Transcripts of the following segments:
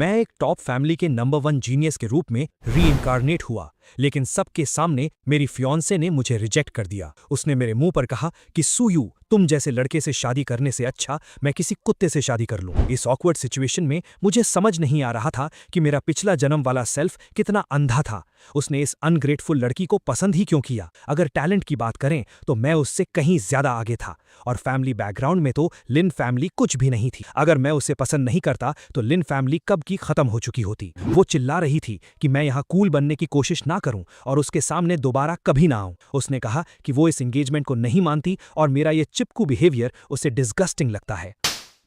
मैं एक top family के नंबर 1 जीनियस के रूप में रीइंकार्नेट हुआ, लेकिन सबके सामने मेरी फियांसे ने मुझे रिजेक्ट कर दिया। उसने मेरे मुंह पर कहा कि सूयू, तुम जैसे लड़के से शादी करने से अच्छा मैं किसी कुत्ते से शादी कर लूं। इस ऑकवर्ड सिचुएशन में मुझे समझ नहीं आ रहा था कि मेरा पिछला जन्म वाला सेल्फ कितना अंधा था। उसने इस अनग्रेटफुल लड़की को पसंद ही क्यों किया? अगर टैलेंट की बात करें तो मैं उससे कहीं ज्यादा आगे था, और फैमिली बैकग्राउंड में तो लिन फैमिली कुछ भी नहीं थी। अगर मैं उसे पसंद नहीं करता तो लिन फैमिली कब की खत्म हो चुकी होती। वो चिल्ला रही थी कि मैं यहाँ कूल बनने की कोशिश ना करूं और उसके सामने दोबारा कभी ना आऊं। उसने कहा कि वो इस एंगेजमेंट को नहीं मानती और मेरा ये चिपकू बिहेवियर उसे डिस्गस्टिंग लगता है।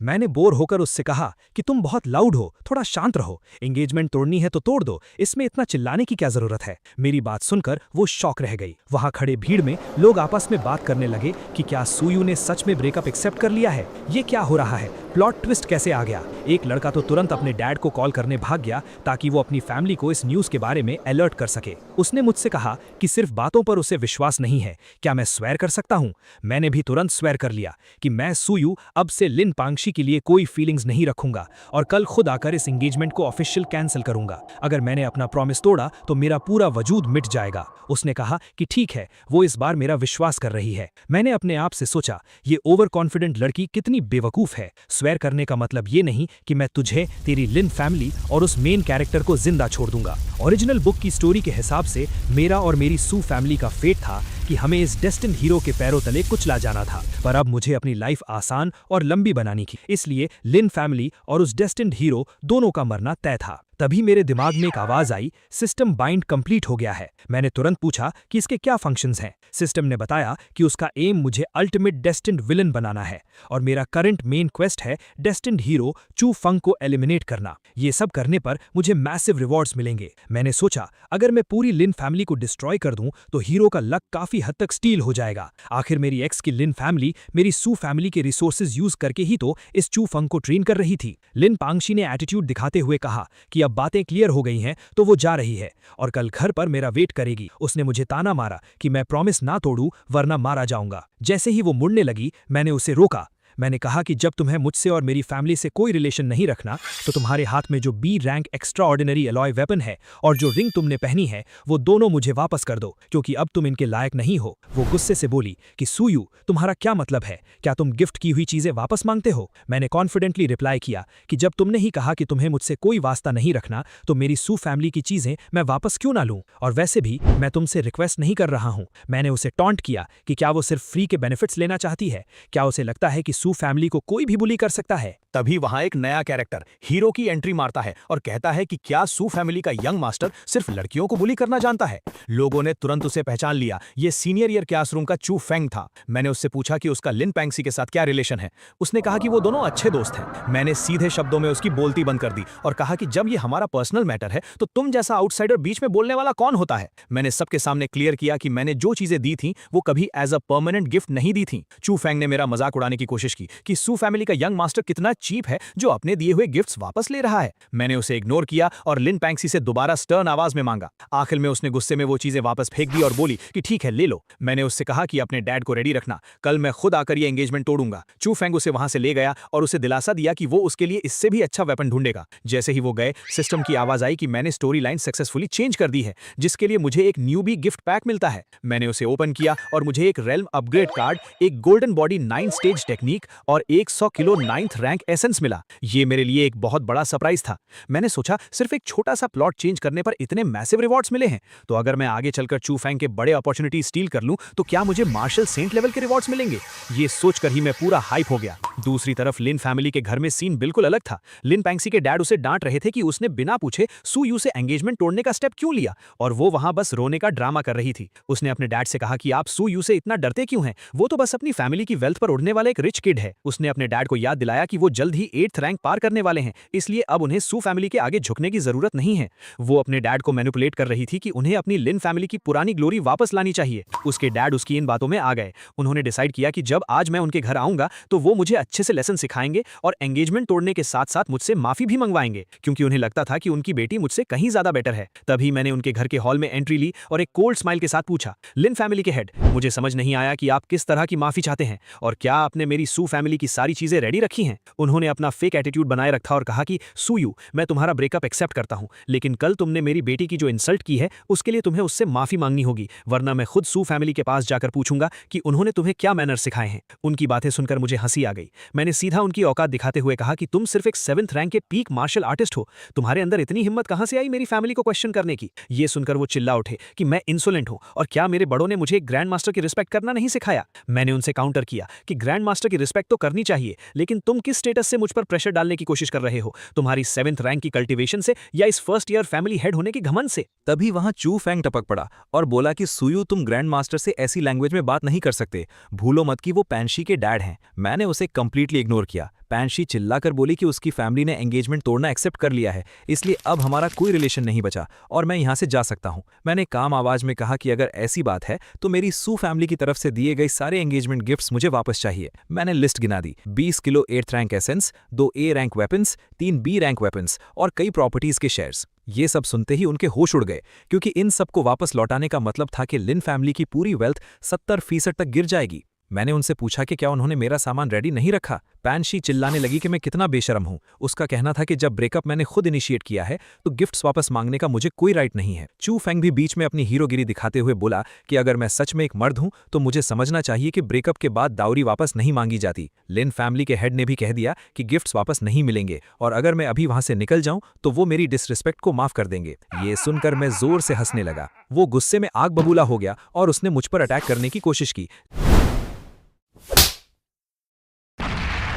मैंने बोर होकर उससे कहा कि तुम बहुत लाउड हो, थोड़ा शांत रहो। एंगेजमेंट तोड़नी है तो तोड़ दो, इसमें इतना चिल्लाने की क्या जरूरत है? मेरी बात सुनकर वो शॉक रह गई। वहां खड़े भीड़ में लोग आपस में बात करने लगे कि क्या सूयू ने सच में ब्रेकअप एक्सेप्ट कर लिया है? ये क्या हो रहा है? प्लॉट ट्विस्ट कैसे आ गया? एक लड़का तो तुरंत अपने डैड को कॉल करने भाग गया ताकि वो अपनी फैमिली को इस न्यूज के बारे में अलर्ट कर सके। उसने मुझसे कहा कि सिर्फ बातों पर उसे विश्वास नहीं है, क्या मैं स्वेर कर सकता हूं? मैंने भी तुरंत स्वेर कर लिया कि मैं सूयू अब से लिन पांगशी के लिए कोई फीलिंग्स नहीं रखूंगा और कल खुद आकर इस एंगेजमेंट को ऑफिशियल कैंसिल करूंगा। अगर मैंने अपना प्रॉमिस तोड़ा तो मेरा पूरा वजूद मिट जाएगा। उसने कहा कि ठीक है, वो इस बार मेरा विश्वास कर रही है। मैंने अपने आप से सोचा, ये ओवर कॉन्फिडेंट लड़की कितनी बेवकूफ है। स्वेर करने का मतलब ये नहीं कि मैं तुझे, तेरी लिन फैमिली और उस मेन कैरेक्टर को जिंदा छोड़ दूंगा। ओरिजिनल बुक की स्टोरी के हिसाब से मेरा और मेरी सू फैमिली का फेट था कि हमें इस डेस्टिन्ड हीरो के पैरों तले कुचला जाना था, पर अब मुझे अपनी लाइफ आसान और लंबी बनानी थी। इसलिए लिन फैमिली और उस डेस्टिन्ड हीरो दोनों का मरना तय था। तभी मेरे दिमाग में एक आवाज आई, सिस्टम बाइंड कंप्लीट हो गया है। मैंने तुरंत पूछा कि इसके क्या फंक्शंस हैं। सिस्टम ने बताया कि उसका एम मुझे अल्टीमेट डेस्टिन्ड विलन बनाना है और मेरा करंट मेन क्वेस्ट है डेस्टिन्ड हीरो चू फंग को एलिमिनेट करना। ये सब करने पर मुझे मैसिव रिवॉर्ड्स मिलेंगे। मैंने सोचा, अगर मैं पूरी लिन फैमिली को डिस्ट्रॉय कर दूं तो हीरो का लक काफी हद तक स्टील हो जाएगा। आखिर मेरी एक्स की लिन फैमिली मेरी सू फैमिली के रिसोर्सेज यूज करके ही तो इस चू फंग को ट्रेन कर रही थी। लिन पांगशी ने एटीट्यूड दिखाते हुए कहा कि अब बातें क्लियर हो गई हैं तो वो जा रही है और कल घर पर मेरा वेट करेगी। उसने मुझे ताना मारा कि मैं प्रॉमिस ना तोड़ूं वरना मारा जाऊंगा। जैसे ही वो मुड़ने लगी, मैंने उसे रोका। मैंने कहा कि जब तुम्हें मुझसे और मेरी फैमिली से कोई रिलेशन नहीं रखना तो तुम्हारे हाथ में जो B rank extraordinary alloy weapon है और जो रिंग तुमने पहनी है वो दोनों मुझे वापस कर दो, क्योंकि अब तुम इनके लायक नहीं हो। वो गुस्से से बोली कि सूयू, तुम्हारा क्या मतलब है? क्या तुम गिफ्ट की हुई चीजें वापस मांगते हो? मैंने कॉन्फिडेंटली रिप्लाई किया कि जब तुमने ही कहा कि तुम्हें मुझसे कोई वास्ता नहीं रखना तो मेरी सू फैमिली की चीजें मैं वापस क्यों ना लूं? और वैसे भी मैं तुमसे रिक्वेस्ट नहीं कर रहा हूं। मैंने उसे टॉन्ट किया कि क्या वो सिर्फ फ्री के बेनिफिट्स लेना चाहती है? क्या उसे लगता है कि सू फैमिली को कोई भी बुली कर सकता है? तभी वहां एक नया कैरेक्टर हीरो की एंट्री मारता है और कहता है कि क्या सू फैमिली का यंग मास्टर सिर्फ लड़कियों को बुली करना जानता है। लोगों ने तुरंत उसे पहचान लिया, ये सीनियर ईयर क्लासरूम का चू फेंग था। मैंने उससे पूछा कि उसका लिन पैंगसी के साथ क्या रिलेशन है। उसने कहा कि वो दोनों अच्छे दोस्त हैं। मैंने सीधे शब्दों में उसकी बोलती बंद कर दी और कहा कि जब ये हमारा पर्सनल मैटर है तो तुम जैसा आउटसाइडर बीच में बोलने वाला कौन होता है। मैंने सबके सामने क्लियर किया कि मैंने जो चीजें दी थी वो कभी एज अ परमानेंट गिफ्ट नहीं दी थी। चू फेंग ने मेरा मजाक उड़ाने की कोशिश की कि सू फैमिली का यंग मास्टर कितना चीप है जो अपने दिए हुए गिफ्ट्स वापस ले रहा है। मैंने उसे इग्नोर किया और लिन पैंगसी से दोबारा स्टर्न आवाज में मांगा। आखिर में उसने गुस्से में वो चीजें वापस फेंक दी और बोली कि ठीक है, ले लो। मैंने उससे कहा कि अपने डैड को रेडी रखना, कल मैं खुद आकर ये एंगेजमेंट तोड़ूंगा। चू फेंग उसे वहां से ले गया और उसे दिलासा दिया कि वो उसके लिए इससे भी अच्छा वेपन ढूंढेगा। जैसे ही वो गए, सिस्टम की आवाज आई कि मैंने स्टोरी लाइन सक्सेसफुली चेंज कर दी है, जिसके लिए मुझे एक न्यूबी गिफ्ट पैक मिलता है। मैंने उसे ओपन किया और मुझे एक रेल्म अपग्रेड कार्ड, एक गोल्डन बॉडी 9 स्टेज टेक्निक और 100 किलो 9th रैंक एसेंस मिला। ये मेरे लिए एक बहुत बड़ा सरप्राइज था। मैंने सोचा, सिर्फ एक छोटा सा प्लॉट चेंज करने पर इतने मैसिव रिवॉर्ड्स मिले हैं, तो अगर मैं आगे चलकर चू फेंग के बड़े अपॉर्चुनिटी स्टील कर लूं तो क्या मुझे मार्शल सेंट लेवल के रिवॉर्ड्स मिलेंगे? ये सोचकर ही मैं पूरा हाइप हो गया। दूसरी तरफ लिन फैमिली के घर में सीन बिल्कुल अलग था। लिन पैंगसी के डैड उसे डांट रहे थे कि उसने बिना पूछे सूयू से एंगेजमेंट तोड़ने का स्टेप क्यों लिया, और वो वहां बस रोने का ड्रामा कर रही थी। उसने अपने डैड से कहा कि आप सूयू से इतना डरते क्यों हैं? वो तो बस अपनी फैमिली की वेल्थ पर उड़ने वाला एक रिच किड है। उसने अपने डैड को याद दिलाया कि वो जल्द ही 8th रैंक पार करने वाले हैं, इसलिए अब उन्हें सू फैमिली के आगे झुकने की जरूरत नहीं है। वो अपने डैड को मैनिपुलेट कर रही थी कि उन्हें अपनी लिन फैमिली की पुरानी ग्लोरी वापस लानी चाहिए। उसके डैड उसकी इन बातों में आ गए। उन्होंने डिसाइड किया कि जब आज मैं उनके घर आऊंगा तो वो मुझे अच्छे से लेसन सिखाएंगे और एंगेजमेंट तोड़ने के साथ साथ मुझसे माफी भी मंगवाएंगे, क्योंकि उन्हें लगता था कि उनकी बेटी मुझसे कहीं ज्यादा बेटर है। तभी मैंने उनके घर के हॉल में एंट्री ली और एक कोल्ड स्माइल के साथ पूछा, लिन फैमिली के हेड, मुझे समझ नहीं आया कि आप किस तरह की माफी चाहते हैं और क्या आपने मेरी सू सू फैमिली की सारी चीजें रेडी रखी हैं। उन्होंने अपना फेक एटीट्यूड बनाए रखा और कहा कि सूयू, मैं तुम्हारा ब्रेकअप एक्सेप्ट करता हूं, लेकिन कल तुमने मेरी बेटी की जो इंसल्ट की है उसके लिए तुम्हें उससे माफी मांगनी होगी, वरना मैं खुद सू फैमिली के पास जाकर पूछूंगा कि उन्होंने तुम्हें क्या मैनर सिखाए हैं। उनकी बातें सुनकर मुझे हंसी आ गई। मैंने सीधा उनकी औकात दिखाते हुए कहा कि तुम सिर्फ एक 7th रैंक के पीक मार्शल आर्टिस्ट हो, तुम्हारे अंदर इतनी हिम्मत कहां से आई मेरी फैमिली को क्वेश्चन करने की। ये सुनकर वो चिल्ला उठे कि मैं इंसोलेंट हूं और क्या मेरे बड़ों ने मुझे एक ग्रैंड मास्टर की रिस्पेक्ट करना नहीं सिखाया। मैंने उनसे काउंटर किया कि ग्रैंड मास्टर की रिस्पेक्ट तो करनी चाहिए, लेकिन तुम किस स्टेटस से मुझ पर प्रेशर डालने की कोशिश कर रहे हो, तुम्हारी 7th रैंक की कल्टीवेशन से या इस फर्स्ट ईयर फैमिली हेड होने की घमंड से। तभी वहां चू फेंग टपक पड़ा और बोला कि सुयू, तुम ग्रैंड मास्टर से ऐसी लैंग्वेज में बात नहीं कर सकते, भूलो मत कि वो पैंशी के डैड हैं। मैंने उसे कंप्लीटली इग्नोर किया। पैंशी चिल्लाकर बोली कि उसकी फैमिली ने एंगेजमेंट तोड़ना एक्सेप्ट कर लिया है, इसलिए अब हमारा कोई रिलेशन नहीं बचा और मैं यहां से जा सकता हूं। मैंने काम आवाज में कहा कि अगर ऐसी बात है तो मेरी सू फैमिली की तरफ से दिए गए सारे एंगेजमेंट गिफ्ट्स मुझे वापस चाहिए। मैंने लिस्ट गिना दी, 20 kilo 8th rank essence, 2 A rank weapons, 3 B rank weapons और कई प्रॉपर्टीज के शेयर्स। ये सब सुनते ही उनके होश उड़ गए, क्योंकि इन सबको वापस लौटाने का मतलब था कि लिन फैमिली की पूरी वेल्थ 70% तक गिर जाएगी। मैंने उनसे पूछा कि क्या उन्होंने मेरा सामान रेडी नहीं रखा। पैंशी चिल्लाने लगी कि मैं कितना बेशरम हूं। उसका कहना था कि जब ब्रेकअप मैंने खुद इनिशिएट किया है तो गिफ्ट्स वापस मांगने का मुझे कोई राइट नहीं है। चू फेंग भी बीच में अपनी हीरोगिरी दिखाते हुए बोला कि अगर मैं सच में एक मर्द हूं तो मुझे समझना चाहिए कि ब्रेकअप के बाद दाउरी वापस नहीं मांगी जाती। लिन फैमिली के हेड ने भी कह दिया कि गिफ्ट्स वापस नहीं मिलेंगे और अगर मैं अभी वहां से निकल जाऊं तो वो मेरी डिसरिस्पेक्ट को माफ कर देंगे। ये सुनकर मैं जोर से हंसने लगा। वो गुस्से में आग बबूला हो गया और उसने मुझ पर अटैक करने की कोशिश की,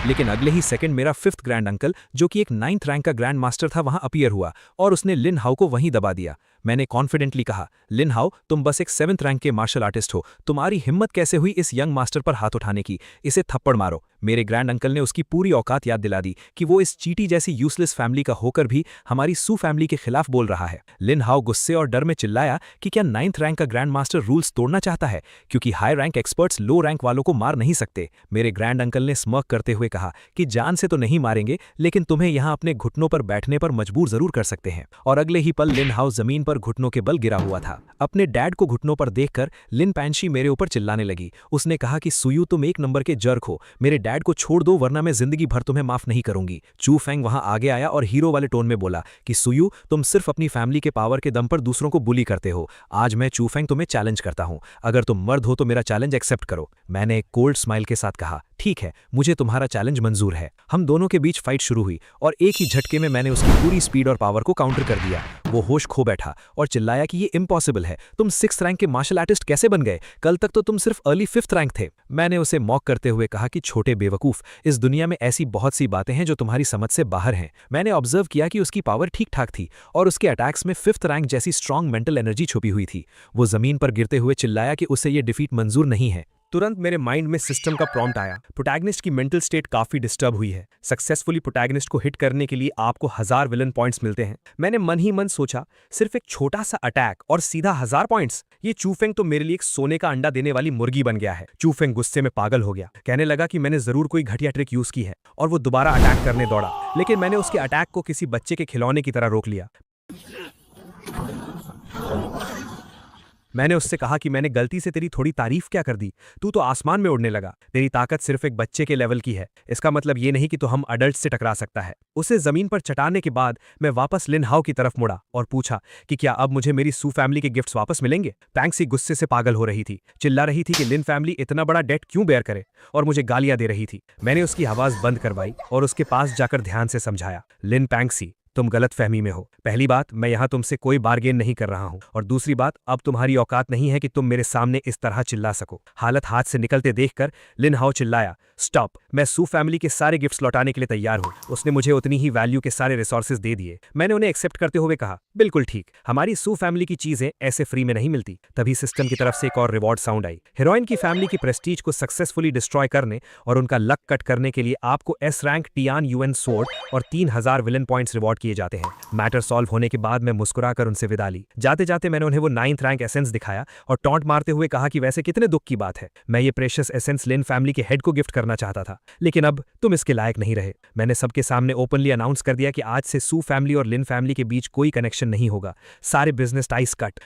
लेकिन अगले ही सेकंड मेरा 5th ग्रैंड अंकल, जो कि एक 9th रैंक का ग्रैंड मास्टर था, वहां अपीयर हुआ और उसने लिन हाउ को वहीं दबा दिया। मैंने कॉन्फिडेंटली कहा, लिन हाउ, तुम बस एक 7th रैंक के मार्शल आर्टिस्ट हो, तुम्हारी हिम्मत कैसे हुई इस यंग मास्टर पर हाथ उठाने की, इसे थप्पड़ मारो। मेरे ग्रैंड अंकल ने उसकी पूरी औकात याद दिला दी कि वो इस चीटी जैसी यूजलेस फैमिली का होकर भी हमारी सू फैमिली के खिलाफ बोल रहा है। लिन हाउ गुस्से और डर में चिल्लाया कि क्या 9th रैंक का ग्रैंड मास्टर रूल्स तोड़ना चाहता है, क्योंकि हाई रैंक एक्सपर्ट्स लो रैंक वालों को मार नहीं सकते। मेरे ग्रैंड अंकल ने स्मर्क करते हुए कहा कि जान से तो नहीं मारेंगे, लेकिन तुम्हें यहां अपने घुटनों पर बैठने पर मजबूर जरूर कर सकते हैं। और अगले ही पल लिन हाउ जमीन पर घुटनों के बल गिरा हुआ था। अपने डैड को घुटनों पर देखकर लिन पैंशी मेरे ऊपर चिल्लाने लगी। उसने कहा कि सुयू, तुम एक नंबर के जर्क हो, मेरे डैड को छोड़ दो वरना मैं जिंदगी भर तुम्हें माफ नहीं करूंगी। चू फेंग वहां आगे आया और हीरो वाले टोन में बोला कि सुयू, तुम सिर्फ अपनी फैमिली के पावर के दम पर दूसरों को बुली करते हो। आज मैं चू फेंग तुम्हें चैलेंज करता हूं, अगर तुम मर्द हो तो मेरा चैलेंज एक्सेप्ट करो। मैंने एक कोल्ड स्माइल के साथ कहा, ठीक है, मुझे तुम्हारा चैलेंज मंजूर है। हम दोनों के बीच फाइट शुरू हुई और एक ही झटके में मैंने उसकी पूरी स्पीड और पावर को काउंटर कर दिया। वो होश खो बैठा और चिल्लाया कि ये इम्पॉसिबल है, तुम 6th रैंक के मार्शल आर्टिस्ट कैसे बन गए, कल तक तो तुम सिर्फ अर्ली 5th रैंक थे। मैंने उसे मॉक करते हुए कहा कि छोटे बेवकूफ, इस दुनिया में ऐसी बहुत सी बातें हैं जो तुम्हारी समझ से बाहर हैं। मैंने ऑब्जर्व किया कि उसकी पावर ठीक ठाक थी और उसके अटैक्स में 5th रैंक जैसी स्ट्रांग मेंटल एनर्जी छुपी हुई थी। वो जमीन पर गिरते हुए चिल्लाया कि उसे ये डिफीट मंजूर नहीं है। तुरंत मेरे माइंड में सिस्टम का प्रॉम्प्ट आया। प्रोटैगनिस्ट की मेंटल स्टेट काफी डिस्टर्ब हुई है। सक्सेसफुली प्रोटैगनिस्ट को हिट करने के लिए आपको 1000 विलन पॉइंट्स मिलते हैं। मैंने मन ही मन सोचा, सिर्फ एक छोटा सा अटैक और सीधा 1000 पॉइंट्स। ये चूफेंग तो मेरे लिए एक सोने का अंडा देने वाली मुर्गी बन गया है। चूफेंग गुस्से में पागल हो गया, कहने लगा कि मैंने जरूर कोई घटिया ट्रिक यूज की है और वो दोबारा अटैक करने दौड़ा, लेकिन मैंने उसके अटैक को किसी बच्चे के खिलौने की तरह रोक लिया। मैंने उससे कहा कि मैंने गलती से तेरी थोड़ी तारीफ क्या कर दी, तू तो आसमान में उड़ने लगा, तेरी ताकत सिर्फ एक बच्चे के लेवल की है, इसका मतलब ये नहीं कि तू हम अडल्ट से टकरा सकता है। उसे जमीन पर चटाने के बाद मैं वापस लिन हाउ की तरफ मुड़ा और पूछा कि क्या अब मुझे मेरी सू फैमिली के गिफ्ट्स वापस मिलेंगे। पैंक्सी गुस्से से पागल हो रही थी, चिल्ला रही थी कि लिन फैमिली इतना बड़ा डेट क्यों बेयर करे और मुझे गालियां दे रही थी। मैंने उसकी आवाज बंद करवाई और उसके पास जाकर ध्यान से समझाया, लिन पैंक्सी, तुम गलत फहमी में हो। पहली बात, मैं यहां तुमसे कोई बार्गेन नहीं कर रहा हूं और दूसरी बात, अब तुम्हारी औकात नहीं है कि तुम मेरे सामने इस तरह चिल्ला सको। हालत हाथ से निकलते देखकर लिन हाउ चिल्लाया, स्टॉप, मैं सू फैमिली के सारे गिफ्ट्स लौटाने के लिए तैयार हूं। उसने मुझे उतनी ही वैल्यू के सारे रिसोर्सेज दे दिए। मैंने उन्हें एक्सेप्ट करते हुए कहा, बिल्कुल ठीक, हमारी सू फैमिली की चीजें ऐसे फ्री में नहीं मिलती। तभी सिस्टम की तरफ से एक और रिवॉर्ड साउंड आई। हीरोइन की फैमिली की प्रेस्टीज को सक्सेसफुली डिस्ट्रॉय करने और उनका लक कट करने के लिए आपको S rank Tian UN sword और 3000 विलन पॉइंट्स रिवॉर्ड किए जाते हैं। मैटर सॉल्व होने के बाद मैं मुस्कुराकर उनसे विदा ली। जाते जाते मैंने उन्हें वो 9th रैंक एसेंस दिखाया और टॉन्ट मारते हुए कहा कि वैसे कितने दुख की बात है, मैं ये प्रेशियस एसेंस लिन फैमिली के हेड को गिफ्ट करना चाहता था, लेकिन अब तुम इसके लायक नहीं रहे। मैंने सबके सामने ओपनली अनाउंस कर दिया कि आज से सू फैमिली और लिन फैमिली के बीच कोई कनेक्शन नहीं होगा। सारे बिजनेस टाइज कट।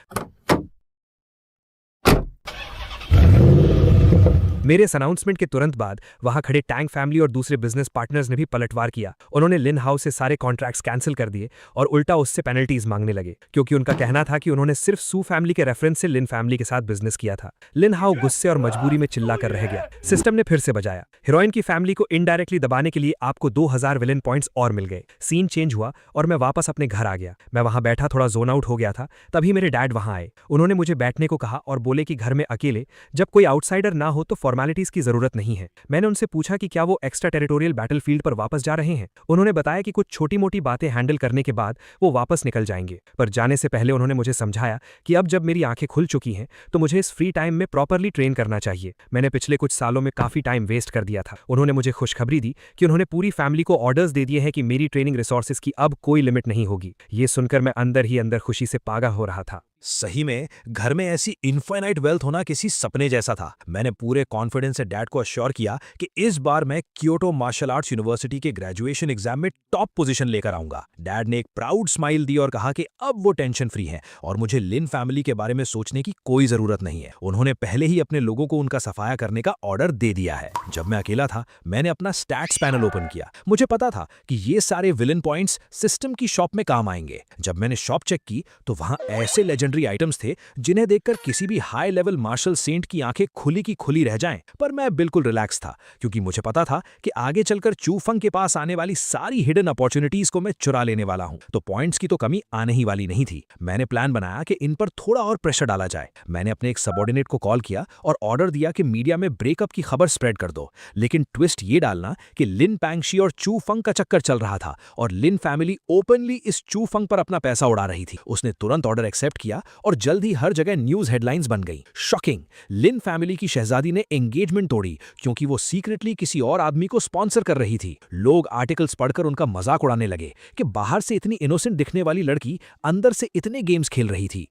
मेरे इस अनाउंसमेंट के तुरंत बाद वहां खड़े टैंग फैमिली और दूसरे बिजनेस पार्टनर्स ने भी पलटवार किया। उन्होंने लिन हाउ से सारे कॉन्ट्रैक्ट्स कैंसिल कर दिए और उल्टा उससे पेनल्टीज मांगने लगे, क्योंकि उनका कहना था कि उन्होंने सिर्फ सू फैमिली के रेफरेंस से लिन फैमिली के साथ बिजनेस किया था। लिन हाउ गुस्से और मजबूरी में चिल्ला कर रह गया। सिस्टम ने फिर से बजाया। हीरोइन की फैमिली को इनडायरेक्टली दबाने के लिए आपको 2000 विलन पॉइंट्स और मिल गए। सीन चेंज हुआ और मैं वापस अपने घर आ गया। मैं वहां बैठा थोड़ा जोन आउट हो गया था, तभी मेरे डैड वहां आए। उन्होंने मुझे बैठने को कहा और बोले कि घर में अकेले जब कोई आउटसाइडर ना हो तो फॉर्मेलिटीज की जरूरत नहीं है। मैंने उनसे पूछा कि क्या वो एक्स्ट्रा टेरिटोरियल बैटलफील्ड पर वापस जा रहे हैं। उन्होंने बताया कि कुछ छोटी मोटी बातें हैंडल करने के बाद वो वापस निकल जाएंगे, पर जाने से पहले उन्होंने मुझे समझाया कि अब जब मेरी आंखें खुल चुकी हैं तो मुझे इस फ्री टाइम में प्रॉपरली ट्रेन करना चाहिए। मैंने पिछले कुछ सालों में काफी टाइम वेस्ट कर दिया था। उन्होंने मुझे खुशखबरी दी कि उन्होंने पूरी फैमिली को ऑर्डर्स दे दिए हैं कि मेरी ट्रेनिंग रिसोर्सेज की अब कोई लिमिट नहीं होगी। ये सुनकर मैं अंदर ही अंदर खुशी से पागल हो रहा था। सही में घर में ऐसी इनफाइनाइट वेल्थ होना किसी सपने जैसा था। मैंने पूरे कॉन्फिडेंस से डैड को अश्योर किया कि इस बार मैं क्योटो मार्शल आर्ट्स यूनिवर्सिटी के ग्रेजुएशन एग्जाम में टॉप पोजीशन लेकर आऊंगा। डैड ने एक प्राउड स्माइल दी और कहा कि अब वो टेंशन फ्री हैं और मुझे लिन फैमिली के बारे में सोचने की कोई जरूरत नहीं है। उन्होंने पहले ही अपने लोगों को उनका सफाया करने का ऑर्डर दे दिया है। जब मैं अकेला था मैंने अपना स्टैट्स पैनल ओपन किया। मुझे पता था कि ये सारे विलन पॉइंट्स सिस्टम की शॉप में काम आएंगे। जब मैंने शॉप चेक की तो वहां ऐसे लेजेंडरी आइटम्स थे जिन्हें देखकर किसी भी हाई लेवल मार्शल सेंट की आंखें खुली की खुली रह जाएं। पर मैं बिल्कुल रिलैक्स था, क्योंकि मुझे पता था कि आगे चलकर चू फंग के पास आने वाली सारी हिडन अपॉर्चुनिटीज को मैं चुरा लेने वाला हूं, तो पॉइंट्स की तो कमी आने ही वाली नहीं थी। मैंने प्लान बनाया कि इन पर थोड़ा और प्रेशर डाला जाए। मैंने अपने एक सबऑर्डिनेट को कॉल किया और ऑर्डर दिया कि मीडिया में ब्रेकअप की खबर स्प्रेड कर दो, लेकिन ट्विस्ट ये डालना कि लिन पैंगशी और चू फंग का चक्कर चल रहा था और लिन फैमिली ओपनली इस चू फंग पर अपना पैसा उड़ा रही थी। उसने तुरंत ऑर्डर एक्सेप्ट किया और जल्द ही हर जगह न्यूज हेडलाइंस बन गई। शॉकिंग, लिन फैमिली की शहजादी ने एंगेजमेंट तोड़ी क्योंकि वो सीक्रेटली किसी और आदमी को स्पॉन्सर कर रही थी। लोग आर्टिकल्स पढ़कर उनका मजाक उड़ाने लगे कि बाहर से इतनी इनोसेंट दिखने वाली लड़की अंदर से इतने गेम्स खेल रही थी।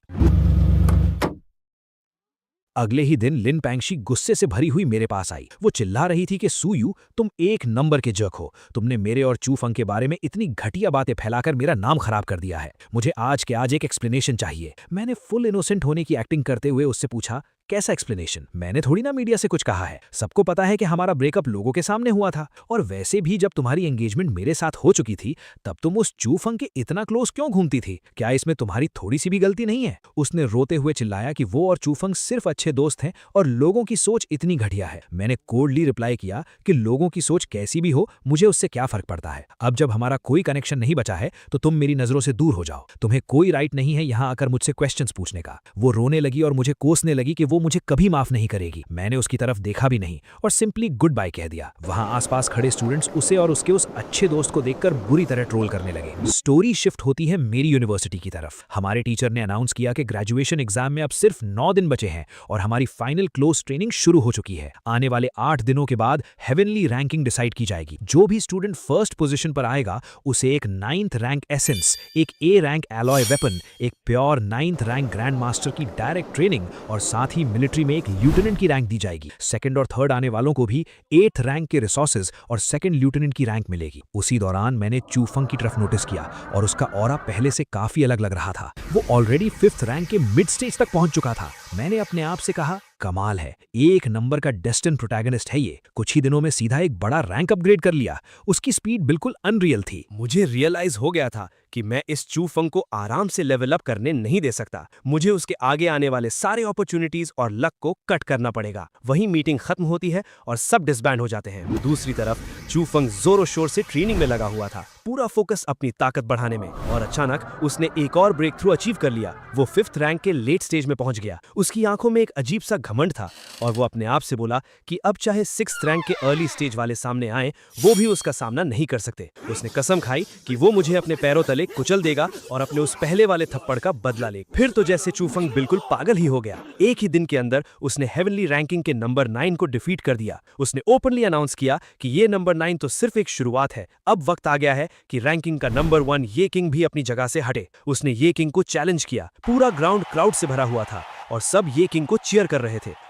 अगले ही दिन लिन पैंगशी गुस्से से भरी हुई मेरे पास आई। वो चिल्ला रही थी कि सूयू, तुम एक नंबर के जर्क हो। तुमने मेरे और चू फंग के बारे में इतनी घटिया बातें फैलाकर मेरा नाम खराब कर दिया है। मुझे आज के आज एक एक्सप्लेनेशन चाहिए। मैंने फुल इनोसेंट होने की एक्टिंग करते हुए उससे पूछा, कैसा एक्सप्लेनेशन? मैंने थोड़ी ना मीडिया से कुछ कहा है। सबको पता है कि हमारा ब्रेकअप लोगों के सामने हुआ था, और वैसे भी जब तुम्हारी एंगेजमेंट मेरे साथ हो चुकी थी तब तुम उस चू फंग के इतना क्लोज क्यों घूमती थी? क्या इसमें तुम्हारी थोड़ी सी भी गलती नहीं है? उसने रोते हुए चिल्लाया कि वो और चू फंग सिर्फ अच्छे दोस्त हैं और लोगों की सोच इतनी घटिया है। मैंने कोल्डली रिप्लाई किया कि लोगों की सोच कैसी भी हो, मुझे उससे क्या फर्क पड़ता है। अब जब हमारा कोई कनेक्शन नहीं बचा है तो तुम मेरी नजरों से दूर हो जाओ। तुम्हें कोई राइट नहीं है यहां आकर मुझसे क्वेश्चंस पूछने का। वो रोने लगी और मुझे कोसने लगी कि वो मुझे कभी माफ नहीं करेगी। मैंने उसकी तरफ देखा भी नहीं और सिंपली गुड बाय कह दिया। वहां आसपास खड़े स्टूडेंट्स उसे और उसके उस अच्छे दोस्त को देखकर बुरी तरह ट्रोल करने लगे। स्टोरी शिफ्ट होती है मेरी यूनिवर्सिटी की तरफ। हमारे टीचर ने अनाउंस किया कि ग्रेजुएशन एग्जाम में अब सिर्फ 9 दिन बचे हैं और हमारी फाइनल क्लोज ट्रेनिंग शुरू हो चुकी है। आने वाले 8 दिनों के बाद हेवनली रैंकिंग डिसाइड की जाएगी। जो भी स्टूडेंट फर्स्ट पोजीशन पर आएगा उसे एक 9th रैंक एसेंस, एक A रैंक एलॉय वेपन, एक pure 9th rank grand master की डायरेक्ट ट्रेनिंग और साथ ही मिलिट्री में एक ल्यूटेनेंट की रैंक दी जाएगी। सेकंड और थर्ड आने वालों को भी 8th रैंक के रिसोर्सेज और सेकंड ल्यूटेनेंट की रैंक मिलेगी। उसी दौरान मैंने चू फंग की तरफ नोटिस किया और उसका ऑरा पहले से काफी अलग लग रहा था। वो ऑलरेडी 5th रैंक के मिड स्टेज तक पहुंच चुका था। मैंने अपने आप से कहा, कमाल है, एक नंबर का डेस्टिन प्रोटैगनिस्ट है ये। कुछ ही दिनों में सीधा एक बड़ा रैंक अपग्रेड कर लिया। उसकी स्पीड बिल्कुल अनरियल थी। मुझे रियलाइज हो गया था कि मैं इस चू फंग को आराम से लेवल अप करने नहीं दे सकता। मुझे उसके आगे आने वाले सारे अपॉर्चुनिटीज और लक को कट करना पड़ेगा। वहीं मीटिंग खत्म होती है और सब डिसबैंड हो जाते हैं। दूसरी तरफ चू फंग जोरों शोर से ट्रेनिंग में लगा हुआ था, पूरा फोकस अपनी ताकत बढ़ाने में, और अचानक उसने एक और ब्रेक थ्रू अचीव कर लिया। वो 5th रैंक के लेट स्टेज में पहुंच गया। उसकी आंखों में एक अजीब सा घमंड था और वो अपने आप से बोला कि अब चाहे 6th रैंक के अर्ली स्टेज वाले सामने आए, वो भी उसका सामना नहीं कर सकते। उसने कसम खाई कि वो मुझे अपने पैरों तले कुचल देगा और अपने उस पहले वाले थप्पड़ का बदला ले। फिर तो जैसे चू फंग बिल्कुल पागल ही हो गया। एक ही दिन के अंदर उसने हेवनली रैंकिंग के नंबर 9 को डिफीट कर दिया। उसने ओपनली अनाउंस किया कि ये नंबर 9 तो सिर्फ एक शुरुआत है, अब वक्त आ गया है कि रैंकिंग का नंबर 1 ये किंग भी अपनी जगह से हटे। उसने ये किंग को चैलेंज किया। पूरा ग्राउंड क्राउड से भरा हुआ था और सब ये किंग को चीयर कर रहे थे।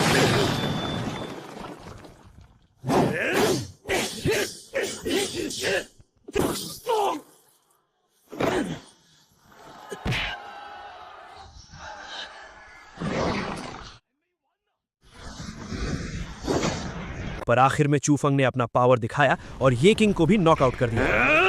पर आखिर में चूफंग ने अपना पावर दिखाया और ये किंग को भी नॉकआउट कर दिया।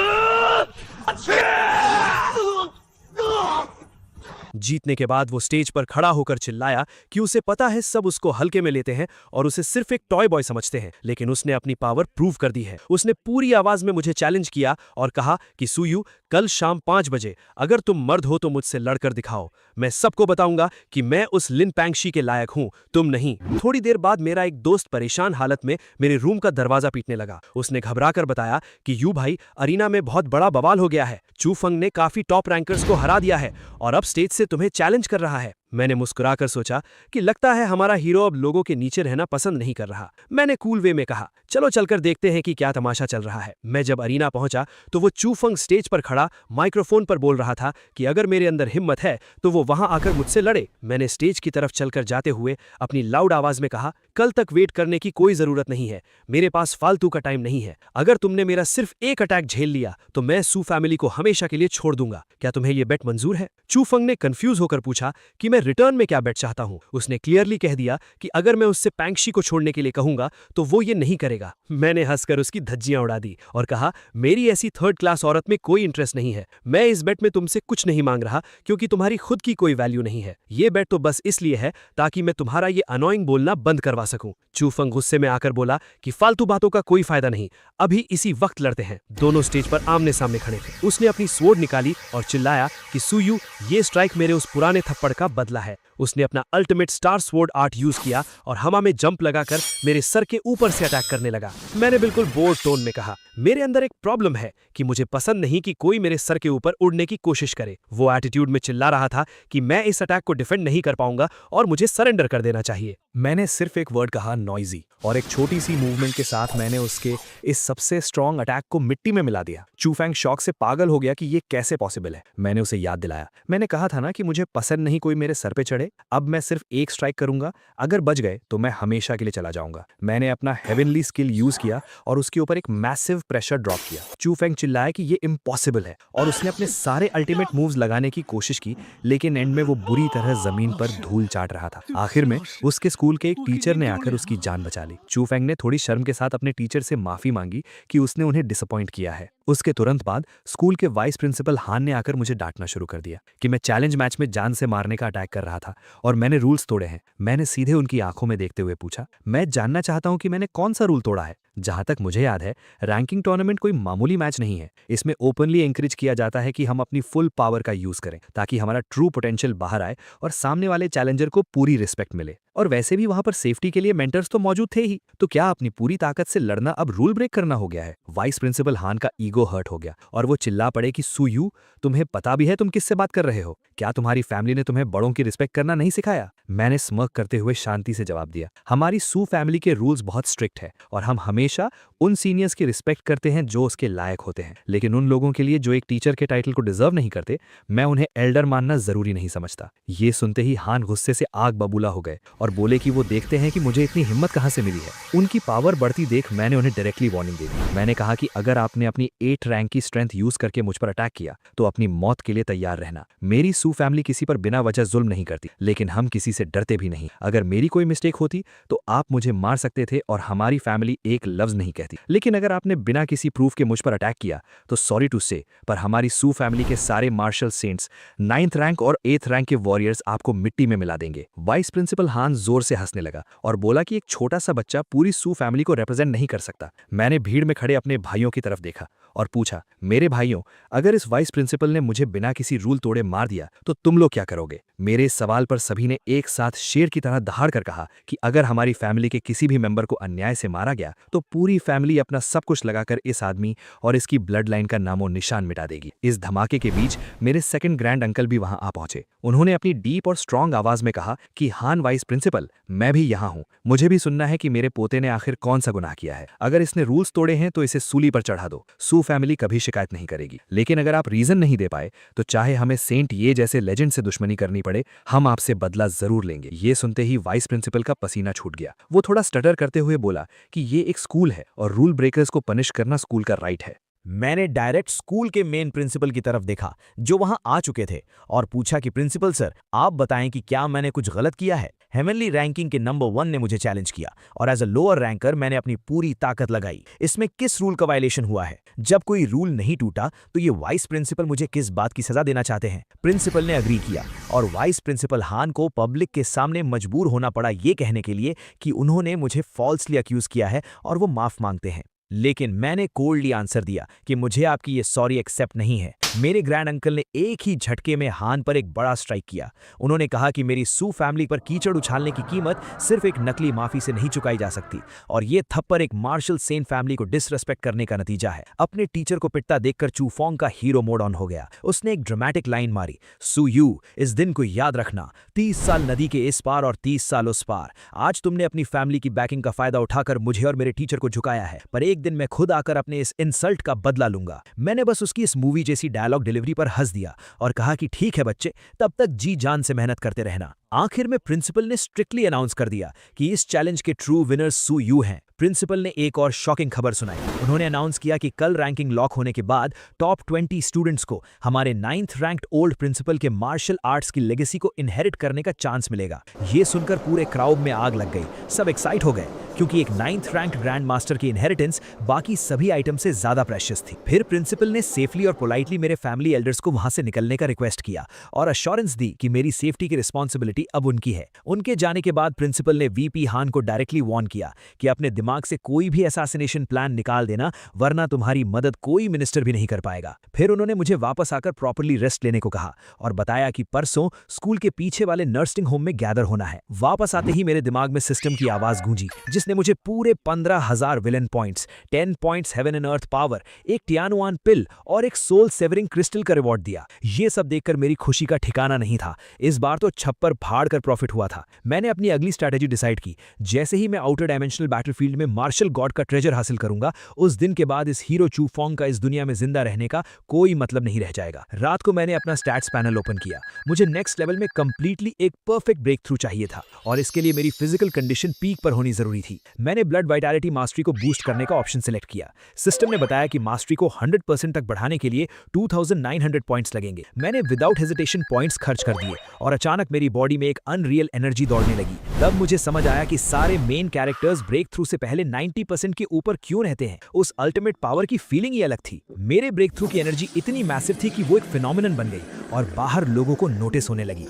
जीतने के बाद वो स्टेज पर खड़ा होकर चिल्लाया कि उसे पता है सब उसको हल्के में लेते हैं और उसे सिर्फ एक टॉय बॉय समझते हैं, लेकिन उसने अपनी पावर प्रूव कर दी है। उसने पूरी आवाज में मुझे चैलेंज किया और कहा कि सुयू, कल शाम 5 बजे अगर तुम मर्द हो तो मुझसे लड़कर दिखाओ। मैं सबको बताऊंगा कि मैं उस लिन पैंगशी के लायक हूं, तुम नहीं। थोड़ी देर बाद मेरा एक दोस्त परेशान हालत में मेरे रूम का दरवाजा पीटने लगा। उसने घबराकर बताया कि यू भाई, अरीना में बहुत बड़ा बवाल हो गया है। चूफंग ने काफी टॉप रैंकर्स को हरा दिया है और अब स्टेज से तुम्हें चैलेंज कर रहा है। मैंने मुस्कुराकर सोचा कि लगता है हमारा हीरो अब लोगों के नीचे रहना पसंद नहीं कर रहा। मैंने कूल वे में कहा, चलो चलकर देखते हैं कि क्या तमाशा चल रहा है। मैं जब अरीना पहुंचा तो वो चूफंग स्टेज पर खड़ा माइक्रोफोन पर बोल रहा था कि अगर मेरे अंदर हिम्मत है तो वो वहां आकर मुझसे लड़े। मैंने स्टेज की तरफ चलकर जाते हुए अपनी लाउड आवाज में कहा, कल तक वेट करने की कोई जरूरत नहीं है, मेरे पास फालतू का टाइम नहीं है। अगर तुमने मेरा सिर्फ एक अटैक झेल लिया तो मैं सू फैमिली को हमेशा के लिए छोड़ दूंगा। क्या तुम्हें यह बेट मंजूर है? चूफंग ने कंफ्यूज होकर पूछा कि मैं रिटर्न में क्या बेट चाहता हूं। उसने क्लियरली कह दिया कि अगर मैं उससे पैंगशी को छोड़ने के लिए कहूंगा तो वो ये नहीं करेगा। मैंने हंसकर उसकी धज्जियां उड़ा दी और कहा, मेरी ऐसी थर्ड क्लास औरत में कोई इंटरेस्ट नहीं है। मैं इस बेट में तुमसे कुछ नहीं मांग रहा क्योंकि तुम्हारी खुद की कोई वैल्यू नहीं है। ये बेट तो बस इसलिए है ताकि मैं तुम्हारा ये अनोइंग बोलना बंद करवा सकूं। चूफंग गुस्से में आकर बोला कि फालतू बातों का कोई फायदा नहीं, अभी इसी वक्त लड़ते हैं। दोनों स्टेज पर आमने सामने खड़े थे। उसने अपनी स्वॉर्ड निकाली और चिल्लाया कि सुयू, ये स्ट्राइक मेरे उस पुराने थप्पड़ का बदला है। उसने अपना ultimate star sword art use किया और हवा में जंप लगाकर मेरे सर के ऊपर से अटैक करने लगा। मैंने बिल्कुल बोल्ड टोन में कहा, मेरे अंदर एक प्रॉब्लम है कि मुझे पसंद नहीं कि कोई मेरे सर के ऊपर उड़ने की कोशिश करे। वो एटीट्यूड में चिल्ला रहा था कि मैं इस अटैक को डिफेंड नहीं कर पाऊंगा और मुझे सरेंडर कर देना चाहिए। मैंने सिर्फ एक वर्ड कहा, नॉइजी, और एक छोटी सी मूवमेंट के साथ मैंने उसके इस सबसे स्ट्रॉन्ग अटैक को मिट्टी में मिला दिया। चूफैंग शॉक से पागल हो गया कि ये कैसे पॉसिबल है। मैंने उसे याद दिलाया, मैंने कहा था ना कि मुझे पसंद नहीं कोई मेरे सर पे चढ़े। अब मैं सिर्फ एक स्ट्राइक करूंगा, अगर बच गए तो मैं हमेशा के लिए चला जाऊंगा। मैंने अपना हेवनली स्किल यूज किया और उसके ऊपर एक मैसिव प्रेशर ड्रॉप किया। चूफैंग चिल्लाया कि ये इम्पॉसिबल है और उसने अपने सारे अल्टीमेट मूव्स लगाने की कोशिश की, लेकिन एंड में वो बुरी तरह जमीन पर धूल चाट रहा था। आखिर में उसके स्कूल के एक टीचर ने आकर उसकी जान बचा ली। चूफैंग ने थोड़ी शर्म के साथ अपने टीचर से माफी मांगी कि उसने उन्हें डिसअपॉइंट किया है। उसके तुरंत बाद स्कूल के वाइस प्रिंसिपल हान ने आकर मुझे डांटना शुरू कर दिया कि मैं चैलेंज मैच में जान से मारने का अटैक कर रहा था और मैंने रूल्स तोड़े हैं। मैंने सीधे उनकी आंखों में देखते हुए पूछा, मैं जानना चाहता हूं कि मैंने कौन सा रूल तोड़ा है? जहां तक मुझे याद है, रैंकिंग टूर्नामेंट कोई मामूली मैच नहीं है। इसमें ओपनली एंकरेज किया जाता है कि हम अपनी फुल पावर का यूज करें ताकि हमारा ट्रू पोटेंशियल बाहर आए और सामने वाले चैलेंजर को पूरी रिस्पेक्ट मिले। और वैसे भी वहां पर सेफ्टी के लिए मेंटर्स तो मौजूद थे ही, तो क्या अपनी पूरी ताकत से लड़ना अब रूल ब्रेक करना हो गया है? वाइस प्रिंसिपल हान का ईगो हर्ट हो गया और वो चिल्ला पड़े कि सुयू, तुम्हें पता भी है तुम किससे बात कर रहे हो? क्या तुम्हारी फैमिली ने तुम्हें बड़ों की रिस्पेक्ट करना नहीं सिखाया? मैंने स्मर्क करते हुए शांति से जवाब दिया, हमारी सू फैमिली के रूल्स बहुत स्ट्रिक्ट है और हम हमेशा उन सीनियर्स की रिस्पेक्ट करते हैं जो उसके लायक होते हैं, लेकिन उन लोगों के लिए जो एक टीचर के टाइटल को डिजर्व नहीं करते, मैं उन्हें एल्डर मानना जरूरी नहीं समझता। ये सुनते ही हान गुस्से से आग बबूला हो गए और बोले कि वो देखते हैं कि मुझे इतनी हिम्मत कहां से मिली है। उनकी पावर बढ़ती देख मैंने उन्हें डायरेक्टली वार्निंग दे दी। मैंने कहा कि अगर आपने अपनी 8 रैंक की स्ट्रेंथ यूज करके मुझ पर अटैक किया तो अपनी मौत के लिए तैयार रहना। मेरी सू फैमिली किसी पर बिना वजह जुल्म नहीं करती, लेकिन हम किसी से डरते भी नहीं। अगर मेरी कोई मिस्टेक होती तो आप मुझे मार सकते थे और हमारी फैमिली एक लफ्ज नहीं कहती, लेकिन अगर आपने बिना किसी प्रूफ के मुझ पर अटैक किया तो सॉरी टू से, पर हमारी सू फैमिली के सारे मार्शल सेंट्स, 9th रैंक और 8th रैंक के वॉरियर्स आपको मिट्टी में मिला देंगे। वाइस प्रिंसिपल हान जोर से हंसने लगा और बोला कि एक छोटा सा बच्चा पूरी सू फैमिली को रिप्रेजेंट नहीं कर सकता। मैंने भीड़ में खड़े अपने भाइयों की तरफ देखा और पूछा, मेरे भाइयों, अगर इस वाइस प्रिंसिपल ने मुझे बिना किसी रूल तोड़े मार दिया तो तुम लोग क्या करोगे? मेरे इस सवाल पर सभी ने एक साथ शेर की तरह दहाड़ कर कहा कि अगर हमारी फैमिली के किसी भी मेंबर को अन्याय से मारा गया तो पूरी फैमिली अपना सब कुछ लगाकर इस आदमी और इसकी ब्लड लाइन का नामो निशान मिटा देगी। इस धमाके के बीच मेरे सेकंड ग्रैंड अंकल भी वहां आ पहुंचे। उन्होंने अपनी डीप और स्ट्रांग आवाज में कहा कि हान वाइस प्रिंसिपल, मैं भी यहाँ हूँ, मुझे भी सुनना है कि मेरे पोते ने आखिर कौन सा गुनाह किया है। अगर इसने रूल्स तोड़े हैं तो इसे सूली पर चढ़ा दो, सू फैमिली कभी शिकायत नहीं करेगी। लेकिन अगर आप रीजन नहीं दे पाए तो चाहे हमें सेंट ये जैसे लेजेंड से दुश्मनी करनी पड़े, हम आपसे बदला जरूर लेंगे। ये सुनते ही वाइस प्रिंसिपल का पसीना छूट गया। वो थोड़ा स्टटर करते हुए बोला कि ये एक स्कूल है और रूल ब्रेकर्स को पनिश करना स्कूल का राइट है। मैंने डायरेक्ट स्कूल के मेन प्रिंसिपल की तरफ देखा जो वहां आ चुके थे और पूछा कि प्रिंसिपल सर, आप बताएं कि क्या मैंने कुछ गलत किया है। हेवनली रैंकिंग के नंबर 1 ने मुझे चैलेंज किया और एज अ लोअर रैंकर मैंने अपनी पूरी ताकत लगाई। इसमें किस रूल का वायलेशन हुआ है? जब कोई रूल नहीं टूटा तो ये वाइस प्रिंसिपल मुझे किस बात की सजा देना चाहते हैं? प्रिंसिपल ने अग्री किया और वाइस प्रिंसिपल हान को पब्लिक के सामने मजबूर होना पड़ा ये कहने के लिए कि उन्होंने मुझे फॉल्सली अक्यूज किया है और वो माफ मांगते हैं। लेकिन मैंने कोल्डली आंसर दिया कि मुझे आपकी ये सॉरी एक्सेप्ट नहीं है। मेरे ग्रैंड अंकल ने एक ही झटके में हान पर एक बड़ा स्ट्राइक किया। उन्होंने कहा कि मेरी सू फैमिली पर कीचड़ उछालने की कीमत सिर्फ एक नकली माफी से नहीं चुकाई जा सकती और ये थप्पड़ एक मार्शल सेन फैमिली को डिसरेस्पेक्ट करने का नतीजा है। अपने टीचर को पिटता देखकर चू फोंग का हीरो मोड ऑन हो गया। उसने एक ड्रामेटिक लाइन मारी, सू यू, इस दिन को याद रखना, 30 साल नदी के इस पार और 30 साल उस पार। आज तुमने अपनी फैमिली की बैकिंग का फायदा उठाकर मुझे और मेरे टीचर को झुकाया है, पर एक दिन मैं खुद आकर अपने इस इंसल्ट का बदला लूंगा। मैंने बस उसकी इस मूवी जैसी डायलॉग डिलीवरी पर हंस दिया और कहा कि ठीक है बच्चे, तब तक जी जान से मेहनत करते रहना। आखिर में प्रिंसिपल ने स्ट्रिक्टली अनाउंस कर दिया कि इस चैलेंज के ट्रू विनर्स सू यू हैं। प्रिंसिपल ने एक और शॉकिंग खबर सुनाई। उन्होंने अनाउंस किया कि कल रैंकिंग लॉक होने के बाद टॉप 20 स्टूडेंट्स को हमारे 9th रैंक्ड ओल्ड प्रिंसिपल के मार्शल आर्ट्स की लेगेसी को इनहेरिट करने का चांस मिलेगा। ये सुनकर पूरे क्राउड में आग लग गई। सब एक्साइट हो गए क्योंकि एक 9th रैंक्ड ग्रैंड मास्टर की इनहेरिटेंस बाकी सभी आइटम से ज्यादा प्रेशियस थी। फिर प्रिंसिपल ने सेफली और पोलाइटली मेरे फैमिली एल्डर्स को वहां से निकलने का रिक्वेस्ट किया और अश्योरेंस दी कि मेरी सेफ्टी की रिस्पॉन्सिबिलिटी अब उनकी है। उनके जाने के बाद प्रिंसिपल ने वीपी हान को डायरेक्टली वार्न किया कि अपने दिमाग से कोई भी असैसिनेशन प्लान निकाल देना, वरना तुम्हारी मदद कोई मिनिस्टर भी नहीं कर पाएगा। फिर उन्होंने मुझे वापस आकर प्रॉपर्ली रेस्ट लेने को कहा और बताया कि परसों स्कूल के पीछे वाले नर्सिंग होम में गैदर होना है। वापस आते ही मेरे दिमाग में सिस्टम की आवाज गूंजी जिसने मुझे पूरे 15,000 villain points, 10 points heaven and earth power, एक टियानुआन पिल और एक सोल सेवरिंग क्रिस्टल का रिवॉर्ड दिया। ये सब देखकर मेरी खुशी का ठिकाना नहीं था। इस बार तो छप्पर फाड़ कर प्रॉफिट हुआ था। मैंने अपनी अगली स्ट्रैटेजी डिसाइड की। जैसे ही मैं आउटर डायमेंशनल बैटलफील्ड में मार्शल गॉड का ट्रेजर हासिल करूंगा, उस दिन के बाद इस हीरो चू फोंग का इस दुनिया में जिंदा रहने का कोई मतलब नहीं रह जाएगा। रात को मैंने अपना स्टैट्स पैनल ओपन किया। मुझे नेक्स्ट लेवल में कंप्लीटली एक परफेक्ट ब्रेक थ्रू चाहिए था और इसके लिए मेरी फिजिकल कंडीशन पीक पर होनी जरूरी थी। मैंने ब्लड वाइटैलिटी मास्टरी को बूस्ट करने का ऑप्शन सिलेक्ट किया। सिस्टम ने बताया कि मास्टरी को 100% तक बढ़ाने के लिए 2900 पॉइंट्स लगेंगे। मैंने विदाउट हेजिटेशन पॉइंट्स खर्च कर दिए और अचानक मेरी बॉडी में एक अनरियल एनर्जी दौड़ने लगी। तब मुझे समझ आया कि सारे मेन कैरेक्टर्स ब्रेक थ्रू से पहले 90% के ऊपर क्यों रहते हैं। उस अल्टीमेट पावर की फीलिंग ही अलग थी। मेरे ब्रेक थ्रू की एनर्जी इतनी मैसिव थी कि वो एक फिनोमिनन बन गई और बाहर लोगों को नोटिस होने लगी।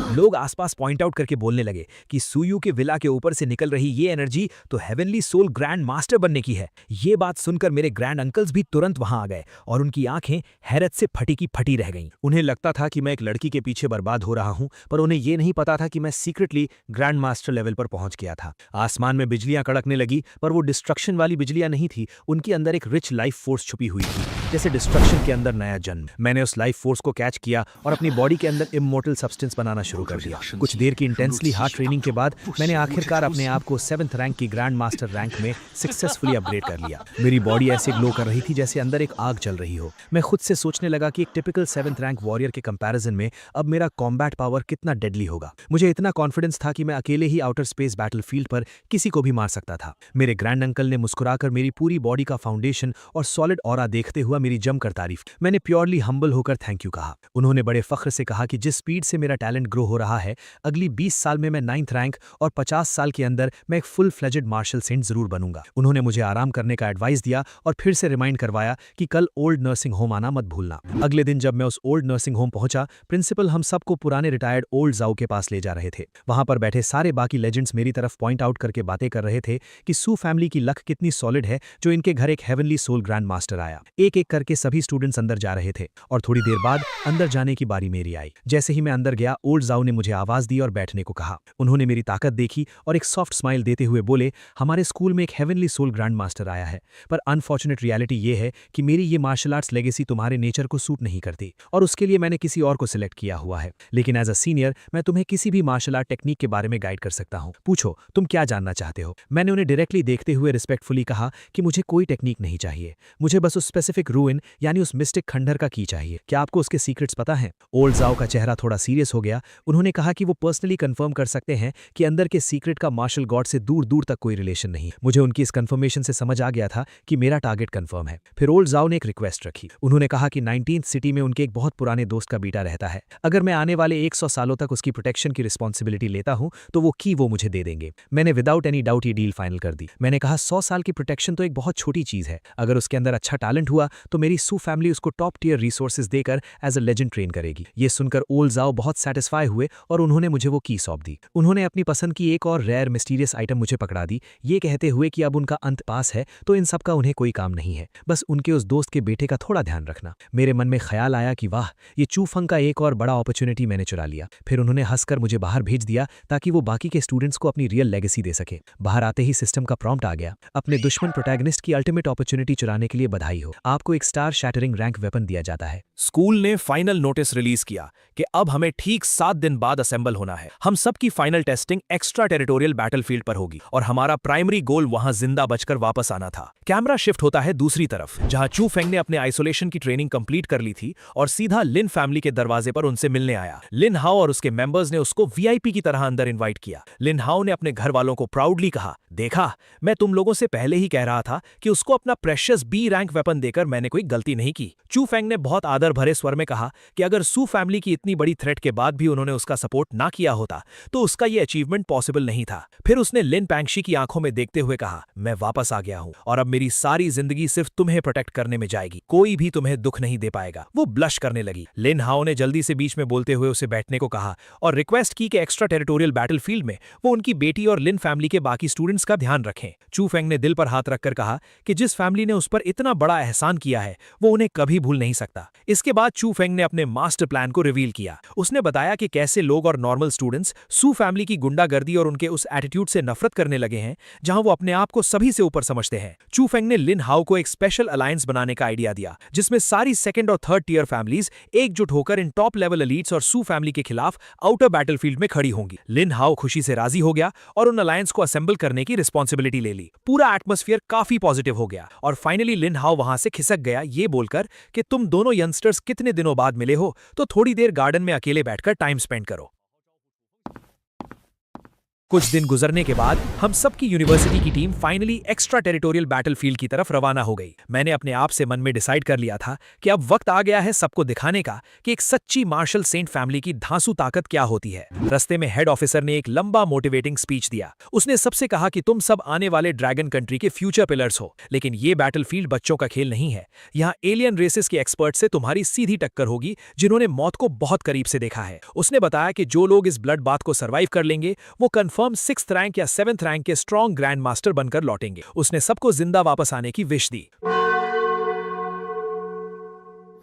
लोग आसपास पॉइंट आउट करके बोलने लगे कि सूयू के विला के ऊपर से निकल रही ये एनर्जी तो हेवनली सोल ग्रैंड मास्टर बनने की है। ये बात सुनकर मेरे ग्रैंड अंकल्स भी तुरंत वहां आ गए और उनकी आंखें हैरत से फटी की फटी रह गईं। उन्हें लगता था कि मैं एक लड़की के पीछे बर्बाद हो रहा हूं, पर उन्हें यह नहीं पता था कि मैं सीक्रेटली ग्रैंड मास्टर लेवल पर पहुंच गया था। आसमान में बिजलियां कड़कने लगी, पर वो डिस्ट्रक्शन वाली बिजलियां नहीं थी। उनके अंदर एक रिच लाइफ फोर्स छुपी हुई थी, जैसे डिस्ट्रक्शन के अंदर नया जन्म। मैंने उस लाइफ फोर्स को कैच किया और अपनी बॉडी के अंदर इमोर्टल सब्सटेंस बनाना शुरू कर दिया। कुछ देर की इंटेंसली हार्ड ट्रेनिंग के बाद मैंने आखिरकार अपने आप को 7th रैंक की ग्रैंड मास्टर रैंक में सक्सेसफुली अपग्रेड कर लिया। मेरी बॉडी ऐसे ग्लो कर रही थी जैसे अंदर एक आग जल रही हो। मैं खुद से सोचने लगा कि एक टिपिकल 7th रैंक वॉरियर के कंपैरिजन में अब मेरा कॉम्बैट पावर कितना डेडली होगा। मुझे इतना कॉन्फिडेंस था कि मैं अकेले ही आउटर स्पेस बैटलफील्ड पर किसी को भी मार सकता था। मेरे ग्रैंड अंकल ने मुस्कुराकर मेरी पूरी बॉडी का फाउंडेशन और सॉलिड ऑरा देखते हुए मेरी जमकर तारीफ। मैंने प्योरली हम्बल होकर थैंक यू कहा। उन्होंने बड़े फख्र से कहा कि जिस स्पीड से मेरा टैलेंट ग्रो हो रहा है, अगली 20 साल में मैं 9th रैंक और 50 साल के अंदर मैं एक फुल फ्लेजेड मार्शल सेंट जरूर बनूंगा। उन्होंने मुझे आराम करने का एडवाइस दिया और फिर से रिमाइंड करवाया कि कल ओल्ड नर्सिंग होम आना मत भूलना। अगले दिन जब मैं उस ओल्ड नर्सिंग होम पहुंचा, प्रिंसिपल हम सबको पुराने रिटायर्ड ओल्ड जाओ के पास ले जा रहे थे। वहां पर बैठे सारे बाकी लेजेंड्स मेरी तरफ पॉइंट आउट करके बातें कर रहे थे कि सू फैमिली की लक कितनी सॉलिड है जो इनके घर एक हेवनली सोल ग्रैंड मास्टर आया। एक एक करके सभी स्टूडेंट्स अंदर जा रहे थे और थोड़ी देर बाद अंदर जाने की बारी मेरी आई। जैसे ही मैं अंदर गया, ओल्ड जाओ ने मुझे आवाज दी और बैठने को कहा। उन्होंने मेरी ताकत देखी और एक सॉफ्ट स्माइल देते हुए बोले, हमारे स्कूल में एक हेवनली सोल ग्रैंड मास्टर आया है, पर अनफॉर्चुनेट रियलिटी ये है कि मेरी ये मार्शल आर्ट्स लेगेसी तुम्हारे नेचर को सूट नहीं करती और उसके लिए मैंने किसी और को सिलेक्ट किया हुआ है। लेकिन एज अ सीनियर मैं तुम्हें किसी भी मार्शल आर्ट टेक्निक के बारे में गाइड कर सकता हूँ। पूछो तुम क्या जानना चाहते हो। मैंने उन्हें डायरेक्टली देखते हुए रिस्पेक्टफुली कहा कि मुझे कोई टेक्निक नहीं चाहिए, मुझे बस उस स्पेसिफिक रूइन यानी उस मिस्टिक खंडहर का की चाहिए। क्या आपको उसके सीक्रेट्स पता हैं? ओल्ड जाओ का चेहरा थोड़ा सीरियस हो गया। उन्होंने कहा कि वो पर्सनली कंफर्म कर सकते हैं कि अंदर के सीक्रेट का मार्शल गॉड से दूर दूर तक कोई रिलेशन नहीं। मुझे उनकी इस कंफर्मेशन से समझ आ गया था कि मेरा टारगेट कंफर्म है। फिर ओल्ड जाओ ने एक रिक्वेस्ट रखी। उन्होंने कहा कि 19th सिटी में उनके एक बहुत पुराने दोस्त का बेटा रहता है। अगर मैं आने वाले 100 सालों तक उसकी प्रोटेक्शन की रिस्पॉन्सिबिलिटी लेता हूं तो वो की वो मुझे दे देंगे। मैंने विदाउट एनी डाउट ये डील फाइनल कर दी। मैंने कहा 100 साल की प्रोटेक्शन तो एक बहुत छोटी चीज है। अगर उसके अंदर अच्छा टैलेंट हुआ तो मेरी सू फैमिली उसको टॉप टियर रिसोर्सेज देकर एज अ लेजेंड ट्रेन करेगी। ये सुनकर ओल्ड जाओ बहुत सेटिस्फाई हुए और उन्होंने मुझे वो की सौंप दी। उन्होंने अपनी पसंद की एक और रेयर मिस्टीरियस आइटम मुझे पकड़ा दी, ये कहते हुए कि अब उनका अंत पास है तो इन सब का उन्हें कोई काम नहीं है, बस उनके उस दोस्त के बेटे का थोड़ा ध्यान रखना। मेरे मन में ख्याल आया कि वाह, ये चूफंग का एक और बड़ा अपॉर्चुनिटी मैंने चुरा लिया। फिर उन्होंने हंसकर मुझे बाहर भेज दिया ताकि वो बाकी के स्टूडेंट्स को अपनी रियल लेगेसी दे सके। बाहर आते ही सिस्टम का प्रॉम्प्ट आ गया, अपने दुश्मन प्रोटैगनिस्ट की अल्टीमेट अपॉर्चुनिटी चुराने के लिए बधाई हो, आपको एक स्टार शैटरिंग रैंक वेपन दिया जाता है। स्कूल ने फाइनल नोटिस रिलीज किया कि अब हमें ठीक 7 दिन बाद असेंबल होना है। हम सब की final testing extra territorial battlefield पर होगी और हमारा प्राइमरी गोल वहां जिंदा बचकर वापस आना था। कैमरा शिफ्ट होता है दूसरी तरफ, जहां चू फेंग ने अपने आइसोलेशन की ट्रेनिंग कंप्लीट कर ली थी और सीधा लिन फैमिली के दरवाजे पर उनसे मिलने आया। लिन हाओ और उसके मेंबर्स ने उसको वीआईपी की तरह अंदर इनवाइट किया। लिन हाओ ने अपने घर वालों को प्राउडली कहा, देखा, मैं तुम लोगों से पहले ही कह रहा था कि उसको अपना प्रेशियस बी रैंक वेपन देकर मैंने कोई गलती नहीं की। चू फेंग ने बहुत आदर भरे स्वर में कहा कि अगर सू फैमिली की इतनी बड़ी थ्रेट के बाद भी उन्होंने उसका सपोर्ट ना किया होता तो उसका यह अचीवमेंट पॉसिबल नहीं था। फिर उसने लिन पैंगशी की आंखों में देखते हुए कहा, मैं वापस आ गया हूं और अब मेरी सारी जिंदगी सिर्फ तुम्हें प्रोटेक्ट करने में जाएगी, कोई भी तुम्हें दुख नहीं दे पाएगा। वो ब्लश करने लगी। लिन हाओ ने जल्दी से बीच में बोलते हुए उसे बैठने को कहा और रिक्वेस्ट की कि एक्स्ट्रा टेरिटोरियल बैटलफील्ड में वो उनकी बेटी और लिन फैमिली के बाकी स्टूडेंट्स का ध्यान रखें। चू फेंग ने दिल पर हाथ रखकर कहा कि जिस फैमिली ने उस पर इतना बड़ा एहसान किया है वो उन्हें कभी भूल नहीं सकता। इसके बाद चू फेंग ने अपने मास्टर प्लान को रिवील किया। उसने बताया कि कैसे लोग और नॉर्मल स्टूडेंट्स सू फैमिली की गुंडागर्दी और उनके उस एटीट्यूड से नफरत करने लगे हैं जहां वो अपने आप को सभी से ऊपर समझते हैं। चू फेंग ने लिन हाओ को एक स्पेशल अलायंस बनाने का आइडिया दिया जिसमें सारी सेकंड और थर्ड टियर फैमिलीज एकजुट होकर इन टॉप लेवल एलीट्स और सू फैमिली के खिलाफ आउटर बैटलफील्ड में खड़ी होंगी। लिन हाओ खुशी से राजी हो गया और उन अलायंस को असेंबल करने की रिस्पॉन्सिबिलिटी ले ली। पूरा एटमॉस्फेयर काफी पॉजिटिव हो गया और फाइनली लिन हाओ वहां से खिसक गया ये बोलकर कि तुम दोनों यंगस्टर्स कितने दिनों बाद मिले हो तो थोड़ी देर गार्डन में अकेले बैठकर टाइम स्पेंड करो। कुछ दिन गुजरने के बाद हम सबकी यूनिवर्सिटी की team finally extra territorial battlefield की तरफ रवाना हो गई। मैंने अपने आप से मन में डिसाइड कर लिया था कि अब वक्त आ गया है सबको दिखाने का कि एक सच्ची मार्शल सेंट फैमिली की धांसू ताकत क्या होती है। रस्ते में हेड ऑफिसर ने एक लंबा मोटिवेटिंग स्पीच दिया। उसने सबसे कहा कि तुम सब आने वाले ड्रैगन कंट्री के फ्यूचर पिलर्स हो, लेकिन ये बैटलफील्ड बच्चों का खेल नहीं है। यहाँ एलियन रेसेस के एक्सपर्ट से तुम्हारी सीधी टक्कर होगी जिन्होंने मौत को बहुत करीब से देखा है। उसने बताया कि जो लोग इस ब्लड बाथ को सर्वाइव कर लेंगे वो कंफर्म 6th रैंक या 7th रैंक के स्ट्रॉन्ग ग्रैंड मास्टर बनकर लौटेंगे। उसने सबको जिंदा वापस आने की विश दी।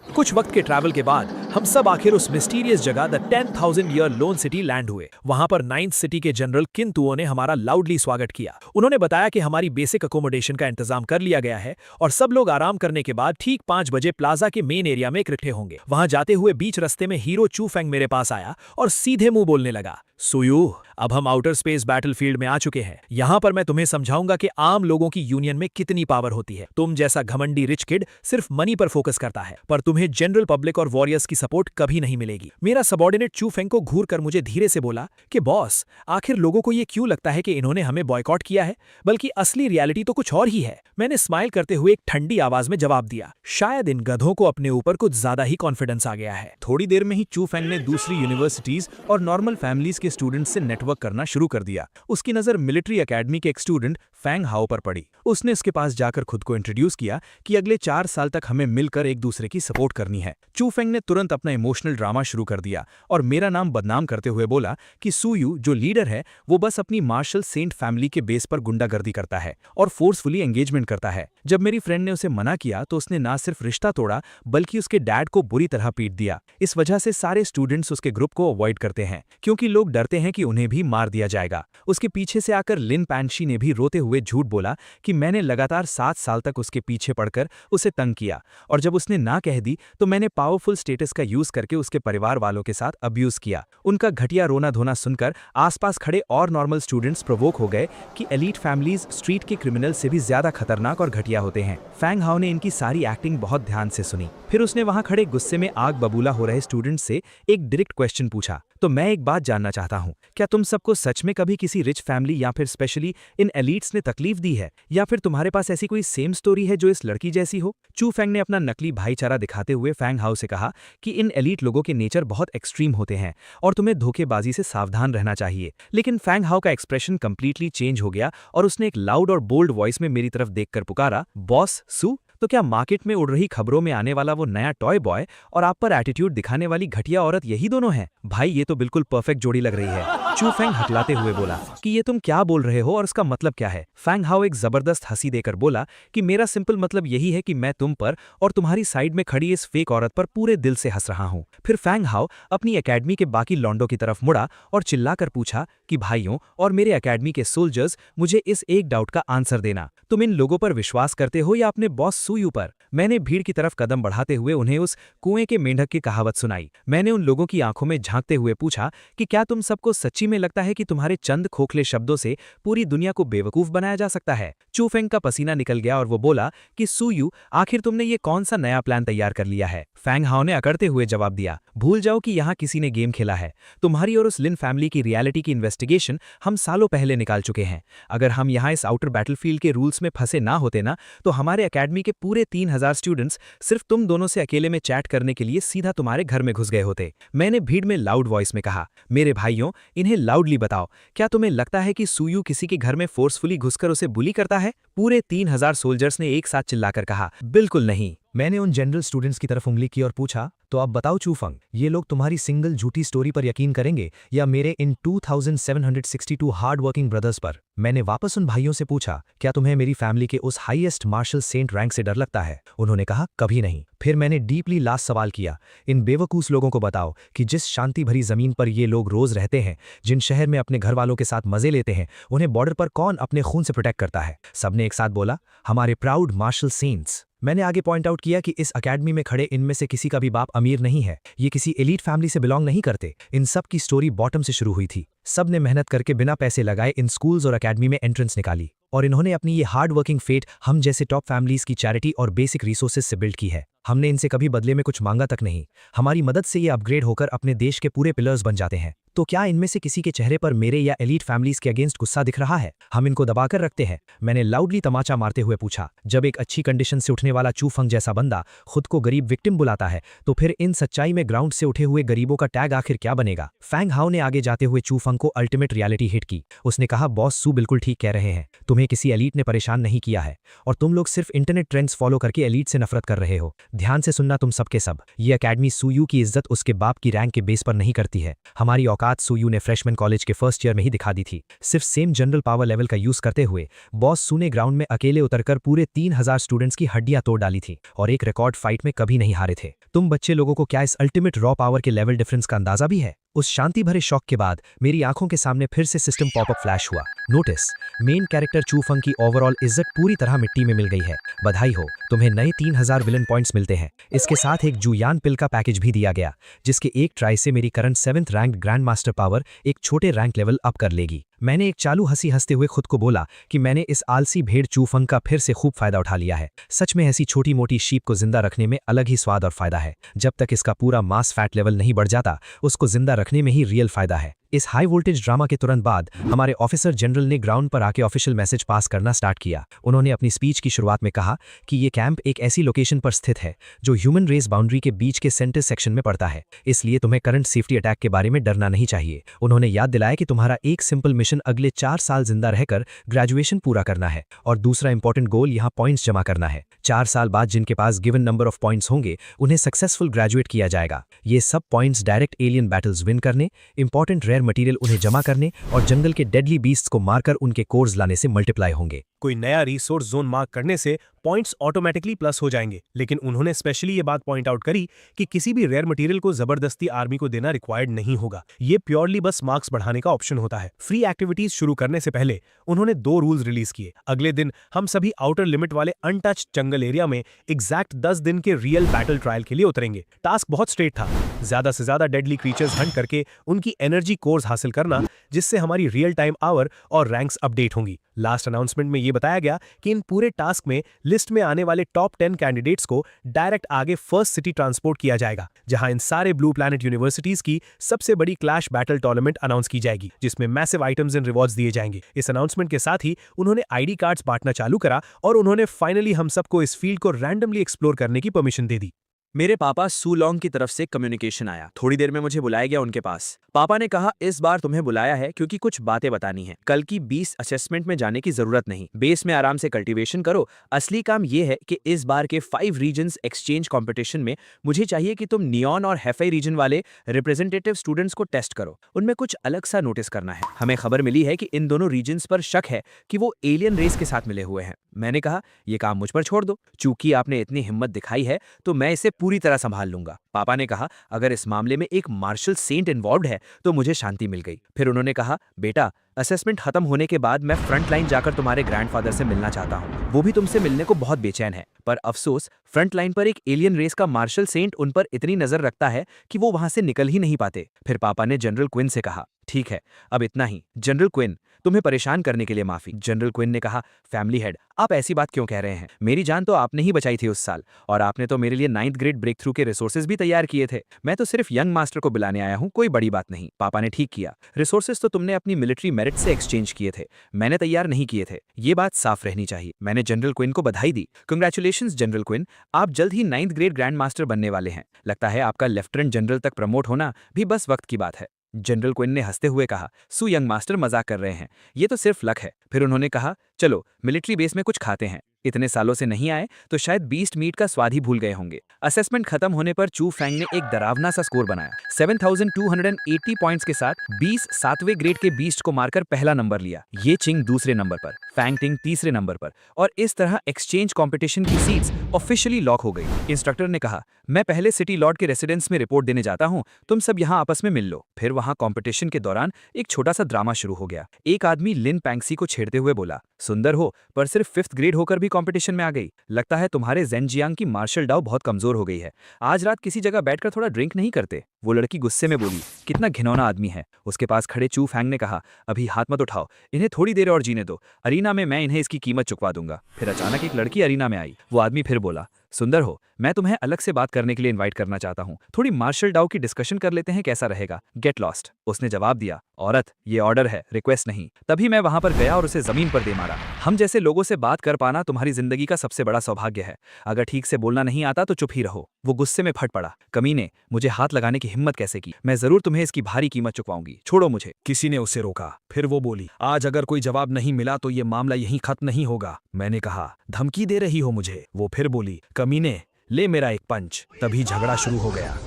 कुछ वक्त के ट्रैवल के बाद हम सब आखिर उस मिस्टीरियस जगह the 10,000 year loan city land हुए। वहां पर 9th सिटी के जनरल किन तुओ ने हमारा लाउडली स्वागत किया। उन्होंने बताया कि हमारी बेसिक अकोमोडेशन का इंतजाम कर लिया गया है और सब लोग आराम करने के बाद ठीक 5 बजे प्लाजा के मेन एरिया में इकट्ठे होंगे। वहां जाते हुए बीच रास्ते में हीरो चू फेंग मेरे पास आया और सीधे मुंह बोलने लगा, सुयू, अब हम आउटर स्पेस बैटलफील्ड में आ चुके हैं। यहां पर मैं तुम्हें समझाऊंगा कि आम लोगों की यूनियन में कितनी पावर होती है। तुम जैसा घमंडी रिच किड सिर्फ मनी पर फोकस करता है, पर तुम्हें जनरल पब्लिक और वॉरियर्स की सपोर्ट कभी नहीं मिलेगी। मेरा सबॉर्डिनेट चू फेंग को घूर कर मुझे धीरे से बोला कि बॉस, आखिर लोगों को ये क्यों लगता है कि इन्होंने हमें बॉयकॉट किया है, बल्कि असली रियलिटी तो कुछ और ही है। मैंने स्माइल करते हुए एक ठंडी आवाज में जवाब दिया, शायद इन गधों को अपने ऊपर कुछ ज्यादा ही कॉन्फिडेंस आ गया है। थोड़ी देर में ही चू फेंग ने दूसरी यूनिवर्सिटीज और नॉर्मल फैमिलीज के स्टूडेंट्स से नेटवर्क करना शुरू कर दिया। उसकी नजर मिलिट्री एकेडमी के एक स्टूडेंट फैंग हाओ पर पड़ी। उसने उसके पास जाकर खुद को इंट्रोड्यूस किया कि अगले 4 साल तक हमें मिलकर एक दूसरे की सपोर्ट करनी है। चू फेंग ने तुरंत अपना इमोशनल ड्रामा शुरू कर दिया और मेरा नाम बदनाम करते हुए बोला कि सुयू जो लीडर है वो बस अपनी मार्शल सेंट फैमिली के बेस पर गुंडागर्दी करता है और फोर्सफुली एंगेजमेंट करता है। जब मेरी फ्रेंड ने उसे मना किया तो उसने ना सिर्फ रिश्ता तोड़ा बल्कि उसके डैड को बुरी तरह पीट दिया। इस वजह से सारे स्टूडेंट्स उसके ग्रुप को अवॉइड करते हैं क्योंकि लोग डरते हैं कि उन्हें भी मार दिया जाएगा। उसके पीछे से आकर लिन पैनशी ने भी रोते हुए झूठ बोला कि मैंने लगातार 7 साल तक उसके पीछे पड़कर उसे तंग किया, और जब उसने ना कह दी तो मैंने पावरफुल स्टेटस का यूज करके उसके परिवार वालों के साथ अब्यूज किया। उनका घटिया रोना धोना सुनकर आसपास खड़े और नॉर्मल स्टूडेंट्स प्रोवोक हो गए कि एलीट फैमिलीज स्ट्रीट के क्रिमिनल से भी ज्यादा खतरनाक और घटिया होते हैं। फैंग हाओ ने इनकी सारी एक्टिंग बहुत ध्यान से सुनी। फिर उसने वहां खड़े गुस्से में आग बबूला हो रहे स्टूडेंट्स से एक डायरेक्ट क्वेश्चन पूछा, तो मैं एक बात जानना चाहता हूं, क्या तुम सबको सच में कभी किसी रिच फैमिली या फिर स्पेशली इन एलीट्स ने तकलीफ दी है, या फिर तुम्हारे पास ऐसी कोई सेम स्टोरी है जो इस लड़की जैसी हो? चू फेंग ने अपना नकली भाईचारा दिखाते हुए फैंग हाओ से कहा कि इन एलीट लोगों के नेचर बहुत एक्सट्रीम होते हैं और तुम्हें धोखेबाजी से सावधान रहना चाहिए। लेकिन फैंग हाओ का एक्सप्रेशन कंप्लीटली चेंज हो गया और उसने एक लाउड और बोल्ड वॉइस में मेरी तरफ देखकर पुकारा, बॉस सू, तो क्या मार्केट में उड़ रही खबरों में आने वाला वो नया टॉय बॉय और आप पर एटीट्यूड दिखाने वाली घटिया औरत यही दोनों हैं? भाई ये तो बिल्कुल परफेक्ट जोड़ी लग रही है। चू फेंग हकलाते हुए बोला कि ये तुम क्या बोल रहे हो और उसका मतलब क्या है? फैंग हाओ एक जबरदस्त हंसी देकर बोला कि मेरा सिंपल मतलब यही है कि मैं तुम पर और तुम्हारी साइड में खड़ी इस फेक औरत पर पूरे दिल से हंस रहा हूं। फिर फैंग हाओ अपनी एकेडमी के बाकी लॉन्डों की तरफ मुड़ा और चिल्लाकर पूछा कि भाइयों और मेरे एकेडमी के सोल्जर्स, मुझे इस एक डाउट का आंसर देना, तुम इन लोगों पर विश्वास करते हो या अपने बॉस सूयू पर? मैंने भीड़ की तरफ कदम बढ़ाते हुए उन्हें उस कुएं के मेंढक की कहावत सुनाई। मैंने उन लोगों की आंखों में झांकते हुए पूछा कि क्या तुम सबको सच्ची में लगता है कि तुम्हारे चंद खोखले शब्दों से पूरी दुनिया को बेवकूफ बनाया जा सकता है? चू फेंग का पसीना निकल गया और वो बोला कि सूयू, आखिर तुमने ये कौन सा नया प्लान तैयार कर लिया है? फैंग हाओ ने अकड़ते हुए जवाब दिया, भूल जाओ कि यहाँ किसी ने गेम खेला है। तुम्हारी और उस लिन फैमिली की रियलिटी की इन्वेस्टिगेशन हम सालों पहले निकाल चुके हैं। अगर हम यहाँ इस आउटर बैटलफील्ड के रूल्स में फंसे ना होते ना, तो हमारे एकेडमी के पूरे 3000 स्टूडेंट्स सिर्फ तुम दोनों से अकेले में चैट करने के लिए सीधा तुम्हारे घर में घुस गए होते। मैंने भीड़ में लाउड वॉइस में कहा, मेरे भाइयों, इन्हें लाउडली बताओ, क्या तुम्हें लगता है कि सूयू किसी के घर में फोर्सफुली घुसकर उसे बुली करता है? पूरे 3000 सोल्जर्स ने एक साथ चिल्लाकर कहा, बिल्कुल नहीं। मैंने उन जनरल स्टूडेंट्स की तरफ उंगली की और पूछा, तो अब बताओ चू फेंग, ये लोग तुम्हारी सिंगल झूठी स्टोरी पर यकीन करेंगे या मेरे इन 2762 हार्ड वर्किंग ब्रदर्स पर? मैंने वापस उन भाइयों से पूछा, क्या तुम्हें मेरी फैमिली के उस हाईएस्ट मार्शल सेंट रैंक से डर लगता है? उन्होंने कहा, कभी नहीं। फिर मैंने डीपली लास्ट सवाल किया, इन बेवकूफ लोगों को बताओ कि जिस शांति भरी जमीन पर ये लोग रोज रहते हैं, जिन शहर में अपने घर वालों के साथ मजे लेते हैं, उन्हें बॉर्डर पर कौन अपने खून से प्रोटेक्ट करता है? सबने एक साथ बोला, हमारे प्राउड मार्शल सेंट्स। मैंने आगे पॉइंट आउट किया कि इस एकेडमी में खड़े इनमें से किसी का भी बाप अमीर नहीं है, ये किसी एलीट फैमिली से बिलोंग नहीं करते। इन सब की स्टोरी बॉटम से शुरू हुई थी। सब ने मेहनत करके बिना पैसे लगाए इन स्कूल्स और एकेडमी में एंट्रेंस निकाली, और इन्होंने अपनी ये हार्ड वर्किंग फेट हम जैसे टॉप फैमिलीज की चैरिटी और बेसिक रिसोर्सेज से बिल्ड की है। हमने इनसे कभी बदले में कुछ मांगा तक नहीं। हमारी मदद से ये अपग्रेड होकर अपने देश के पूरे पिलर्स बन जाते हैं। तो क्या इनमें से किसी के चेहरे पर मेरे या एलीट फैमिलीज के अगेंस्ट गुस्सा दिख रहा है? हम इनको दबाकर रखते हैं। मैंने लाउडली तमाचा मारते हुए पूछा, जब एक अच्छी कंडीशन से उठने वाला चू फेंग जैसा बंदा खुद को गरीब विक्टिम बुलाता है, तो फिर इन सच्चाई में ग्राउंड से उठे हुए गरीबों का टैग आखिर क्या बनेगा? फैंग हाओ ने आगे जाते हुए चू फेंग को अल्टीमेट रियलिटी हिट की। उसने कहा, बॉस सू बिल्कुल ठीक कह रहे हैं, तुम्हें किसी एलीट ने परेशान नहीं किया है, और तुम लोग सिर्फ इंटरनेट ट्रेंड्स फॉलो करके एलीट से नफरत कर रहे हो। ध्यान से सुनना तुम सबके सब, ये एकेडमी सूयू की इज्जत उसके बाप की रैंक के बेस पर नहीं करती है। हमारी औकात सूयू ने फ्रेशमैन कॉलेज के फर्स्ट ईयर में ही दिखा दी थी। सिर्फ सेम जनरल पावर लेवल का यूज करते हुए बॉस सू ने ग्राउंड में अकेले उतरकर पूरे 3000 स्टूडेंट्स की हड्डियां तोड़ डाली थी और एक रिकॉर्ड फाइट में कभी नहीं हारे थे। तुम बच्चे लोगों को क्या इस अल्टीमेट रॉ पावर के लेवल डिफरेंस का अंदाजा भी है? उस शांति भरे शॉक के बाद मेरी आंखों के सामने फिर से सिस्टम पॉपअप फ्लैश हुआ। नोटिस, मेन कैरेक्टर चू फेंग की ओवरऑल इज्जत पूरी तरह मिट्टी में मिल गई है। बधाई हो, तुम्हें नए 3000 विलन पॉइंट्स मिलते हैं। इसके साथ एक जुयान पिल का पैकेज भी दिया गया, जिसके एक ट्राई से मेरी current 7th rank grand master power एक छोटे रैंक लेवल अप कर लेगी। मैंने एक चालू हंसी हंसते हुए खुद को बोला कि मैंने इस आलसी भेड़ चू फेंग का फिर से खूब फायदा उठा लिया है। सच में ऐसी छोटी मोटी शीप को जिंदा रखने में अलग ही स्वाद और फायदा है। जब तक इसका पूरा मास फैट लेवल नहीं बढ़ जाता, उसको जिंदा रखने में ही रियल फायदा है। इस हाई वोल्टेज ड्रामा के तुरंत बाद हमारे ऑफिसर जनरल ने ग्राउंड पर आके ऑफिशियल मैसेज पास करना स्टार्ट किया। उन्होंने अपनी स्पीच की शुरुआत में कहा कि ये कैंप एक ऐसी लोकेशन पर स्थित है जो ह्यूमन रेस बाउंड्री के बीच के सेंटर सेक्शन में पड़ता है, इसलिए तुम्हें करंट सेफ्टी अटैक के बारे में डरना नहीं चाहिए। उन्होंने याद दिलाया कि तुम्हारा एक सिंपल मिशन अगले 4 साल जिंदा रहकर ग्रेजुएशन पूरा करना है, और दूसरा इंपॉर्टेंट गोल यहाँ पॉइंट्स जमा करना है। 4 साल बाद जिनके पास गिवन नंबर ऑफ पॉइंट्स होंगे, उन्हें सक्सेसफुल ग्रेजुएट किया जाएगा। ये सब points direct alien battles win करने, इंपॉर्टेंट रेयर मटेरियल उन्हें जमा करने और जंगल के डेडली बीस्ट्स को मारकर उनके कोर्स लाने से मल्टीप्लाई होंगे। कोई नया रिसोर्स जोन मार्क करने से पॉइंट्स ऑटोमेटिकली प्लस हो जाएंगे, लेकिन उन्होंने स्पेशली ये बात पॉइंट आउट करी कि किसी भी रेयर मटेरियल को जबरदस्ती आर्मी को देना रिक्वायर्ड नहीं होगा। ये प्योरली बस मार्क्स बढ़ाने का ऑप्शन होता है। फ्री एक्टिविटीज शुरू करने से पहले उन्होंने 2 रूल्स रिलीज किए। अगले दिन हम सभी आउटर लिमिट वाले अनटच्ड जंगल एरिया में एग्जैक्ट 10 दिन के रियल बैटल ट्रायल के लिए उतरेंगे। टास्क बहुत स्ट्रेट था, ज्यादा से ज्यादा डेडली क्रीचर्स हंट करके उनकी एनर्जी कोर्स हासिल करना, जिससे हमारी रियल टाइम आवर और रैंक्स अपडेट होंगी। लास्ट अनाउंसमेंट में ये बताया गया कि इन पूरे टास्क में लिस्ट में आने वाले टॉप 10 कैंडिडेट्स को डायरेक्ट आगे फर्स्ट सिटी ट्रांसपोर्ट किया जाएगा, जहां इन सारे ब्लू प्लैनेट यूनिवर्सिटीज की सबसे बड़ी क्लैश बैटल टूर्नामेंट अनाउंस की जाएगी, जिसमें मैसिव आइटम्स एंड रिवॉर्ड्स दिए जाएंगे। इस अनाउंसमेंट के साथ ही उन्होंने आईडी कार्ड्स बांटना चालू करा और उन्होंने फाइनली हम सबको इस फील्ड को रैंडमली एक्सप्लोर करने की परमिशन दे दी। मेरे पापा सूलोंग की तरफ से कम्युनिकेशन आया। थोड़ी देर में मुझे बुलाया गया उनके पास। पापा ने कहा, इस बार तुम्हें बुलाया है क्योंकि कुछ बातें बतानी है। कल की 20 असेसमेंट में जाने की जरूरत नहीं, बेस में आराम से कल्टीवेशन करो। असली काम यह है कि इस बार के 5 रीजन्स एक्सचेंज कंपटीशन में मुझे चाहिए कि तुम नियॉन और हेफाई रीजन वाले रिप्रेजेंटेटिव स्टूडेंट्स को टेस्ट करो। उनमें कुछ अलग सा नोटिस करना है। हमें खबर मिली है कि इन दोनों रीजन्स पर शक है कि वो एलियन रेस के साथ मिले हुए हैं। मैंने कहा, यह काम मुझ पर छोड़ दो, चूंकि आपने इतनी हिम्मत दिखाई है तो मैं इसे पूरी तरह संभाल लूंगा। पापा ने कहा, अगर इस मामले में एक मार्शल सेंट इन्वॉल्व्ड है तो मुझे शांति मिल गई। फिर उन्होंने कहा, बेटा, असेसमेंट खत्म होने के बाद मैं फ्रंट लाइन जाकर तुम्हारे ग्रैंडफादर से मिलना चाहता हूं। वो भी तुमसे मिलने को बहुत बेचैन है, पर अफसोस फ्रंट लाइन पर एक एलियन रेस का मार्शल सेंट उन पर इतनी नजर रखता है कि वो वहां से निकल ही नहीं पाते। फिर पापा ने जनरल क्विन से कहा, ठीक है, अब इतना ही। जनरल क्विन, तुम्हें परेशान करने के लिए माफी। जनरल क्विन ने कहा, फैमिली हेड, आप ऐसी बात क्यों कह रहे हैं? मेरी जान तो आपने ही बचाई थी उस साल, और आपने तो मेरे लिए 9th ग्रेड ब्रेक थ्रू के रिसोर्सेज भी तैयार किए थे। मैं तो सिर्फ यंग मास्टर को बुलाने आया हूं, कोई बड़ी बात नहीं। पापा ने ठीक किया, रिसोर्सेज तो तुमने अपनी मिलिट्री मेरिट से एक्सचेंज किए थे, मैंने तैयार नहीं किए थे। ये बात साफ रहनी चाहिए। मैंने जनरल क्विन को बधाई दी। कंग्रेचुलेशंस जनरल क्विन, आप जल्द ही 9th ग्रेड ग्रैंड मास्टर बनने वाले हैं। लगता है आपका लेफ्टिनेंट जनरल तक प्रमोट होना भी बस वक्त की बात है। जनरल क्विन ने हंसते हुए कहा, सू यंग मास्टर मजाक कर रहे हैं, ये तो सिर्फ लक है। फिर उन्होंने कहा, चलो मिलिट्री बेस में कुछ खाते हैं। इतने सालों से नहीं आए तो शायद बीस्ट मीट का स्वाद ही भूल गए होंगे। असेसमेंट खत्म होने पर चू फैंग ने एक डरावना सा स्कोर बनाया। 7280 पॉइंट्स के साथ 20 7वें ग्रेड के बीस्ट को मारकर पहला नंबर लिया। ये चिंग दूसरे नंबर पर, फैंग टिंग तीसरे नंबर पर, और इस तरह एक्सचेंज कंपटीशन की सीट्स ऑफिशियली लॉक हो गई। इंस्ट्रक्टर ने कहा, मैं पहले सिटी लॉर्ड के रेसिडेंस में रिपोर्ट देने जाता हूं, तुम सब यहां आपस में मिल लो। फिर वहां कंपटीशन के दौरान एक छोटा सा ड्रामा शुरू हो गया। एक आदमी लिन पैंक्सी को छेड़ते हुए बोला, सुंदर हो पर सिर्फ 5th ग्रेड होकर भी कंपटीशन में आ गई। लगता है तुम्हारे ज़ेनजियांग की मार्शल डाउ बहुत कमजोर हो गई है। आज रात किसी जगह बैठकर थोड़ा ड्रिंक नहीं करते? वो लड़की गुस्से में बोली, कितना घिनौना आदमी है। उसके पास खड़े चू फैंग ने कहा, अभी हाथ मत उठाओ, इन्हें थोड़ी देर और जीने दो, अरीना में मैं इन्हें इसकी कीमत चुकवा दूंगा। फिर अचानक एक लड़की अरीना में आई। वो आदमी फिर बोला, सुंदर हो, मैं तुम्हें अलग से बात करने के लिए इनवाइट करना चाहता हूं। थोड़ी मार्शल डाउ की डिस्कशन कर लेते हैं, कैसा रहेगा? Get lost. उसने जवाब दिया, औरत, ये ऑर्डर है, रिक्वेस्ट नहीं। तभी मैं वहां पर गया और उसे जमीन पर दे मारा। हम जैसे लोगों से बात कर पाना तुम्हारी जिंदगी का सबसे बड़ा सौभाग्य है। अगर ठीक से बोलना नहीं आता तो चुप ही रहो। वो गुस्से में फट पड़ा, कमीने, मुझे हाथ लगाने की हिम्मत कैसे की? मैं जरूर तुम्हें इसकी भारी कीमत चुकवाऊंगी, छोड़ो मुझे। किसी ने उसे रोका। फिर वो बोली, आज अगर कोई जवाब नहीं मिला तो ये मामला यहीं खत्म नहीं होगा। मैंने कहा, धमकी दे रही हो मुझे? वो फिर बोली, कमीने, ले मेरा एक पंच। तभी झगड़ा शुरू हो गया।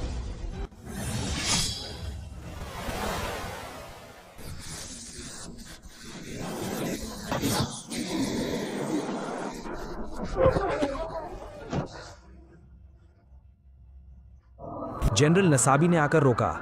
जनरल नसाबी ने आकर रोका,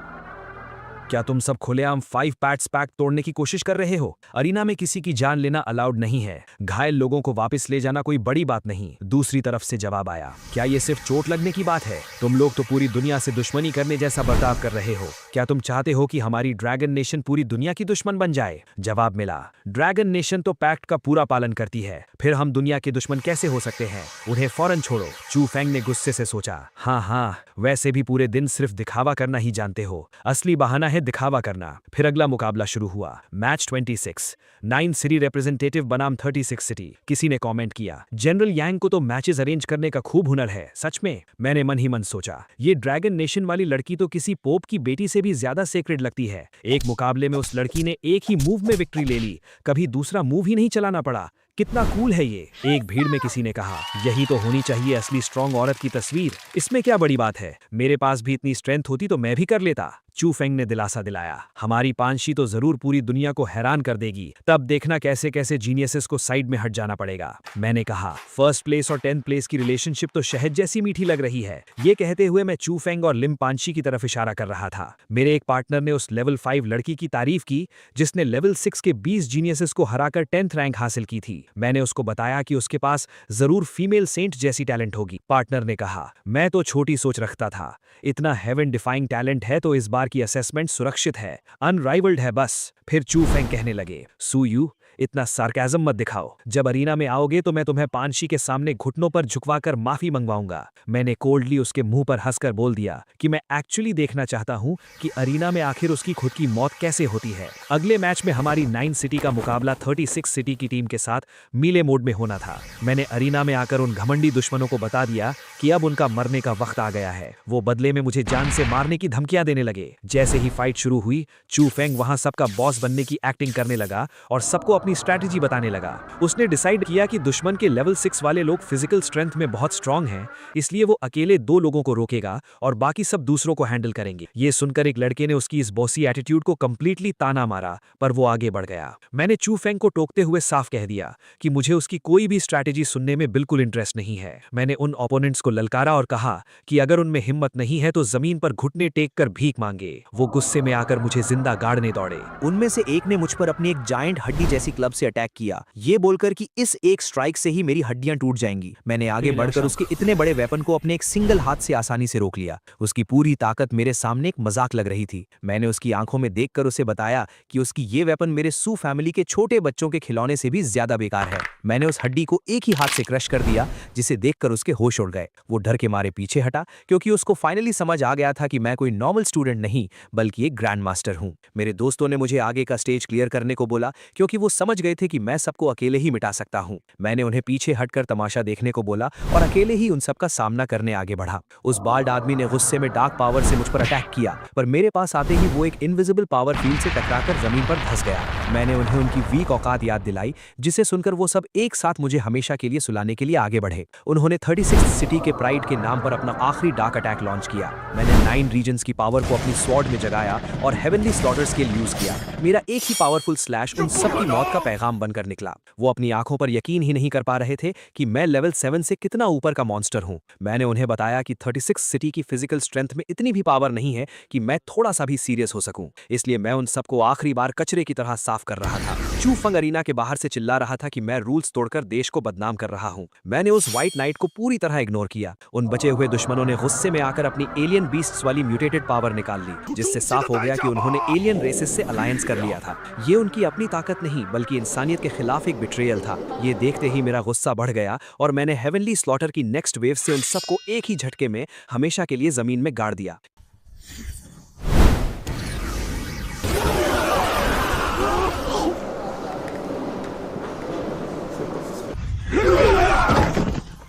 क्या तुम सब खुलेआम 5 पैट्स पैक तोड़ने की कोशिश कर रहे हो? अरीना में किसी की जान लेना अलाउड नहीं है। घायल लोगों को वापस ले जाना कोई बड़ी बात नहीं। दूसरी तरफ से जवाब आया, क्या ये सिर्फ चोट लगने की बात है? तुम लोग तो पूरी दुनिया से दुश्मनी करने जैसा बर्ताव कर रहे हो। क्या तुम चाहते हो कि हमारी ड्रैगन नेशन पूरी दुनिया की दुश्मन बन जाए? जवाब मिला, ड्रैगन नेशन तो पैक्ट का पूरा पालन करती है, फिर हम दुनिया के दुश्मन कैसे हो सकते हैं? उन्हें फौरन छोड़ो। चू फैंग ने गुस्से से सोचा, हाँ, वैसे भी पूरे दिन सिर्फ दिखावा करना ही जानते हो। असली बहाना है दिखावा करना। फिर अगला मुकाबला शुरू हुआ। मैच 26, 9 सिटी रिप्रेजेंटेटिव बनाम 36 सिटी। किसी ने कमेंट किया, जनरल यांग को तो मैचेस अरेंज करने का खूब हुनर है। सच में? मैंने मन ही मन सोचा, ये ड्रैगन नेशन वाली लड़की तो किसी पोप की बेटी से भी ज्यादा सेक्रेड लगती है। एक मुकाबले में उस लड़की ने एक ही मूव में विक्ट्री ले ली, कभी दूसरा मूव ही नहीं चलाना पड़ा। कितना कूल है ये। एक भीड़ में किसी ने कहा, यही तो होनी चाहिए असली स्ट्रांग औरत की तस्वीर। इसमें क्या बड़ी बात है? मेरे पास भी इतनी स्ट्रेंथ होती तो मैं भी कर लेता। चू फेंग ने दिलासा दिलाया। हमारी पांशी तो जरूर पूरी दुनिया को हैरान कर देगी, तब देखना कैसे कैसे जीनियसेस को साइड में हट जाना पड़ेगा। मैंने कहा, फर्स्ट प्लेस और 10th प्लेस की रिलेशनशिप तो शहद जैसी मीठी लग रही है। ये कहते हुए मैं चू फेंग और लिम पांशी की तरफ इशारा कर रहा था। मेरे एक पार्टनर ने उस लेवल 5 लड़की की तारीफ की जिसने लेवल 6 के 20 जीनियसेस को हराकर 10th रैंक हासिल की थी। मैंने उसको बताया कि उसके पास जरूर फीमेल सेंट जैसी टैलेंट होगी। पार्टनर ने कहा, मैं तो छोटी सोच रखता था, इतना हेवन डिफाइंग टैलेंट है तो इस बार की असेसमेंट सुरक्षित है, अनराइवल्ड है बस। फिर चू फेंग कहने लगे, सू यू इतना सार्केज़म मत दिखाओ, जब अरीना में आओगे तो मैं तुम्हें पांशी के सामने घुटनों पर झुकवाकर माफी मंगवाऊंगा। मैंने कोल्डली उसके मुंह पर हंसकर बोल दिया कि मैं एक्चुअली देखना चाहता हूं कि अरीना में आखिर उसकी खुद की मौत कैसे होती है। अगले मैच में हमारी 9 सिटी का मुकाबला 36 सिटी की टीम के साथ मीले मोड में होना था। मैंने अरीना में आकर उन घमंडी दुश्मनों को बता दिया कि अब उनका मरने का वक्त आ गया है। वो बदले में मुझे जान से मारने की धमकियां देने लगे। जैसे ही फाइट शुरू हुई, चू फेंग वहां सबका बॉस बनने की एक्टिंग करने लगा और सबको अपनी स्ट्रैटेजी बताने लगा। उसने डिसाइड किया कि दुश्मन के लेवल 6 वाले लोग फिजिकल स्ट्रेंथ में बहुत स्ट्रांग हैं, इसलिए वो अकेले 2 लोगों को रोकेगा और बाकी सब दूसरों को हैंडल करेंगे। ये सुनकर एक लड़के ने उसकी इस बॉसी एटीट्यूड को कंप्लीटली ताना मारा, पर वो आगे बढ़ गया। मैंने चू फेंग को टोकते हुए साफ कह दिया कि मुझे उसकी कोई भी स्ट्रैटेजी सुनने में बिल्कुल इंटरेस्ट नहीं है। मैंने उन ओपोनेंट्स को ललकारा और कहा कि अगर उनमें हिम्मत नहीं है तो जमीन पर घुटने टेक कर भीख मांगे। वो गुस्से में आकर मुझे जिंदा गाड़ने दौड़े। उनमें से एक ने मुझ पर अपनी एक जायंट हड्डी जैसी क्लब से अटैक किया, ये बोलकर कि इस एक स्ट्राइक से ही मेरी हड्डियां टूट जाएंगी। मैंने आगे बढ़कर उसके इतने बड़े वेपन को अपने एक सिंगल हाथ से आसानी से रोक लिया। उसकी पूरी ताकत मेरे सामने एक मजाक लग रही थी। मैंने उसकी आंखों में देखकर उसे बताया कि उसकी ये वेपन मेरे सू फैमिली के छोटे बच्चों के खिलौने से भी ज्यादा बेकार है। मैंने उस हड्डी को एक ही हाथ से क्रश कर दिया, जिसे देखकर उसके होश उड़ गए। वो डर के मारे पीछे हटा, क्योंकि उसको फाइनली समझ आ गया था कि मैं कोई नॉर्मल स्टूडेंट नहीं बल्कि एक ग्रैंड मास्टर हूं। मेरे दोस्तों ने मुझे आगे का स्टेज क्लियर करने को बोला, क्योंकि वो समझ गए थे कि मैं सबको अकेले ही मिटा सकता हूं। मैंने उन्हें पीछे हटकर तमाशा देखने को बोला और अकेले ही उन सबका सामना करने आगे बढ़ा। उस बाल्ड आदमी ने गुस्से में डार्क पावर से मुझ पर अटैक किया, पर मेरे पास आते ही वो एक इनविजिबल पावर फील्ड से टकराकर जमीन पर धंस गया। मैंने उन्हें उनकी वीक औकात याद दिलाई, जिसे सुनकर वो सब एक साथ मुझे हमेशा के लिए सुलाने के लिए आगे बढ़े। उन्होंने 36 सिटी के प्राइड के नाम पर अपना आखिरी डार्क अटैक लॉन्च किया। मैंने 9 रीजन्स की पावर को अपनी स्वॉर्ड में जगाया और हेवनली स्लॉटर्स के यूज किया। मेरा एक ही पावरफुल स्लैश उन सबकी मौत का पैगाम बनकर निकला। वो अपनी आंखों पर यकीन ही नहीं कर पा रहे थे कि मैं लेवल 7 से कितना ऊपर का मॉन्स्टर हूं। मैंने उन्हें बताया कि 36 सिटी की फिजिकल स्ट्रेंथ में इतनी भी पावर नहीं है कि मैं थोड़ा सा भी सीरियस हो सकूं, इसलिए मैं उन सबको आखिरी बार कचरे की तरह साफ कर रहा था। चू फेंग अरीना के बाहर से चिल्ला रहा था कि मैं रूल्स तोड़कर देश को बदनाम कर रहा हूं। मैंने उस व्हाइट नाइट को पूरी तरह इग्नोर किया। उन बचे हुए दुश्मनों ने गुस्से में आकर अपनी एलियन बीस्ट्स वाली म्यूटेटेड पावर निकाल ली, जिससे साफ हो गया कि उन्होंने एलियन रेसेस से अलायंस कर लिया था। ये उनकी अपनी ताकत नहीं बल्कि इंसानियत के खिलाफ एक बिट्रेयल था। ये देखते ही मेरा गुस्सा बढ़ गया और मैंने हेवनली स्लॉटर की नेक्स्ट वेव से उन सबको एक ही झटके में हमेशा के लिए जमीन में गाड़ दिया।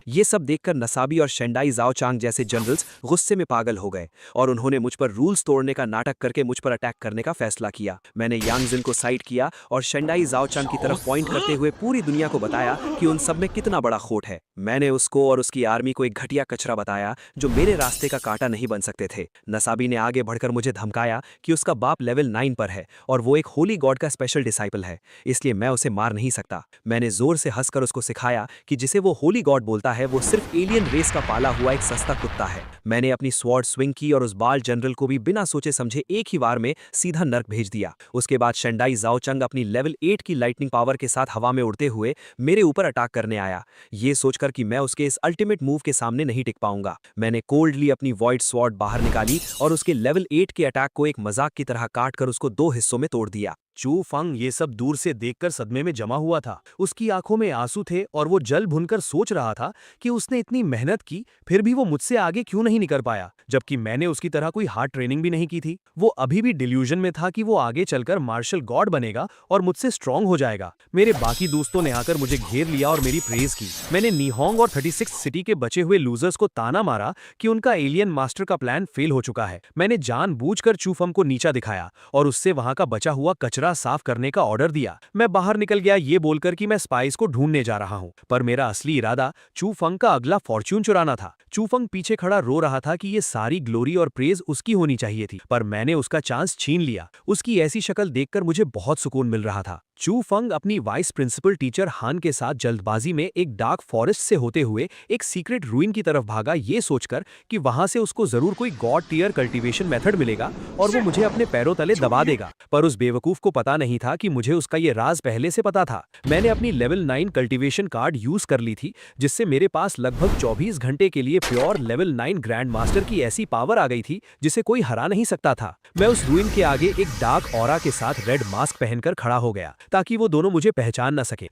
ये सब देखकर नसाबी और शेंडाई जाओ चांग जैसे जनरल्स गुस्से में पागल हो गए और उन्होंने मुझ पर रूल्स तोड़ने का नाटक करके मुझ पर अटैक करने का फैसला किया। मैंने यांग जिन को साइड किया और शेंडाई जाओ चांग की तरफ पॉइंट करते हुए पूरी दुनिया को बताया कि उन सब में कितना बड़ा खोट है। मैंने उसको और उसकी आर्मी को एक घटिया कचरा बताया जो मेरे रास्ते का कांटा नहीं बन सकते थे। नसाबी ने आगे बढ़कर मुझे धमकाया कि उसका बाप लेवल 9 पर है और वो एक होली गॉड का स्पेशल डिसाइपल है, इसलिए मैं उसे मार नहीं सकता। मैंने जोर से हंसकर उसको सिखाया कि जिसे वो होली गॉड बोलता है वो सिर्फ एलियन रेस का पाला हुआ एक सस्ता कुत्ता है। मैंने अपनी स्वॉर्ड स्विंग की और उस बाल जनरल को भी बिना सोचे समझे एक ही वार में सीधा नर्क भेज दिया। उसके बाद शेंडाई जाओ चंग अपनी लेवल 8 की लाइटनिंग पावर के साथ हवा में उड़ते हुए मेरे ऊपर अटैक करने आया, ये सोचकर कि मैं उसके इस अल्टीमेट मूव के सामने नहीं टिक पाऊंगा। मैंने कोल्डली अपनी वॉइड स्वॉर्ड बाहर निकाली और उसके लेवल 8 के अटैक को एक मजाक की तरह काटकर उसको 2 हिस्सों में तोड़ दिया। चू फेंग ये सब दूर से देखकर सदमे में जमा हुआ था। उसकी आंखों में आंसू थे और वो जल भुनकर सोच रहा था कि उसने इतनी मेहनत की फिर भी वो मुझसे आगे क्यों नहीं निकल पाया, जबकि मैंने उसकी तरह कोई हार्ड ट्रेनिंग भी नहीं की थी। वो अभी भी डिल्यूजन में था कि वो आगे चलकर मार्शल गॉड बनेगा और मुझसे स्ट्रांग हो जाएगा। मेरे बाकी दोस्तों ने आकर मुझे घेर लिया और मेरी प्रेज की। मैंने नीहोंग और 36 सिटी के बचे हुए लूजर्स को ताना मारा कि उनका एलियन मास्टर का प्लान फेल हो चुका है। मैंने जानबूझकर चू फेंग को नीचा दिखाया और उससे वहां का बचा हुआ कचरा कमरा साफ करने का ऑर्डर दिया। मैं बाहर निकल गया ये बोलकर कि मैं स्पाइस को ढूंढने जा रहा हूँ, पर मेरा असली इरादा चू फंग का अगला फॉर्च्यून चुराना था। चू फंग पीछे खड़ा रो रहा था कि ये सारी ग्लोरी और प्रेज उसकी होनी चाहिए थी, पर मैंने उसका चांस छीन लिया। उसकी ऐसी शक्ल देखकर मुझे बहुत सुकून मिल रहा था। चू फंग अपनी वाइस प्रिंसिपल टीचर हान के साथ जल्दबाजी में एक डार्क फॉरेस्ट से होते हुए एक सीक्रेट रूइन की तरफ भागा, ये सोचकर कि वहां से उसको जरूर कोई गॉड टियर कल्टीवेशन मेथड मिलेगा और वो मुझे अपने पैरों तले दबा देगा। पर उस बेवकूफ को पता नहीं था कि मुझे उसका ये राज पहले से पता था। मैंने अपनी लेवल 9 कल्टीवेशन कार्ड यूज कर ली थी, जिससे मेरे पास लगभग 24 घंटे के लिए प्योर लेवल 9 ग्रैंड मास्टर की ऐसी पावर आ गई थी जिसे कोई हरा नहीं सकता था। मैं उस रूइन के आगे एक डार्क ऑरा के साथ रेड मास्क पहनकर खड़ा हो गया ताकि वो दोनों मुझे पहचान न सके।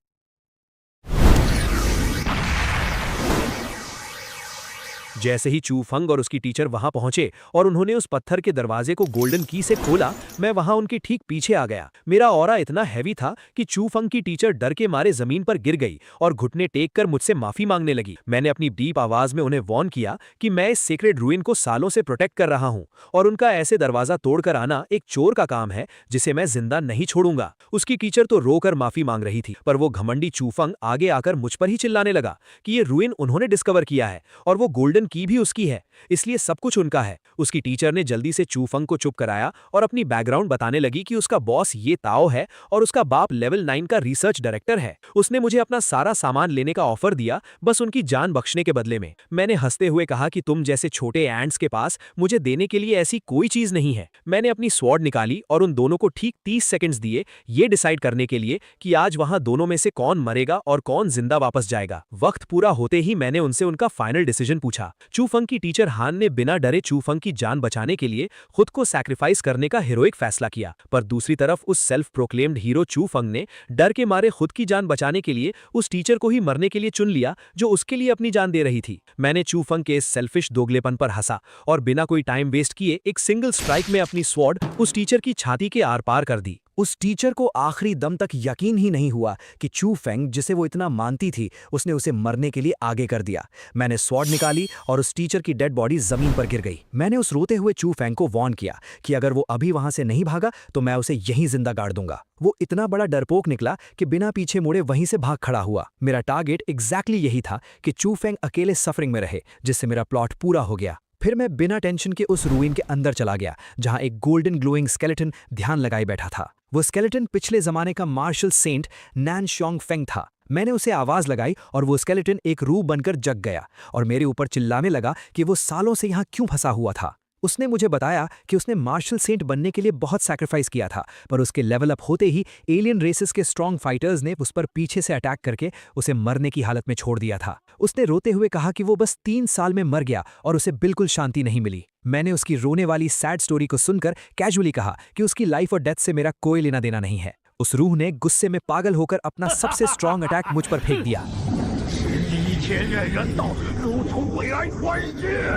जैसे ही चू फंग और उसकी टीचर वहां पहुंचे और उन्होंने उस पत्थर के दरवाजे को गोल्डन की से खोला, मैं वहां उनके ठीक पीछे आ गया। मेरा ऑरा इतना हैवी था कि चू फंग की टीचर डर के मारे जमीन पर गिर गई और घुटने टेक कर मुझसे माफी मांगने लगी। मैंने अपनी डीप आवाज में उन्हें वॉर्न किया कि मैं इस सीक्रेट रूइन को सालों से प्रोटेक्ट कर रहा हूं और उनका ऐसे दरवाजा तोड़कर आना एक चोर का काम है जिसे मैं जिंदा नहीं छोड़ूंगा। उसकी टीचर तो रोकर माफी मांग रही थी, पर वो घमंडी चू फंग आगे आकर मुझ पर ही चिल्लाने लगा कि ये रूइन उन्होंने डिस्कवर किया है और वो गोल्डन की भी उसकी है, इसलिए सब कुछ उनका है। उसकी टीचर ने जल्दी से चू फंग को चुप कराया और अपनी बैकग्राउंड बताने लगी कि उसका बॉस ये ताओ है और उसका बाप लेवल 9 का रिसर्च डायरेक्टर है। उसने मुझे अपना सारा सामान लेने का ऑफर दिया, बस उनकी जान बख्शने के बदले में। मैंने हंसते हुए कहा कि तुम जैसे छोटे एंट्स के पास मुझे देने के लिए ऐसी कोई चीज नहीं है। मैंने अपनी स्वॉर्ड निकाली और उन दोनों को ठीक 30 सेकंड्स दिए ये डिसाइड करने के लिए कि आज वहां दोनों में से कौन मरेगा और कौन जिंदा वापस जाएगा। वक्त पूरा होते ही मैंने उनसे उनका फाइनल डिसीजन पूछा। चू फंग की टीचर हान ने बिना डरे चू फंग की जान बचाने के लिए खुद को सैक्रिफाइस करने का हीरोइक फैसला किया, पर दूसरी तरफ उस सेल्फ प्रोक्लेम्ड हीरो चू फंग ने डर के मारे खुद की जान बचाने के लिए उस टीचर को ही मरने के लिए चुन लिया जो उसके लिए अपनी जान दे रही थी। मैंने चू फंग के इस सेल्फिश दोगलेपन पर हंसा और बिना कोई टाइम वेस्ट किए एक सिंगल स्ट्राइक में अपनी स्वॉर्ड उस टीचर की छाती के आर पार कर दी। उस टीचर को आखिरी दम तक यकीन ही नहीं हुआ कि चू फेंग, जिसे वो इतना मानती थी, उसने उसे मरने के लिए आगे कर दिया। मैंने स्वॉर्ड निकाली और उस टीचर की डेड बॉडी जमीन पर गिर गई। मैंने उस रोते हुए चू फेंग को वॉर्न किया कि अगर वो अभी वहां से नहीं भागा तो मैं उसे यहीं जिंदा गाड़ दूंगा। वो इतना बड़ा डरपोक निकला कि बिना पीछे मुड़े वहीं से भाग खड़ा हुआ। मेरा टारगेट एग्जैक्टली यही था कि चू फेंग अकेले सफरिंग में रहे, जिससे मेरा प्लॉट पूरा हो गया। फिर मैं बिना टेंशन के उस रूइन के अंदर चला गया जहां एक गोल्डन ग्लोइंग स्केलेटन ध्यान लगाए बैठा था। वो स्केलेटन पिछले जमाने का मार्शल सेंट नैन शोंग फेंग था। मैंने उसे आवाज लगाई और वो स्केलेटन एक रूह बनकर जग गया और मेरे ऊपर चिल्लाने लगा कि वो सालों से यहाँ क्यों फंसा हुआ था। उसने मुझे बताया कि उसने मार्शल सेंट बनने के लिए बहुत सैक्रिफाइस किया था, पर उसके लेवल अप होते ही एलियन रेसेस के स्ट्रॉन्ग फाइटर्स ने उस पर पीछे से अटैक करके उसे मरने की हालत में छोड़ दिया था। उसने रोते हुए कहा कि वो बस 3 साल में मर गया और उसे बिल्कुल शांति नहीं मिली। मैंने उसकी रोने वाली सैड स्टोरी को सुनकर कैजुअली कहा कि उसकी लाइफ और डेथ से मेरा कोई लेना देना नहीं है। उस रूह ने गुस्से में पागल होकर अपना सबसे स्ट्रॉन्ग अटैक मुझ पर फेंक दिया।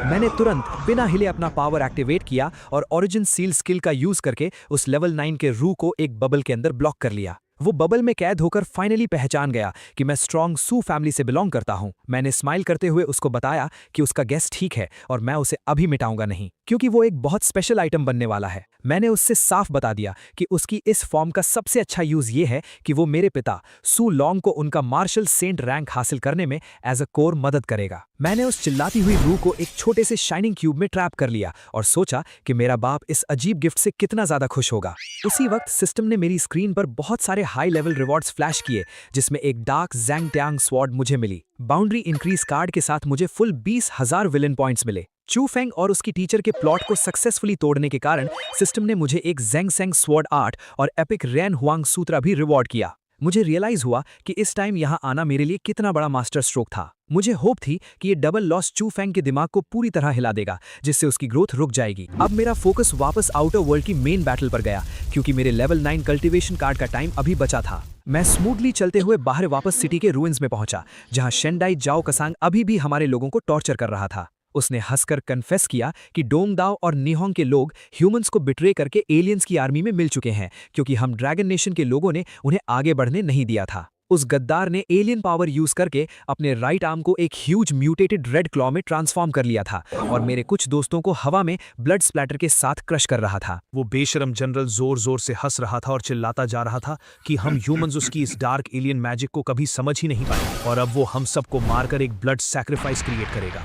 मैंने तुरंत बिना हिले अपना पावर एक्टिवेट किया और ओरिजिन सील स्किल का यूज करके उस लेवल 9 के रूह को एक बबल के अंदर ब्लॉक कर लिया। वो बबल में कैद होकर फाइनली पहचान गया कि मैं स्ट्रॉन्ग सू फैमिली से बिलोंग करता हूं। मैंने स्माइल करते हुए उसको बताया कि उसका गेस्ट ठीक है और मैं उसे अभी मिटाऊंगा नहीं, क्योंकि वो एक बहुत स्पेशल आइटम बनने वाला है। मैंने उससे साफ बता दिया कि उसकी इस फॉर्म का सबसे अच्छा यूज ये है कि वो मेरे पिता सू लॉन्ग को उनका मार्शल सेंट रैंक हासिल करने में एज अ कोर मदद करेगा। मैंने उस चिल्लाती हुई रूह को एक छोटे से शाइनिंग क्यूब में ट्रैप कर लिया और सोचा कि मेरा बाप इस अजीब गिफ्ट से कितना ज्यादा खुश होगा। उसी वक्त सिस्टम ने मेरी स्क्रीन पर बहुत सारे हाई लेवल रिवॉर्ड्स फ्लैश किए, जिसमें एक डार्क ज़ैंग टैंग स्वॉर्ड मुझे मिली। बाउंड्री इंक्रीज कार्ड के साथ मुझे फुल 20,000 विलन पॉइंट्स मिले। चू फेंग और उसकी टीचर के प्लॉट को सक्सेसफुली तोड़ने के कारण सिस्टम ने मुझे एक ज़ैंग सेंग स्वॉर्ड आर्ट और एपिक रैन हुआंग सूत्रा भी रिवॉर्ड किया। मुझे रियलाइज हुआ कि इस टाइम यहाँ आना मेरे लिए कितना बड़ा मास्टर स्ट्रोक था। मुझे होप थी कि ये डबल लॉस चू फेंग के दिमाग को पूरी तरह हिला देगा, जिससे उसकी ग्रोथ रुक जाएगी। अब मेरा फोकस वापस आउटर वर्ल्ड की मेन बैटल पर गया, क्योंकि मेरे लेवल 9 कल्टीवेशन कार्ड का टाइम अभी बचा था। मैं स्मूथली चलते हुए बाहर वापस सिटी के रूइंस में पहुंचा, जहां शेंडाई जाओ कसांग अभी भी हमारे लोगों को टॉर्चर कर रहा था। उसने हंसकर कन्फेस किया कि डोंगदाओ और निहोंग के लोग ह्यूमंस को बिट्रे करके एलियंस की आर्मी में मिल चुके हैं, क्योंकि हम ड्रैगन नेशन के लोगों ने उन्हें आगे बढ़ने नहीं दिया था। उस गद्दार ने एलियन पावर यूज करके अपने राइट आर्म को एक ह्यूज म्यूटेटेड रेड क्लॉ में ट्रांसफॉर्म कर लिया था और मेरे कुछ दोस्तों को हवा में ब्लड स्प्लैटर के साथ क्रश कर रहा था। वो बेशरम जनरल जोर जोर से हंस रहा था और चिल्लाता जा रहा था कि हम ह्यूमंस उसकी इस डार्क एलियन मैजिक को कभी समझ ही नहीं पाए और अब वो हम सबको मारकर एक ब्लड सैक्रिफाइस क्रिएट करेगा।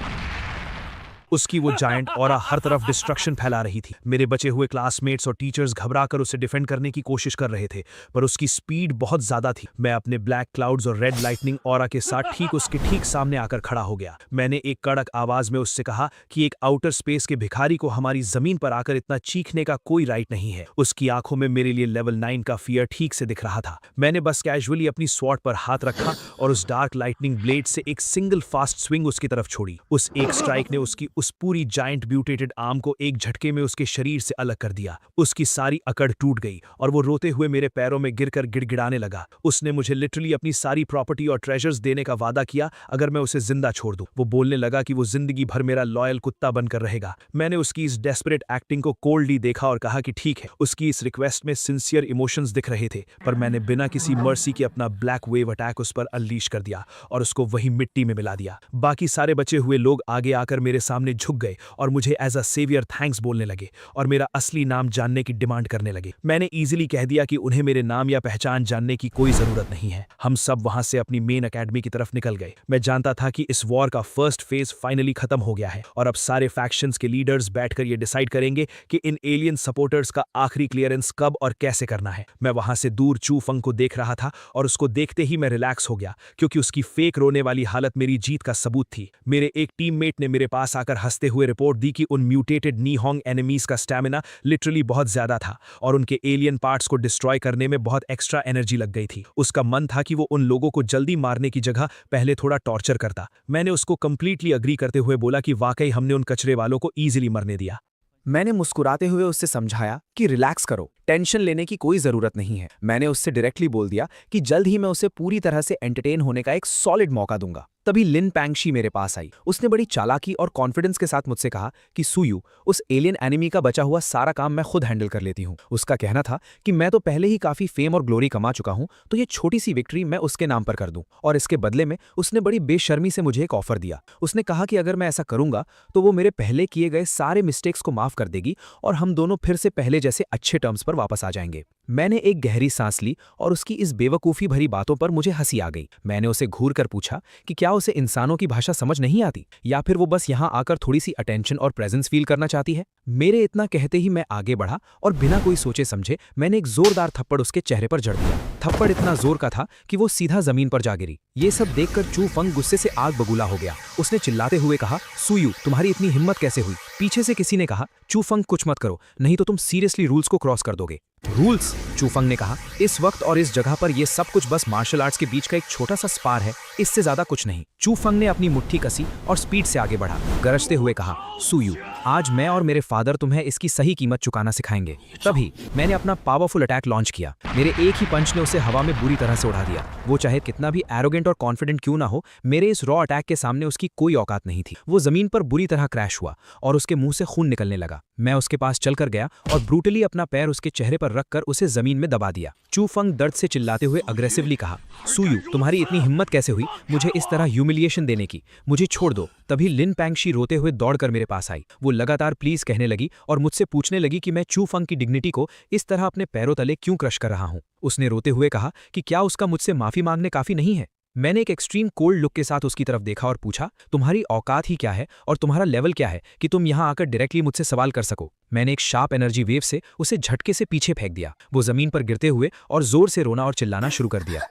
उसकी वो जायंट ऑरा हर तरफ डिस्ट्रक्शन फैला रही थी। मेरे बचे हुए क्लासमेट्स और टीचर्स घबराकर उसे डिफेंड करने की कोशिश कर रहे थे, पर उसकी स्पीड बहुत ज्यादा थी। मैं अपने ब्लैक क्लाउड्स और रेड लाइटनिंग ऑरा के साथ ठीक उसके ठीक सामने आकर खड़ा हो गया। मैंने एक कड़क आवाज में उससे कहा कि एक आउटर स्पेस के भिखारी को हमारी जमीन पर आकर इतना चीखने का कोई राइट नहीं है। उसकी आंखों में मेरे लिए लेवल 9 का फियर ठीक से दिख रहा था। मैंने बस कैजुअली अपनी स्वॉर्ड पर हाथ रखा और उस डार्क लाइटनिंग ब्लेड से एक सिंगल फास्ट स्विंग उसकी तरफ छोड़ी। उस एक स्ट्राइक ने उसकी उस पूरी जायंट म्यूटेटेड आर्म को एक झटके में उसके शरीर से अलग कर दिया। उसकी सारी अकड़ टूट गई और वो रोते हुए मेरे पैरों में गिरकर गिड़गिड़ाने लगा। उसने मुझे लिटरली अपनी सारी प्रॉपर्टी और ट्रेजर्स देने का वादा किया अगर मैं उसे जिंदा छोड़ दूं। वो बोलने लगा कि वो जिंदगी भर मेरा लॉयल कुत्ता बनकर रहेगा। मैंने उसकी इस डेस्परेट एक्टिंग को कोल्डली देखा और कहा कि ठीक है। उसकी इस रिक्वेस्ट में सिंसियर इमोशंस दिख रहे थे, पर मैंने बिना किसी मर्सी के अपना ब्लैक वेव अटैक उस पर अनलीश कर दिया और उसको वही मिट्टी में मिला दिया। बाकी सारे बचे हुए लोग आगे आकर मेरे सामने झुक गए और मुझे एज अ सेवियर थैंक्स बोलने लगे और मेरा असली नाम जानने की डिमांड करने लगे। मैंने इजीली कह दिया कि उन्हें मेरे नाम या पहचान जानने की कोई जरूरत नहीं है। हम सब वहां से अपनी मेन एकेडमी की तरफ निकल गए। मैं जानता था कि इस वॉर का फर्स्ट फेज फाइनली खत्म हो गया है और अब सारे फैक्शंस के लीडर्स बैठकर ये डिसाइड करेंगे कि इन एलियन सपोर्टर्स का आखिरी क्लियरेंस कब और कैसे करना है। मैं वहां से दूर चू फंग को देख रहा था और उसको देखते ही मैं रिलैक्स हो गया, क्योंकि उसकी फेक रोने वाली हालत मेरी जीत का सबूत थी। मेरे एक टीममेट ने मेरे पास आकर हंसते हुए रिपोर्ट दी कि उन म्यूटेटेड नीहोंग एनिमीज का स्टैमिना लिटरली बहुत ज्यादा था और उनके एलियन पार्ट्स को डिस्ट्रॉय करने में बहुत एक्स्ट्रा एनर्जी लग गई थी। उसका मन था कि वो उन लोगों को जल्दी मारने की जगह पहले थोड़ा टॉर्चर करता। मैंने उसको कंप्लीटली अग्री करते हुए बोला कि वाकई हमने उन कचरे वालों को ईजिली मरने दिया। मैंने मुस्कुराते हुए उससे समझाया कि रिलैक्स करो, टेंशन लेने की कोई जरूरत नहीं है। मैंने उससे डायरेक्टली बोल दिया कि जल्द ही मैं उसे पूरी तरह से एंटरटेन होने का एक सॉलिड मौका दूंगा। तभी लिन पैंगशी मेरे पास आई। उसने बड़ी चालाकी और कॉन्फिडेंस के साथ मुझसे कहा कि सुयू, उस एलियन एनिमी का बचा हुआ सारा काम मैं खुद हैंडल कर लेती हूँ। उसका कहना था कि मैं तो पहले ही काफी फेम और ग्लोरी कमा चुका हूँ, तो ये छोटी सी विक्ट्री मैं उसके नाम पर कर दूं। और इसके बदले में उसने बड़ी बेशर्मी से मुझे एक ऑफर दिया। उसने कहा कि अगर मैं ऐसा करूंगा तो वो मेरे पहले किए गए सारे मिस्टेक्स को माफ कर देगी और हम दोनों फिर से पहले जैसे अच्छे टर्म्स पर वापस आ जाएंगे। मैंने एक गहरी सांस ली और उसकी इस बेवकूफ़ी भरी बातों पर मुझे हंसी आ गई। मैंने उसे घूर कर पूछा कि क्या उसे इंसानों की भाषा समझ नहीं आती, या फिर वो बस यहाँ आकर थोड़ी सी अटेंशन और प्रेजेंस फील करना चाहती है। मेरे इतना कहते ही मैं आगे बढ़ा और बिना कोई सोचे समझे मैंने एक जोरदार थप्पड़ उसके चेहरे पर जड़ दिया। थप्पड़ इतना जोर का था कि वो सीधा जमीन पर जा गिरी। ये सब देखकर चू फंग गुस्से से आग बबूला हो गया। उसने चिल्लाते हुए कहा, सुयू, तुम्हारी इतनी हिम्मत कैसे हुई? पीछे से किसी ने कहा, चू फंग कुछ मत करो, नहीं तो तुम सीरियसली रूल्स को क्रॉस कर दोगे। रूल्स? चू फंग ने कहा, इस वक्त और इस जगह पर यह सब कुछ बस मार्शल आर्ट्स के बीच का एक छोटा सा स्पार है, इससे ज्यादा कुछ नहीं। चू फंग ने अपनी मुट्ठी कसी और स्पीड से आगे बढ़ा, गरजते हुए कहा, सुयू, आज मैं और मेरे फादर तुम्हें इसकी सही कीमत चुकाना सिखाएंगे। तभी मैंने अपना पावरफुल अटैक लॉन्च किया। मेरे एक ही पंच ने उसे हवा में बुरी तरह से उड़ा दिया। वो चाहे कितना भी एरोगेंट और कॉन्फिडेंट क्यों ना हो, मेरे इस रॉ अटैक के सामने उसकी कोई औकात नहीं थी। वो जमीन पर बुरी तरह क्रैश हुआ और उसके मुंह से खून निकलने लगा। मैं उसके पास चलकर गया और ब्रूटली अपना पैर उसके चेहरे पर रखकर उसे जमीन में दबा दिया। चू फंग दर्द से चिल्लाते हुए अग्रेसिवली कहा, सुयू, तुम्हारी इतनी हिम्मत कैसे हुई मुझे इस तरह ह्यूमिलिएशन देने की? मुझे छोड़ दो। तभी लिन पैंगशी रोते हुए दौड़कर मेरे पास आई। वो लगातार प्लीज कहने लगी और मुझसे पूछने लगी कि मैं चू फंग की डिग्निटी को इस तरह अपने पैरों तले क्यों क्रश कर रहा हूं। उसने रोते हुए कहा कि क्या उसका मुझसे माफी मांगने काफी नहीं है। मैंने एक एक्सट्रीम कोल्ड लुक के साथ उसकी तरफ देखा और पूछा, तुम्हारी औकात ही क्या है और तुम्हारा लेवल क्या है कि तुम यहां आकर डायरेक्टली मुझसे सवाल कर सको? मैंने एक शार्प एनर्जी वेव से उसे झटके से पीछे फेंक दिया। वो जमीन पर गिरते हुए और जोर से रोना और चिल्लाना शुरू कर दिया।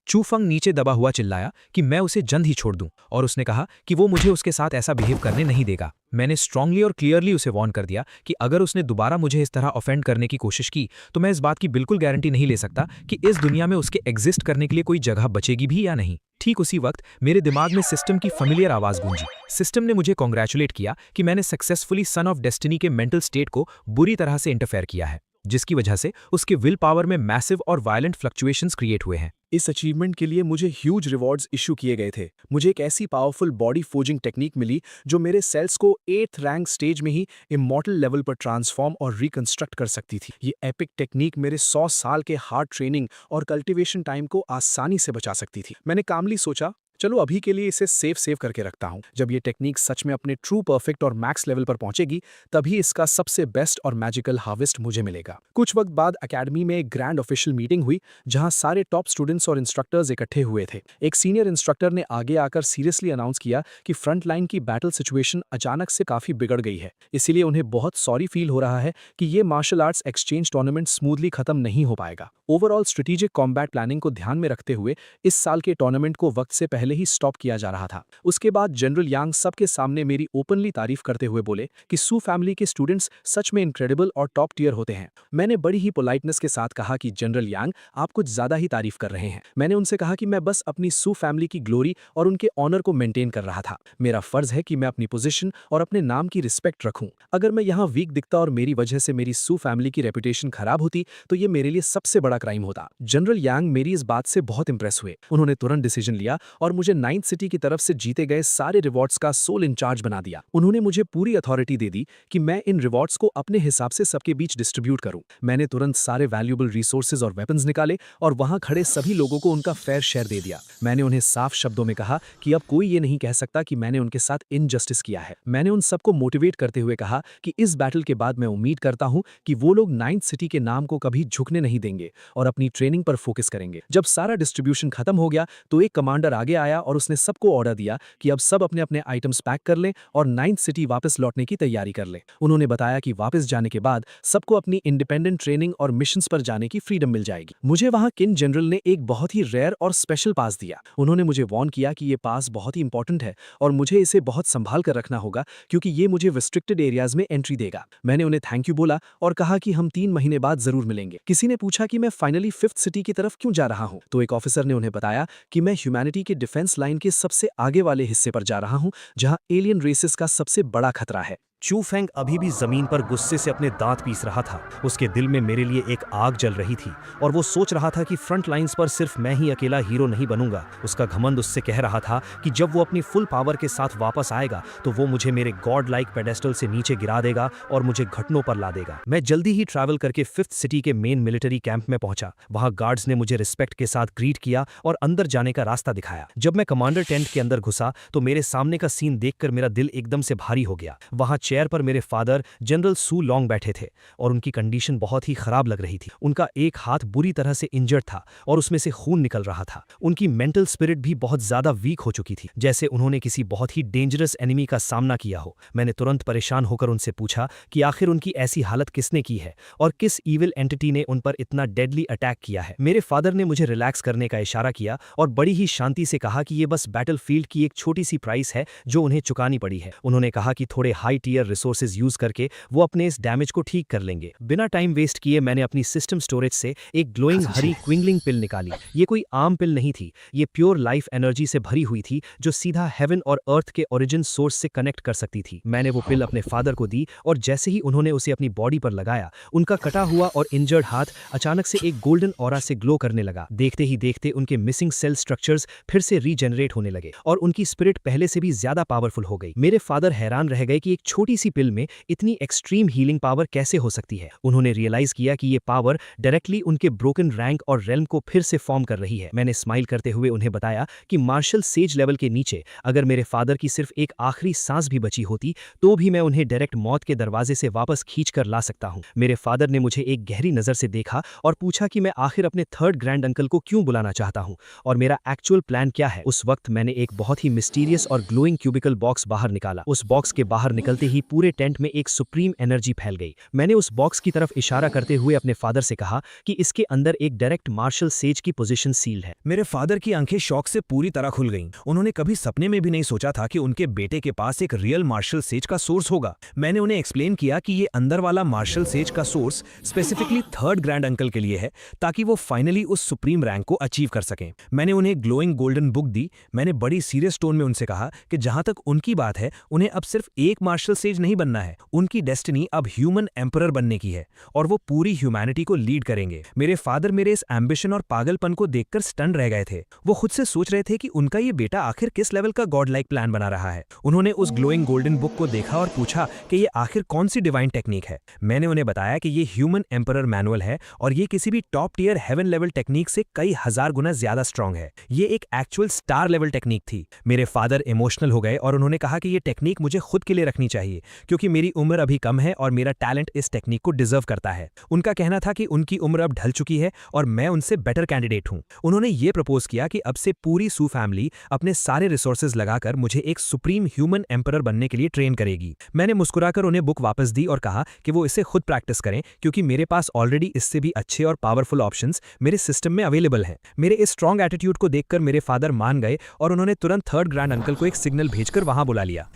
चू फंग नीचे दबा हुआ चिल्लाया कि मैं उसे जल्द ही छोड़ दूं और उसने कहा कि वो मुझे उसके साथ ऐसा बिहेव करने नहीं देगा। मैंने स्ट्रांगली और क्लियरली उसे वार्न कर दिया कि अगर उसने दोबारा मुझे इस तरह ऑफेंड करने की कोशिश की तो मैं इस बात की बिल्कुल गारंटी नहीं ले सकता कि इस दुनिया में उसके एग्जिस्ट करने के लिए कोई जगह बचेगी भी या नहीं। ठीक उसी वक्त मेरे दिमाग में सिस्टम की फेमिलियर आवाज गूंजी। सिस्टम ने मुझे कॉन्ग्रेचुलेट किया कि मैंने सक्सेसफुली सन ऑफ डेस्टिनी के मेंटल स्टेट को बुरी तरह से इंटरफेयर किया है। जिसकी वजह से उसके विल पावर में मैसिव और वायलेंट फ्लक्चुएशंस क्रिएट हुए हैं। इस अचीवमेंट के लिए मुझे ह्यूज रिवॉर्ड्स इशू किए गए थे। मुझे एक ऐसी पावरफुल बॉडी फोजिंग टेक्निक मिली जो मेरे सेल्स को 8th रैंक स्टेज में ही इमॉर्टल लेवल पर ट्रांसफॉर्म और रिकंस्ट्रक्ट कर सकती थी। ये एपिक टेक्निक मेरे 100 साल के हार्ड ट्रेनिंग और कल्टीवेशन टाइम को आसानी से बचा सकती थी। मैंने कामली सोचा, चलो अभी के लिए इसे सेव करके रखता हूं। जब ये टेक्निक सच में अपने ट्रू परफेक्ट और मैक्स लेवल पर पहुंचेगी, तभी इसका सबसे बेस्ट और मैजिकल हार्वेस्ट मुझे मिलेगा। कुछ वक्त बाद एकेडमी में एक ग्रैंड ऑफिशियल मीटिंग हुई, जहां सारे टॉप स्टूडेंट्स और इंस्ट्रक्टर्स इकट्ठे हुए थे। एक सीनियर इंस्ट्रक्टर ने आगे आकर सीरियसली अनाउंस किया कि फ्रंट लाइन की बैटल सिचुएशन अचानक से काफी बिगड़ गई है, इसीलिए उन्हें बहुत सॉरी फील हो रहा है कि ये martial arts exchange tournament smoothly खत्म नहीं हो पाएगा। ओवरऑल स्ट्रेटेजिक कॉम्बैट प्लानिंग को ध्यान में रखते हुए इस साल के टूर्नामेंट को वक्त से पहले ही स्टॉप किया जा रहा था। उसके बाद जनरल यांग सबके सामने मेरी ओपनली तारीफ करते हुए बोले कि सू फैमिली के स्टूडेंट्स सच में इनक्रेडिबल और टॉप टियर होते हैं। मैंने बड़ी ही पोलाइटनेस के साथ कहा कि जनरल यांग, आप कुछ ज्यादा ही तारीफ कर रहे हैं। मैंने उनसे कहा कि मैं बस अपनी सू फैमिली की ग्लोरी और उनके ऑनर को मेंटेन कर रहा था। मेरा फर्ज है कि मैं अपनी पोजीशन और अपने नाम की रिस्पेक्ट रखूं। अगर मैं यहाँ वीक दिखता और मेरी वजह से मेरी सू फैमिली की रेपुटेशन खराब होती तो ये मेरे लिए सबसे बड़ा क्राइम होता। जनरल यांग मेरी इस बात से बहुत इंप्रेस हुए। उन्होंने तुरंत डिसीजन लिया और मुझे 9th सिटी की तरफ से जीते गए सारे रिवॉर्ड्स का सोल इंचार्ज बना दिया। उन्होंने मुझे पूरी अथॉरिटी दे दी कि मैं इन रिवॉर्ड्स को अपने हिसाब से सबके बीच डिस्ट्रीब्यूट करूं। मैंने तुरंत सारे वैल्यूएबल रिसोर्सेज और वेपन्स निकाले और वहां खड़े सभी लोगों को उनका फेयर शेयर दे दिया। मैंने उन्हें साफ शब्दों में कहा कि अब कोई ये नहीं कह सकता कि मैंने उनके साथ इनजस्टिस किया है। मैंने उन सबको मोटिवेट करते हुए कहा कि इस बैटल के बाद मैं उम्मीद करता हूं कि वो लोग 9th सिटी के नाम को कभी झुकने नहीं देंगे और अपनी ट्रेनिंग पर फोकस करेंगे। जब सारा डिस्ट्रीब्यूशन खत्म हो गया तो एक कमांडर आगे आया और उसने सबको ऑर्डर दिया कि अब सब अपने अपने आइटम्स पैक कर लें और 9th सिटी वापस लौटने की तैयारी कर लें। उन्होंने बताया कि वापस जाने के बाद सबको अपनी इंडिपेंडेंट ट्रेनिंग और मिशंस पर जाने की फ्रीडम मिल जाएगी। मुझे वहां किन जनरल ने एक बहुत ही रेयर और स्पेशल पास दिया। उन्होंने मुझे वार्न किया कि ये पास बहुत ही इंपॉर्टेंट है और मुझे इसे बहुत संभाल कर रखना होगा क्योंकि ये मुझे रिस्ट्रिक्टेड एरियाज में एंट्री देगा। मैंने उन्हें थैंक यू बोला और कहा कि हम 3 महीने बाद जरूर मिलेंगे। किसी ने पूछा कि मैं फाइनली 5th सिटी की तरफ क्यों जा रहा हूं, तो एक ऑफिसर ने उन्हें बताया कि मैं ह्यूमैनिटी के डिफेंस लाइन के सबसे आगे वाले हिस्से पर जा रहा हूं, जहां एलियन रेसेस का सबसे बड़ा खतरा है। चू फेंग अभी भी जमीन पर गुस्से से अपने दांत पीस रहा था। उसके दिल में मेरे लिए एक आग जल रही थी और वो सोच रहा था कि फ्रंट लाइंस पर सिर्फ मैं ही अकेला हीरो नहीं बनूंगा। उसका घमंड उससे कह रहा था कि जब वो अपनी फुल पावर के साथ वापस आएगा तो वो मुझे मेरे गॉड लाइक पेडेस्टल से नीचे गिरा देगा और मुझे घुटनों पर ला देगा। मैं जल्दी ही ट्रैवल करके 5th सिटी के मेन मिलिट्री कैंप में पहुंचा। वहां गार्ड्स ने मुझे रिस्पेक्ट के साथ ग्रीट किया और अंदर जाने का रास्ता दिखाया। जब मैं कमांडर टेंट के अंदर घुसा तो मेरे सामने का सीन देखकर मेरा दिल एकदम से भारी हो गया। वहां चेयर पर मेरे फादर जनरल सू लॉन्ग बैठे थे और उनकी कंडीशन बहुत ही खराब लग रही थी। उनका एक हाथ बुरी तरह से इंजर्ड था और उसमें से खून निकल रहा था। उनकी मेंटल स्पिरिट भी बहुत ज्यादा वीक हो चुकी थी, जैसे उन्होंने किसी बहुत ही डेंजरस एनिमी का सामना किया हो। मैंने तुरंत परेशान होकर उनसे पूछा कि आखिर उनकी ऐसी हालत किसने की है और किस ईविल एंटिटी ने उन पर इतना डेडली अटैक किया है। मेरे फादर ने मुझे रिलैक्स करने का इशारा किया और बड़ी ही शांति से कहा कि ये बस बैटलफील्ड की एक छोटी सी प्राइस है जो उन्हें चुकानी पड़ी है। उन्होंने कहा कि थोड़े हाई टीयर रिसोर्सेज यूज करके वो अपने इस डैमेज को ठीक कर लेंगे। बिना टाइम वेस्ट किए मैंने अपनी सिस्टम स्टोरेज से एक ग्लोइंग हरी क्विंगलिंग पिल निकाली। ये कोई आम पिल नहीं थी, ये प्योर लाइफ एनर्जी से भरी हुई थी जो सीधा हेवन और अर्थ के ओरिजिन सोर्स से कनेक्ट कर सकती थी। मैंने वो पिल अपने फादर को दी और जैसे ही उन्होंने उसे अपनी बॉडी पर लगाया, उनका कटा हुआ और इंजर्ड हाथ अचानक से एक गोल्डन ऑरा से ग्लो करने लगा। देखते ही देखते उनके मिसिंग सेल स्ट्रक्चर्स फिर से रीजेनरेट होने लगे और उनकी स्पिरिट पहले से भी ज्यादा पावरफुल हो गई। मेरे फादर हैरान रह गए कि एक छोटी सी पिल में इतनी एक्सट्रीम हीलिंग पावर कैसे हो सकती है। उन्होंने रियलाइज किया कि ये पावर डायरेक्टली उनके ब्रोकन रैंक और रेल्म को फिर से फॉर्म कर रही है। मैंने स्माइल करते हुए उन्हें बताया कि मार्शल सेज लेवल के नीचे अगर मेरे फादर की सिर्फ एक आखिरी सांस भी बची होती तो भी मैं उन्हें डायरेक्ट मौत के दरवाजे से वापस खींच कर ला सकता हूं। मेरे फादर ने मुझे एक गहरी नजर से देखा और पूछा कि मैं आखिर अपने 3rd ग्रैंड अंकल को क्यों बुलाना चाहता हूं और मेरा एक्चुअल प्लान क्या है। उस वक्त मैंने एक बहुत ही मिस्टीरियस और ग्लोइंग क्यूबिकल बॉक्स बाहर निकाला। उस बॉक्स के बाहर निकलते ही पूरे टेंट में एक सुप्रीम एनर्जी फैल गई। मैंने उस बॉक्स की तरफ इशारा करते हुए अपने फादर से कहा कि इसके अंदर एक डायरेक्ट मार्शल सेज की पोजीशन सील्ड है। मेरे फादर की आंखें शौक से पूरी तरह खुल गईं। उन्होंने कभी सपने में भी नहीं सोचा था कि उनके बेटे के पास एक रियल मार्शल सेज का सोर्स होगा। मैंने उन्हें एक्सप्लेन किया कि ये अंदर वाला मार्शल सेज का source specifically 3rd grand uncle के लिए है ताकि वो फाइनली उस सुप्रीम रैंक को अचीव कर सकें। मैंने उन्हें ग्लोइंग गोल्डन बुक दी। मैंने बड़ी सीरियस टोन में उनसे कहा कि जहां तक उनकी बात है, उन्हें अब सिर्फ एक मार्शल सेज नहीं बनना है, उनकी डेस्टिनी अब ह्यूमन एम्परर बनने की है और वो पूरी ह्यूमैनिटी को लीड करेंगे। मेरे फादर मेरे इस एम्बिशन और पागलपन को देखकर स्टन रह गए थे। वो खुद से सोच रहे थे कि उनका ये बेटा आखिर किस लेवल का गॉड लाइक प्लान बना रहा है। उन्होंने उस ग्लोइंग गोल्डन बुक को देखा और पूछा कि ये आखिर कौन सी डिवाइन टेक्निक है। मैंने उन्हें बताया कि ये ह्यूमन एम्परर मैनुअल है और ये किसी भी top tier heaven level technique से कई हजार गुना ज्यादा स्ट्रांग है। ये एक एक्चुअल स्टार लेवल टेक्निक थी। मेरे फादर इमोशनल हो गए और उन्होंने कहा कि ये टेक्निक मुझे खुद के लिए रखनी चाहिए क्योंकि मेरी उम्र अभी कम है और मेरा टैलेंट इस टेक्निक को डिजर्व करता है। उनका कहना था कि उनकी उम्र अब ढल चुकी है और मैं उनसे बेटर कैंडिडेट हूं। उन्होंने ये प्रपोज किया कि अब से पूरी सू फैमिली अपने सारे रिसोर्सेज लगाकर मुझे एक सुप्रीम ह्यूमन एम्परर बनने के लिए ट्रेन करेगी। मैंने मुस्कुराकर उन्हें बुक वापस दी और कहा कि वो इसे खुद प्रैक्टिस करें क्योंकि मेरे पास ऑलरेडी इससे भी अच्छे और पावरफुल ऑप्शंस मेरे सिस्टम में अवेलेबल हैं। मेरे इस स्ट्रॉन्ग एटीट्यूड को देखकर मेरे फादर मान गए और उन्होंने तुरंत थर्ड ग्रैंड अंकल को एक सिग्नल भेजकर वहां बुला लिया।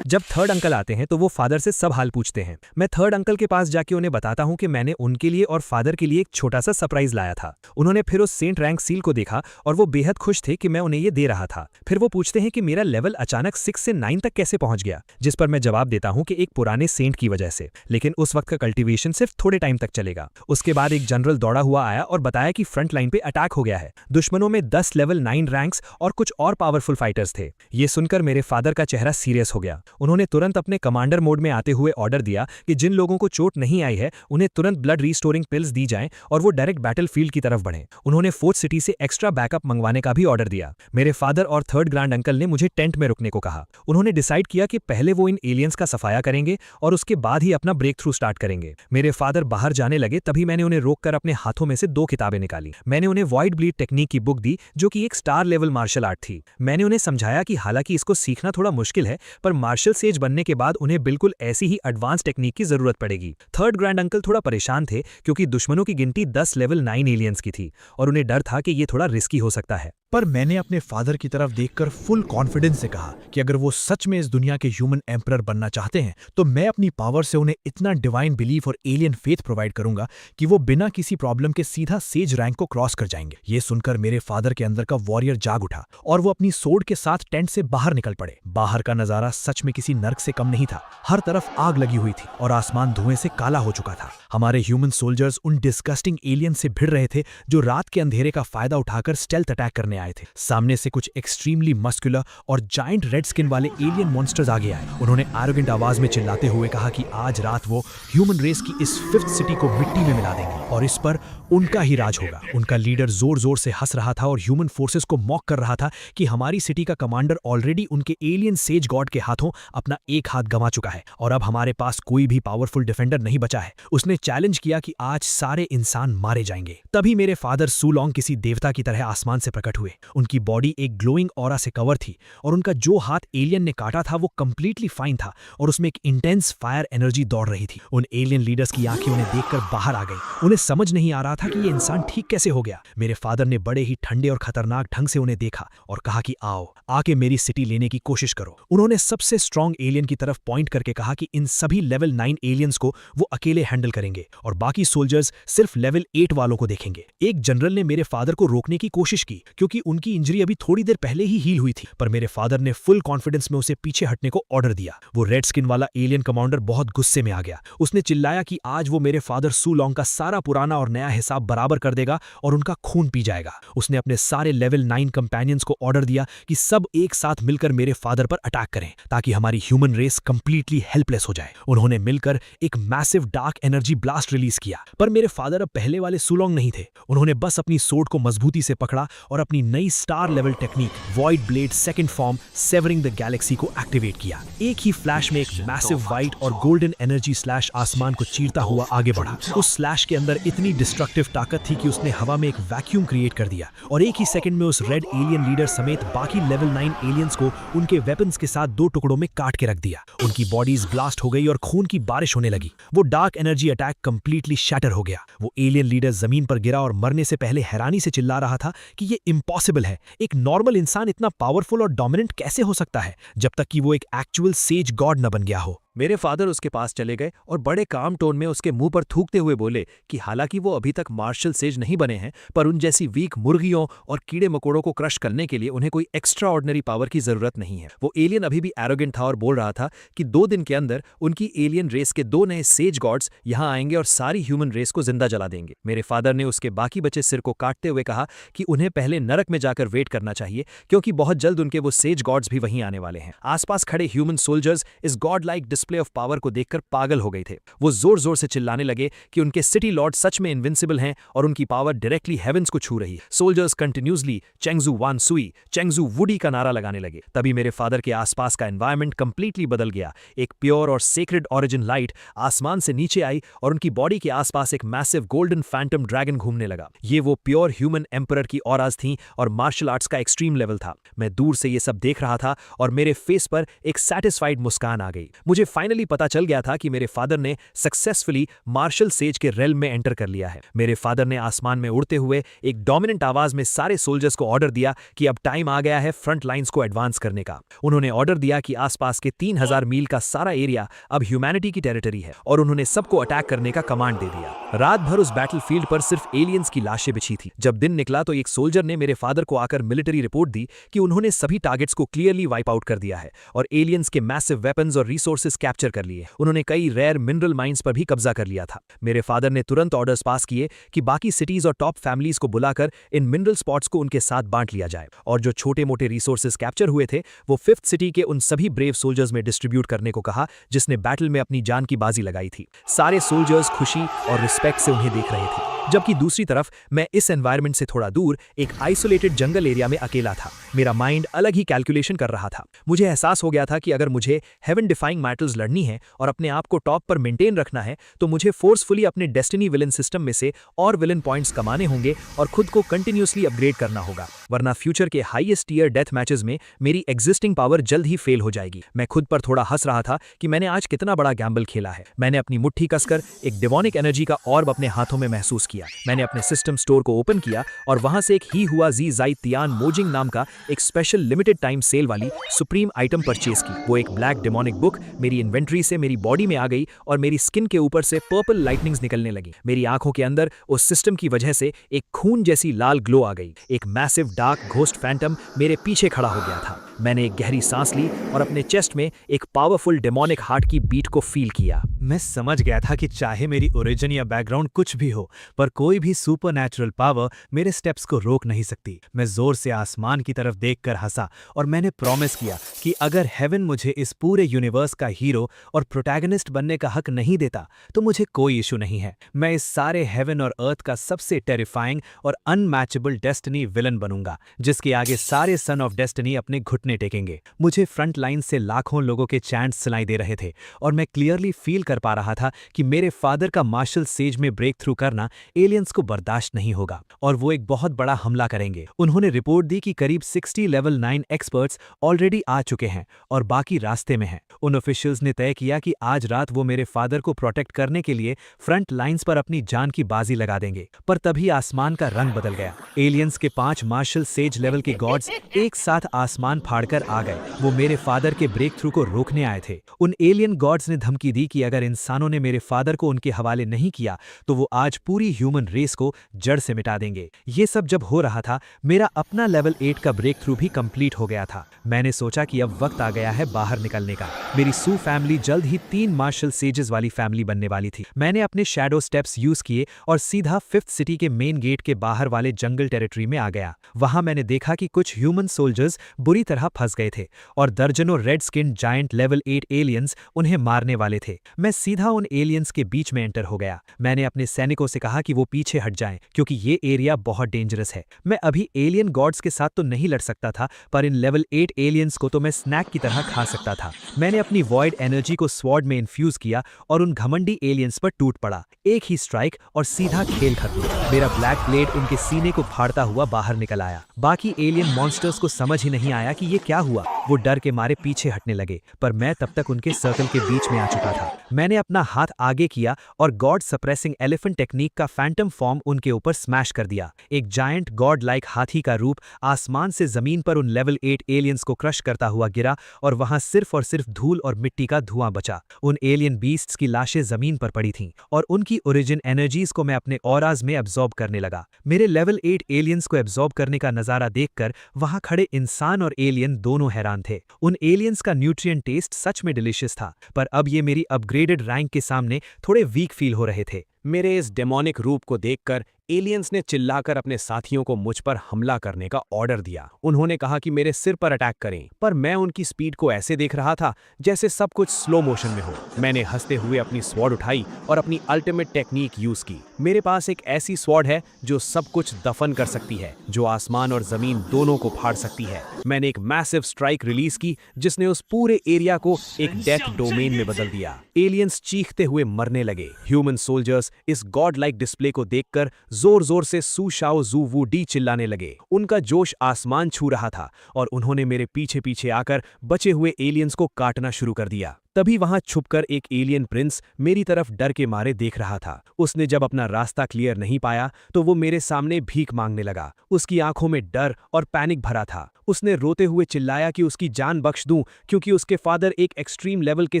जब थर्ड अंकल आते हैं तो वो फादर से सब हाल पूछते हैं। मैं थर्ड अंकल के पास जाके उन्हें बताता हूं कि मैंने उनके लिए और फादर के लिए एक छोटा सा सरप्राइज लाया था। उन्होंने फिर उस सेंट रैंक सील को देखा और वो बेहद खुश थे कि मैं उन्हें ये दे रहा था। फिर वो पूछते हैं कि मेरा लेवल अचानक 6 से 9 तक कैसे पहुंच गया, जिस पर मैं जवाब देता हूं कि एक पुराने सेंट की वजह से, लेकिन उस वक्त का कल्टीवेशन सिर्फ थोड़े टाइम तक चलेगा। उसके बाद एक जनरल दौड़ा हुआ आया और बताया कि फ्रंट लाइन पे अटैक हो गया है। दुश्मनों में 10 लेवल 9 रैंक्स और कुछ और पावरफुल फाइटर्स थे। ये सुनकर मेरे फादर का चेहरा सीरियस हो गया। उन्होंने तुरंत अपने कमांडर मोड में आते हुए ऑर्डर दिया कि जिन लोगों को चोट नहीं आई है उन्हें तुरंत ब्लड रीस्टोरिंग पिल्स दी जाएं और वो डायरेक्ट बैटलफील्ड की तरफ बढ़ें। उन्होंने फोर्थ सिटी से एक्स्ट्रा बैकअप मंगवाने का भी ऑर्डर दिया। मेरे फादर और थर्ड ग्रैंड अंकल ने मुझे टेंट में रुकने को कहा। उन्होंने डिसाइड किया कि पहले वो इन एलियंस का सफाया करेंगे और उसके बाद ही अपना ब्रेक थ्रू स्टार्ट करेंगे। मेरे फादर बाहर जाने लगे तभी मैंने उन्हें रोककर अपने हाथों में से 2 किताबें निकाली। मैंने उन्हें वॉइड ब्लीड टेक्निक की बुक दी जो कि एक स्टार लेवल मार्शल आर्ट थी। मैंने उन्हें समझाया कि हालांकि इसको सीखना थोड़ा मुश्किल है पर मार्शल सेज बनने के बाद उन्हें बिल्कुल ऐसी ही एडवांस टेक्निक की जरूरत पड़ेगी। थर्ड ग्रैंड अंकल थोड़ा परेशान थे क्योंकि दुश्मनों की गिनती 10 लेवल 9 एलियंस की थी और उन्हें डर था कि ये थोड़ा रिस्की हो सकता है। पर मैंने अपने फादर की तरफ देखकर फुल कॉन्फिडेंस से कहा कि अगर वो सच में इस दुनिया के ह्यूमन एम्परर बनना चाहते हैं तो मैं अपनी पावर से उन्हें इतना डिवाइन बिलीफ और एलियन फेथ प्रोवाइड करूंगा कि वो बिना किसी प्रॉब्लम के सीधा सेज रैंक को क्रॉस कर जाएंगे। ये सुनकर मेरे फादर के अंदर का वॉरियर जाग उठा और वो अपनी सोर्ड के साथ टेंट से बाहर निकल पड़े। बाहर का नजारा सच में किसी नर्क से कम नहीं था। हर तरफ आग लगी हुई थी और आसमान धुएं से काला हो चुका था। हमारे ह्यूमन सोल्जर्स उन डिस्गस्टिंग एलियन से भिड़ रहे थे जो रात के अंधेरे का फायदा उठाकर स्टेल्थ अटैक करने आए थे। सामने से कुछ एक्सट्रीमली मस्कुलर और जायंट रेड स्किन वाले एलियन मॉन्स्टर्स आगे आए। उन्होंने एरोगेंट आवाज में चिल्लाते हुए कहा कि आज रात वो ह्यूमन रेस की इस 5th सिटी को मिट्टी में मिला देंगे और इस पर उनका ही राज होगा। उनका लीडर जोर जोर से हंस रहा था और ह्यूमन फोर्सेस को मॉक कर रहा था कि हमारी सिटी का कमांडर ऑलरेडी उनके एलियन सेज गॉड के हाथों अपना एक हाथ गंवा चुका है और अब हमारे पास कोई भी पावरफुल डिफेंडर नहीं बचा है। उसने चैलेंज किया कि आज सारे इंसान मारे जाएंगे। तभी मेरे फादर सूलोंग किसी देवता की तरह आसमान से प्रकट हुए। उनकी बॉडी एक ग्लोइंग ऑरा से कवर थी और उनका जो हाथ एलियन ने काटा था वो कंप्लीटली फाइन था और उसमें एक इंटेंस फायर एनर्जी दौड़ रही थी। उन एलियन लीडर्स की आंखें उन्हें देखकर बाहर आ गई। उन्हें समझ नहीं आ रहा था कि ये इंसान ठीक कैसे हो गया। मेरे फादर ने बड़े ही ठंडे और खतरनाक ढंग से उन्हें देखा और कहा कि आओ आके मेरी सिटी लेने की कोशिश करो। उन्होंने सबसे स्ट्रॉन्ग एलियन की तरफ पॉइंट करके कहा कि इन सभी लेवल 9 एलियंस को वो अकेले हैंडल करेंगे और बाकी सोल्जर्स सिर्फ लेवल 8 वालों को देखेंगे। एक जनरल ने मेरे फादर को रोकने की कोशिश की क्योंकि उनकी इंजरी अभी थोड़ी देर पहले ही हील हुई थी, पर मेरे फादर ने फुल कॉन्फिडेंस में उसे पीछे हटने को ऑर्डर दिया। वो रेड स्किन वाला एलियन कमांडर बहुत गुस्से में आ गया। उसने चिल्लाया कि आज वो मेरे फादर सूलोंग का सारा पुराना और नया हिसाब बराबर कर देगा और उनका खून पी जाएगा। उसने अपने सारे लेवल 9 कंपेनियंस को ऑर्डर दिया कि सब एक साथ मिलकर मेरे फादर पर अटैक करें ताकि हमारी ह्यूमन रेस कंप्लीटली हेल्पलेस हो जाए। उन्होंने मिलकर एक massive dark energy blast release किया, पर मेरे फादर अब पहले वाले सूलोंग नहीं थे। उन्होंने बस अपनी सोर्ड को मजबूती से पकड़ा और अपनी नई star level technique void blade second form savouring the Galaxy को एक्टिवेट किया। एक ही फ्लैश में एक मैसिव व्हाइट और गोल्डन एनर्जी स्लैश आसमान को चीरता हुआ आगे बढ़ा। उस स्लैश के अंदर इतनी डिस्ट्रक्टिव ताकत थी कि उसने हवा में एक वैक्यूम क्रिएट कर दिया और एक ही सेकंड में उस रेड एलियन लीडर समेत बाकी लेवल 9 एलियंस को उनके वेपन्स के साथ 2 टुकड़ों में काट के रख दिया। उनकी बॉडीज ब्लास्ट हो गई और खून की बारिश होने लगी। वो dark energy attack completely shatter हो गया। वो एलियन लीडर जमीन पर गिरा और मरने से पहले हैरानी से चिल्ला रहा था कि ये इम्पॉसिबल है। एक नॉर्मल इंसान इतना पावरफुल और डोमिनेंट कैसे हो सकता है जब तक कि वो एक एक्चुअल सेज गॉड न बन गया हो। मेरे फादर उसके पास चले गए और बड़े काम टोन में उसके मुंह पर थूकते हुए बोले कि हालांकि वो अभी तक मार्शल सेज नहीं बने हैं, पर उन जैसी वीक मुर्गियों और कीड़े मकोड़ों को क्रश करने के लिए उन्हें कोई एक्स्ट्रा ऑर्डिनरी पावर की जरूरत नहीं है। वो एलियन अभी भी एरोगेंट था और बोल रहा था कि 2 दिन के अंदर उनकी एलियन रेस के 2 नए सेज गॉड्स यहां आएंगे और सारी ह्यूमन रेस को जिंदा जला देंगे। मेरे फादर ने उसके बाकी बचे सिर को काटते हुए कहा कि उन्हें पहले नरक में जाकर वेट करना चाहिए, क्योंकि बहुत जल्द उनके वो सेज गॉड्स भी वहीं आने वाले हैं। आसपास खड़े ह्यूमन सोल्जर्स इस God like display of power को देखकर पागल हो गए थे। वो जोर जोर से चिल्लाने लगे कि उनके सिटी लॉर्ड सच में इनविंसिबल हैं और उनकी पावर डायरेक्टली हेवेंस को छू रही है। सोल्जर्स कंटिन्यूसली चेंगजू वान सुई, चेंगजू वुडी का नारा लगाने लगे। तभी मेरे फादर के आसपास का एनवायरनमेंट कंप्लीटली बदल गया। एक प्योर और सेक्रेड ऑरिजिन लाइट आसमान से नीचे आई और उनकी बॉडी के आसपास एक मैसिव गोल्डन फैंटम ड्रैगन घूमने लगा। ये वो प्योर ह्यूमन एम्परर की ऑराज थीं और मार्शल आर्ट्स का एक्सट्रीम लेवल था। मैं दूर से ये सब देख रहा था और मेरे फेस पर एक सैटिस्फाइड मुस्कान आ गई। मुझे फाइनली पता चल गया था कि मेरे फादर ने सक्सेसफुली मार्शल सेज के रेल्म में एंटर कर लिया है। मेरे फादर ने आसमान में उड़ते हुए एक डोमिनेंट आवाज में सारे सोल्जर्स को ऑर्डर दिया कि अब टाइम आ गया है फ्रंट लाइंस को एडवांस करने का। उन्होंने ऑर्डर दिया कि आसपास के 3000 मील का सारा एरिया अब ह्यूमैनिटी की टेरिटरी है और उन्होंने सबको अटैक करने का कमांड दे दिया। रात भर उस बैटलफील्ड पर सिर्फ एलियंस की लाशें बिछी थी। जब दिन निकला तो एक सोल्जर ने मेरे फादर को आकर मिलिट्री रिपोर्ट दी कि उन्होंने सभी टारगेट्स को क्लियरली वाइप आउट कर दिया है और एलियंस के मैसिव वेपन्स और रिसोर्सेज कैप्चर कर लिए। उन्होंने कई रेयर मिनरल माइंस पर भी कब्जा कर लिया था। मेरे फादर ने तुरंत ऑर्डर्स पास किए कि बाकी सिटीज और टॉप फैमिलीज को बुलाकर इन मिनरल स्पॉट्स को उनके साथ बांट लिया जाए और जो छोटे मोटे रिसोर्सेज कैप्चर हुए थे वो 5th सिटी के उन सभी ब्रेव सोल्जर्स में डिस्ट्रीब्यूट करने को कहा जिसने बैटल में अपनी जान की बाजी लगाई थी। सारे सोल्जर्स खुशी और रिस्पेक्ट से उन्हें देख रहे थे, जबकि दूसरी तरफ मैं इस एनवायरनमेंट से थोड़ा दूर एक आइसोलेटेड जंगल एरिया में अकेला था। मेरा माइंड अलग ही कैलकुलेशन कर रहा था। मुझे एहसास हो गया था कि अगर मुझे हेवन डिफाइंग बैटल्स लड़नी है और अपने आप को टॉप पर मेंटेन रखना है तो मुझे फोर्सफुली अपने डेस्टिनी विलन सिस्टम में से और विलन पॉइंट्स कमाने होंगे और खुद को कंटिन्यूसली अपग्रेड करना होगा, वरना फ्यूचर के हाईएस्ट टीयर डेथ मैचेस में मेरी एग्जिस्टिंग पावर जल्द ही फेल हो जाएगी। मैं खुद पर थोड़ा हंस रहा था कि मैंने आज कितना बड़ा गैम्बल खेला है। मैंने अपनी मुट्ठी कसकर एक डिवॉनिक एनर्जी का ऑर्ब अपने हाथों में महसूस किया। मैंने अपने सिस्टम स्टोर को ओपन किया और वहां से एक ही हुआ जी जाई तियान मोजिंग नाम का एक स्पेशल लिमिटेड टाइम सेल वाली सुप्रीम आइटम परचेज की। वो एक ब्लैक डेमोनिक बुक मेरी इन्वेंट्री से मेरी बॉडी में आ गई और मेरी स्किन के ऊपर से पर्पल लाइटनिंग्स निकलने लगी। मेरी आंखों के अंदर उस सिस्टम की वजह से एक खून जैसी लाल ग्लो आ गई। एक मैसिव डार्क घोस्ट फैंटम मेरे पीछे खड़ा हो गया था। मैंने एक गहरी सांस ली और अपने चेस्ट में एक पावरफुल डेमोनिक हार्ट की बीट को फील किया। मैं समझ गया था कि चाहे मेरी ओरिजिन या बैकग्राउंड कुछ भी हो, पर कोई भी सुपरनैचुरल पावर मेरे स्टेप्स को रोक नहीं सकती। मैं जोर से आसमान की तरफ देखकर हंसा और मैंने प्रॉमिस किया कि अगर हेवन मुझे इस पूरे यूनिवर्स का हीरो और प्रोटैगनिस्ट बनने का हक नहीं देता तो मुझे कोई इशू नहीं है। मैं इस सारे हेवन और अर्थ का सबसे टेरिफाइंग और अनमैचेबल डेस्टिनी विलन बनूंगा, जिसके आगे सारे सन ऑफ डेस्टिनी अपने घुटने टेकेंगे। मुझे फ्रंट लाइन से लाखों लोगों के चैंट्स सुनाई दे रहे थे और मैं क्लियरली फील कर पा रहा था कि मेरे फादर का मार्शल सेज में ब्रेक थ्रू करना एलियंस को बर्दाश्त नहीं होगा और वो एक बहुत बड़ा हमला करेंगे। उन्होंने रिपोर्ट दी कि करीब 60 लेवल 9 एक्सपर्ट्स ऑलरेडी आ चुके हैं और बाकी रास्ते में हैं। उन ऑफिशियल्स ने तय किया कि आज रात वो मेरे फादर को प्रोटेक्ट करने के लिए फ्रंट लाइंस पर अपनी जान की बाजी लगा देंगे। पर तभी आसमान का रंग बदल गया। एलियंस के 5 मार्शल सेज लेवल के गॉड्स एक साथ आसमान फाड़कर आ गए। वो मेरे फादर के ब्रेक थ्रू को रोकने आए थे। उन एलियन गॉड्स ने धमकी दी कि अगर इंसानों ने मेरे फादर को उनके हवाले नहीं किया तो वो आज पूरी ह्यूमन रेस को जड़ से मिटा देंगे। ये सब जब हो रहा था, मेरा अपना लेवल 8 का ब्रेक थ्रू भी कंप्लीट हो गया था। मैंने सोचा कि अब वक्त आ गया है बाहर निकलने का। मेरी सू फैमिली जल्द ही 3 मार्शल सेजेस वाली फैमिली बनने वाली थी। मैंने अपने शैडो स्टेप्स यूज किए और सीधा 5th सिटी के मेन गेट के बाहर वाले जंगल टेरिटरी में आ गया। वहां मैंने देखा कि कुछ ह्यूमन सोल्जर्स बुरी तरह फंस गए थे और दर्जनों red skin giant level 8 aliens उन्हें मारने वाले थे। मैं सीधा उन एलियंस के बीच में एंटर हो गया। मैंने अपने सैनिकों से कहा कि वो पीछे हट जाएं क्योंकि ये एरिया बहुत डेंजरस है। मैं अभी एलियन गॉड्स के साथ तो नहीं लड़ सकता था, पर इन लेवल 8 एलियंस को तो मैं स्नैक की तरह खा सकता था। मैंने अपनी वॉइड एनर्जी को स्वॉर्ड में इन्फ्यूज किया और उन घमंडी एलियंस पर टूट पड़ा। एक ही स्ट्राइक और सीधा खेल खत्म। मेरा ब्लैक ब्लेड उनके सीने को फाड़ता हुआ बाहर निकल आया। बाकी एलियन मॉन्स्टर्स को समझ ही नहीं आया कि ये क्या हुआ। वो डर के मारे पीछे हटने लगे, पर मैं तब तक उनके सर्कल के बीच में आ चुका था। मैंने अपना हाथ आगे किया और गॉड सप्रेसिंग एलिफेंट टेक्निक का फैंटम फॉर्म उनके ऊपर स्मैश कर दिया। एक जायंट गॉड लाइक हाथी का रूप आसमान से जमीन पर उन लेवल 8 एलियंस को क्रश करता हुआ गिरा और वहां सिर्फ और सिर्फ धूल और मिट्टी का धुआं बचा। उन एलियन बीस्ट्स की लाशें जमीन पर पड़ी थीं और उनकी ओरिजिन एनर्जीज को मैं अपने ऑराज में एब्जॉर्ब करने लगा। मेरे लेवल 8 एलियंस को एब्जॉर्ब करने का नजारा देखकर वहां खड़े इंसान और एलियन दोनों हैरान थे। उन एलियंस का न्यूट्रिएंट टेस्ट सच में डिलीशियस था, पर अब ये मेरी अपग्रेडेड रैंक के सामने थोड़े वीक फील हो रहे थे। मेरे इस डेमोनिक रूप को देखकर एलियंस ने चिल्लाकर अपने साथियों को मुझ पर हमला करने का ऑर्डर दिया। उन्होंने कहा कि मेरे सिर पर अटैक करें, पर मैं उनकी स्पीड को ऐसे देख रहा था जैसे सब कुछ स्लो मोशन में हो। मैंने हंसते हुए अपनी स्वॉर्ड उठाई और अपनी अल्टीमेट टेक्निक यूज की। मेरे पास एक ऐसी स्वॉर्ड है जो सब कुछ दफन कर सकती है, जो आसमान और जमीन दोनों को फाड़ सकती है। मैंने एक मैसिव स्ट्राइक रिलीज की जिसने उस पूरे एरिया को एक डेथ डोमेन में बदल दिया। एलियंस चीखते हुए मरने लगे। ह्यूमन सोल्जर्स इस गॉड लाइक डिस्प्ले को देखकर जोर जोर से सू शाओ जू वू डी चिल्लाने लगे। उनका जोश आसमान छू रहा था और उन्होंने मेरे पीछे पीछे आकर बचे हुए एलियंस को काटना शुरू कर दिया। तभी वहां छुपकर एक एलियन प्रिंस मेरी तरफ डर के मारे देख रहा था। उसने जब अपना रास्ता क्लियर नहीं पाया तो वो मेरे सामने भीख मांगने लगा। उसकी आंखों में डर और पैनिक भरा था। उसने रोते हुए चिल्लाया कि उसकी जान बख्श दूं क्योंकि उसके फादर एक एक्सट्रीम लेवल के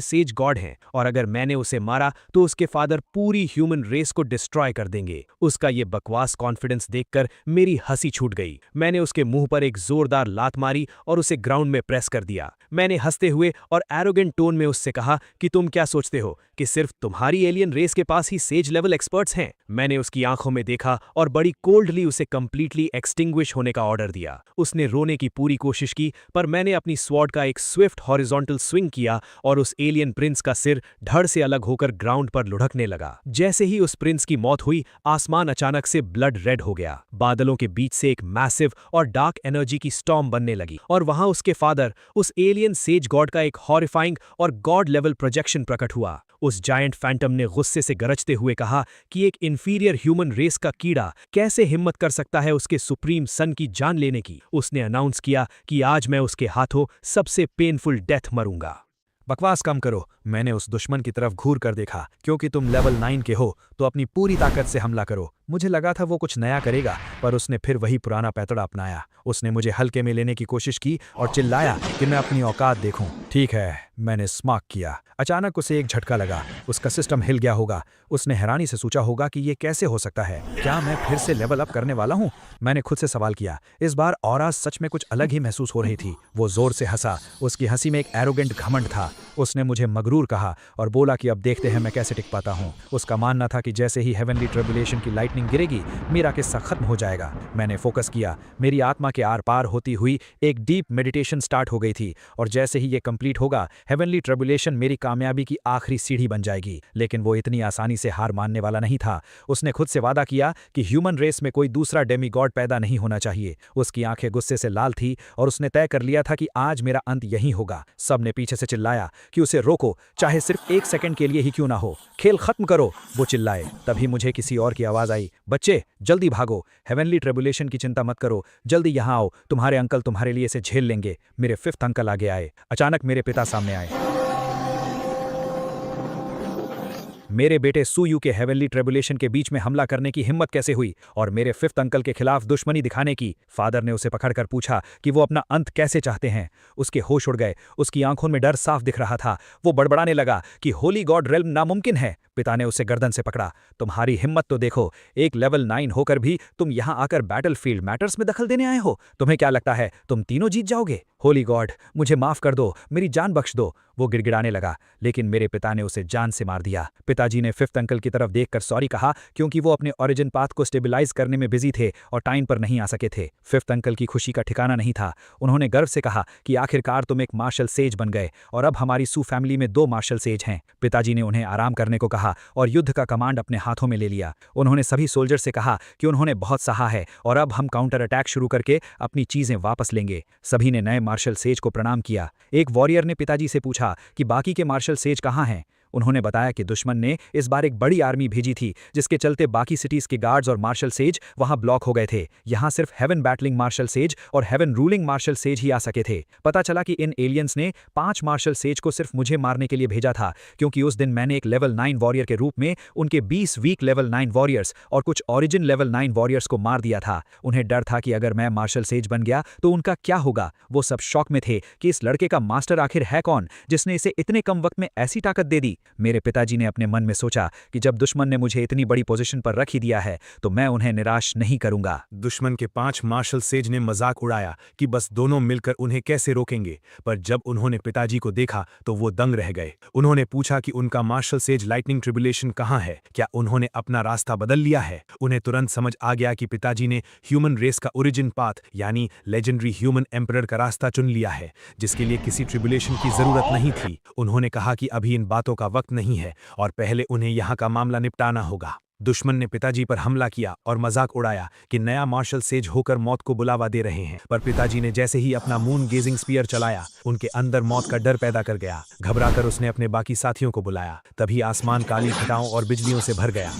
सेज गॉड हैं और अगर मैंने उसे मारा तो उसके फादर पूरी ह्यूमन रेस को डिस्ट्रॉय कर देंगे। उसका ये बकवास कॉन्फिडेंस देखकर मेरी हंसी छूट गई। मैंने उसके मुंह पर एक जोरदार लात मारी और उसे ग्राउंड में प्रेस कर दिया। मैंने हंसते हुए और एरोगेंट टोन में उससे कहा कि तुम क्या सोचते हो कि सिर्फ तुम्हारी एलियन रेस के पास ही सेज लेवल एक्सपर्ट्स हैं। मैंने उसकी आंखों में देखा और बड़ी कोल्डली उसे कंप्लीटली एक्सटिंग्विश होने का ऑर्डर दिया। उसने रोने की पूरी कोशिश की, पर मैंने अपनी स्वॉर्ड का एक स्विफ्ट हॉरिजॉन्टल स्विंग किया और उस एलियन प्रिंस का सिर धड़ से अलग होकर ग्राउंड पर लुढ़कने लगा। जैसे ही उस प्रिंस की मौत हुई, आसमान अचानक से ब्लड रेड हो गया। बादलों के बीच से एक मैसिव और डार्क एनर्जी की स्टॉर्म बनने लगी और वहां उसके फादर, उस एलियन सेज गॉड का एक हॉरिफाइंग और गॉड लेवल प्रोजेक्शन प्रकट हुआ। उस जायंट फैंटम ने गुस्से से गरजते हुए कहा कि एक इंफीरियर ह्यूमन रेस का कीड़ा कैसे हिम्मत कर सकता है उसके सुप्रीम सन की जान लेने की। उसने अनाउंस किया कि आज मैं उसके हाथों सबसे पेनफुल डेथ मरूंगा। बकवास कम करो। मैंने उस दुश्मन की तरफ घूर कर देखा। क्योंकि तुम लेवल 9 के हो तो अपनी पूरी ताकत से हमला करो। मुझे लगा था वो कुछ नया करेगा, पर उसने फिर वही पुराना पैतड़ा अपनाया। उसने मुझे हल्के में लेने की कोशिश की और चिल्लाया कि मैं अपनी औकात देखूं। ठीक है, मैंने स्मार्क किया। अचानक उसे एक झटका लगा। उसका सिस्टम हिल गया होगा। उसने हैरानी से सोचा होगा कि ये कैसे हो सकता है। क्या मैं फिर से लेवल अप करने वाला हूँ? मैंने खुद से सवाल किया। इस बार ऑरा सच में कुछ अलग ही महसूस हो रही थी। वो जोर से हंसा। उसकी हंसी में एक एरोगेंट घमंड था। उसने मुझे मगरूर कहा और बोला कि अब देखते हैं मैं कैसे टिक पाता हूँ। उसका मानना था कि जैसे ही हेवनली ट्रिब्यूलेशन की लाइटनिंग गिरेगी, मेरा किस्सा खत्म हो जाएगा। मैंने फोकस किया। मेरी आत्मा के आर पार होती हुई एक डीप मेडिटेशन स्टार्ट हो गई थी और जैसे ही ये कंप्लीट होगा, हेवनली ट्रिब्यूलेशन मेरी कामयाबी की आखिरी सीढ़ी बन जाएगी। लेकिन वो इतनी आसानी से हार मानने वाला नहीं था। उसने खुद से वादा किया कि ह्यूमन रेस में कोई दूसरा डेमीगॉड पैदा नहीं होना चाहिए। उसकी आंखें गुस्से से लाल थी और उसने तय कर लिया था कि आज मेरा अंत यहीं होगा। सबने पीछे से चिल्लाया कि उसे रोको, चाहे सिर्फ 1 सेकंड के लिए ही क्यों ना हो। खेल खत्म करो, वो चिल्लाए। तभी मुझे किसी और की आवाज आई, बच्चे जल्दी भागो, हेवनली ट्रिब्यूलेशन की चिंता मत करो, जल्दी यहाँ आओ, तुम्हारे अंकल तुम्हारे लिए इसे झेल लेंगे। मेरे 5th अंकल आगे आए। अचानक मेरे पिता सामने आए। मेरे बेटे सुयू के हेवनली ट्रिब्यूलेशन के बीच में हमला करने की हिम्मत कैसे हुई और मेरे 5th अंकल के खिलाफ दुश्मनी दिखाने की? फादर ने उसे पकड़कर पूछा कि वो अपना अंत कैसे चाहते हैं। उसके होश उड़ गए। उसकी आंखों में डर साफ दिख रहा था। वो बड़बड़ाने लगा कि होली गॉड रेल्म नामुमकिन है। पिता ने उसे गर्दन से पकड़ा। तुम्हारी हिम्मत तो देखो, एक लेवल 9 होकर भी तुम यहाँ आकर बैटलफील्ड मैटर्स में दखल देने आए हो। तुम्हें क्या लगता है तुम तीनों जीत जाओगे? होली गॉड, मुझे माफ कर दो, मेरी जान बख्श दो। वो गिड़गिड़ाने लगा, लेकिन मेरे पिता ने उसे जान से मार दिया। पिताजी ने 5th अंकल की तरफ देखकर सॉरी कहा क्योंकि वो अपने ओरिजिन पाथ को स्टेबलाइज करने में बिजी थे और टाइम पर नहीं आ सके थे। 5th अंकल की खुशी का ठिकाना नहीं था। उन्होंने गर्व से कहा कि आखिरकार तुम एक मार्शल सेज बन गए और अब हमारी सू फैमिली में 2 मार्शल सेज हैं। पिताजी ने उन्हें आराम करने को कहा और युद्ध का कमांड अपने हाथों में ले लिया। उन्होंने सभी सोल्जर से कहा कि उन्होंने बहुत सहा है और अब हम काउंटर अटैक शुरू करके अपनी चीजें वापस लेंगे। सभी ने नए मार्शल सेज को प्रणाम किया। एक वॉरियर ने पिताजी से पूछा कि बाकी के मार्शल सेज कहाँ हैं। उन्होंने बताया कि दुश्मन ने इस बार एक बड़ी आर्मी भेजी थी, जिसके चलते बाकी सिटीज के गार्ड्स और मार्शल सेज वहां ब्लॉक हो गए थे। यहां सिर्फ हेवन बैटलिंग मार्शल सेज और हेवन रूलिंग मार्शल सेज ही आ सके थे। पता चला कि इन एलियंस ने 5 मार्शल सेज को सिर्फ मुझे मारने के लिए भेजा था, क्योंकि उस दिन मैंने एक लेवल 9 वॉरियर के रूप में उनके 20 वीक लेवल 9 वॉरियर्स और कुछ ओरिजिन लेवल 9 वॉरियर्स को मार दिया था। उन्हें डर था कि अगर मैं मार्शल सेज बन गया तो उनका क्या होगा। वो सब शॉक में थे कि इस लड़के का मास्टर आखिर है कौन, जिसने इसे इतने कम वक्त में ऐसी ताकत दे दी। मेरे पिताजी ने अपने मन में सोचा कि जब दुश्मन ने मुझे इतनी बड़ी पोजीशन पर रख ही दिया है तो मैं उन्हें निराश नहीं करूंगा। दुश्मन के 5 मार्शल सेज ने मजाक उड़ाया कि बस दोनों मिलकर उन्हें कैसे रोकेंगे, पर जब उन्होंने पिताजी को देखा तो वो दंग रह गए। उन्होंने पूछा कि उनका मार्शल सेज लाइटनिंग ट्रिब्यूलेशन कहाँ है, क्या उन्होंने अपना रास्ता बदल लिया है। उन्हें तुरंत समझ आ गया कि पिताजी ने ह्यूमन रेस का ओरिजिन पाथ यानी लेजेंडरी ह्यूमन एम्परर का रास्ता चुन लिया है, जिसके लिए किसी ट्रिब्यूलेशन की जरूरत नहीं थी। उन्होंने कहा कि अभी इन बातों का वक्त नहीं है और पहले उन्हें यहाँ का मामला निपटाना होगा। दुश्मन ने पिताजी पर हमला किया और मजाक उड़ाया कि नया मार्शल सेज होकर मौत को बुलावा दे रहे हैं, पर पिताजी ने जैसे ही अपना मून गेजिंग स्पीयर चलाया, उनके अंदर मौत का डर पैदा कर गया। घबराकर उसने अपने बाकी साथियों को बुलाया। तभी आसमान काली घटाओं और बिजलियों से भर गया।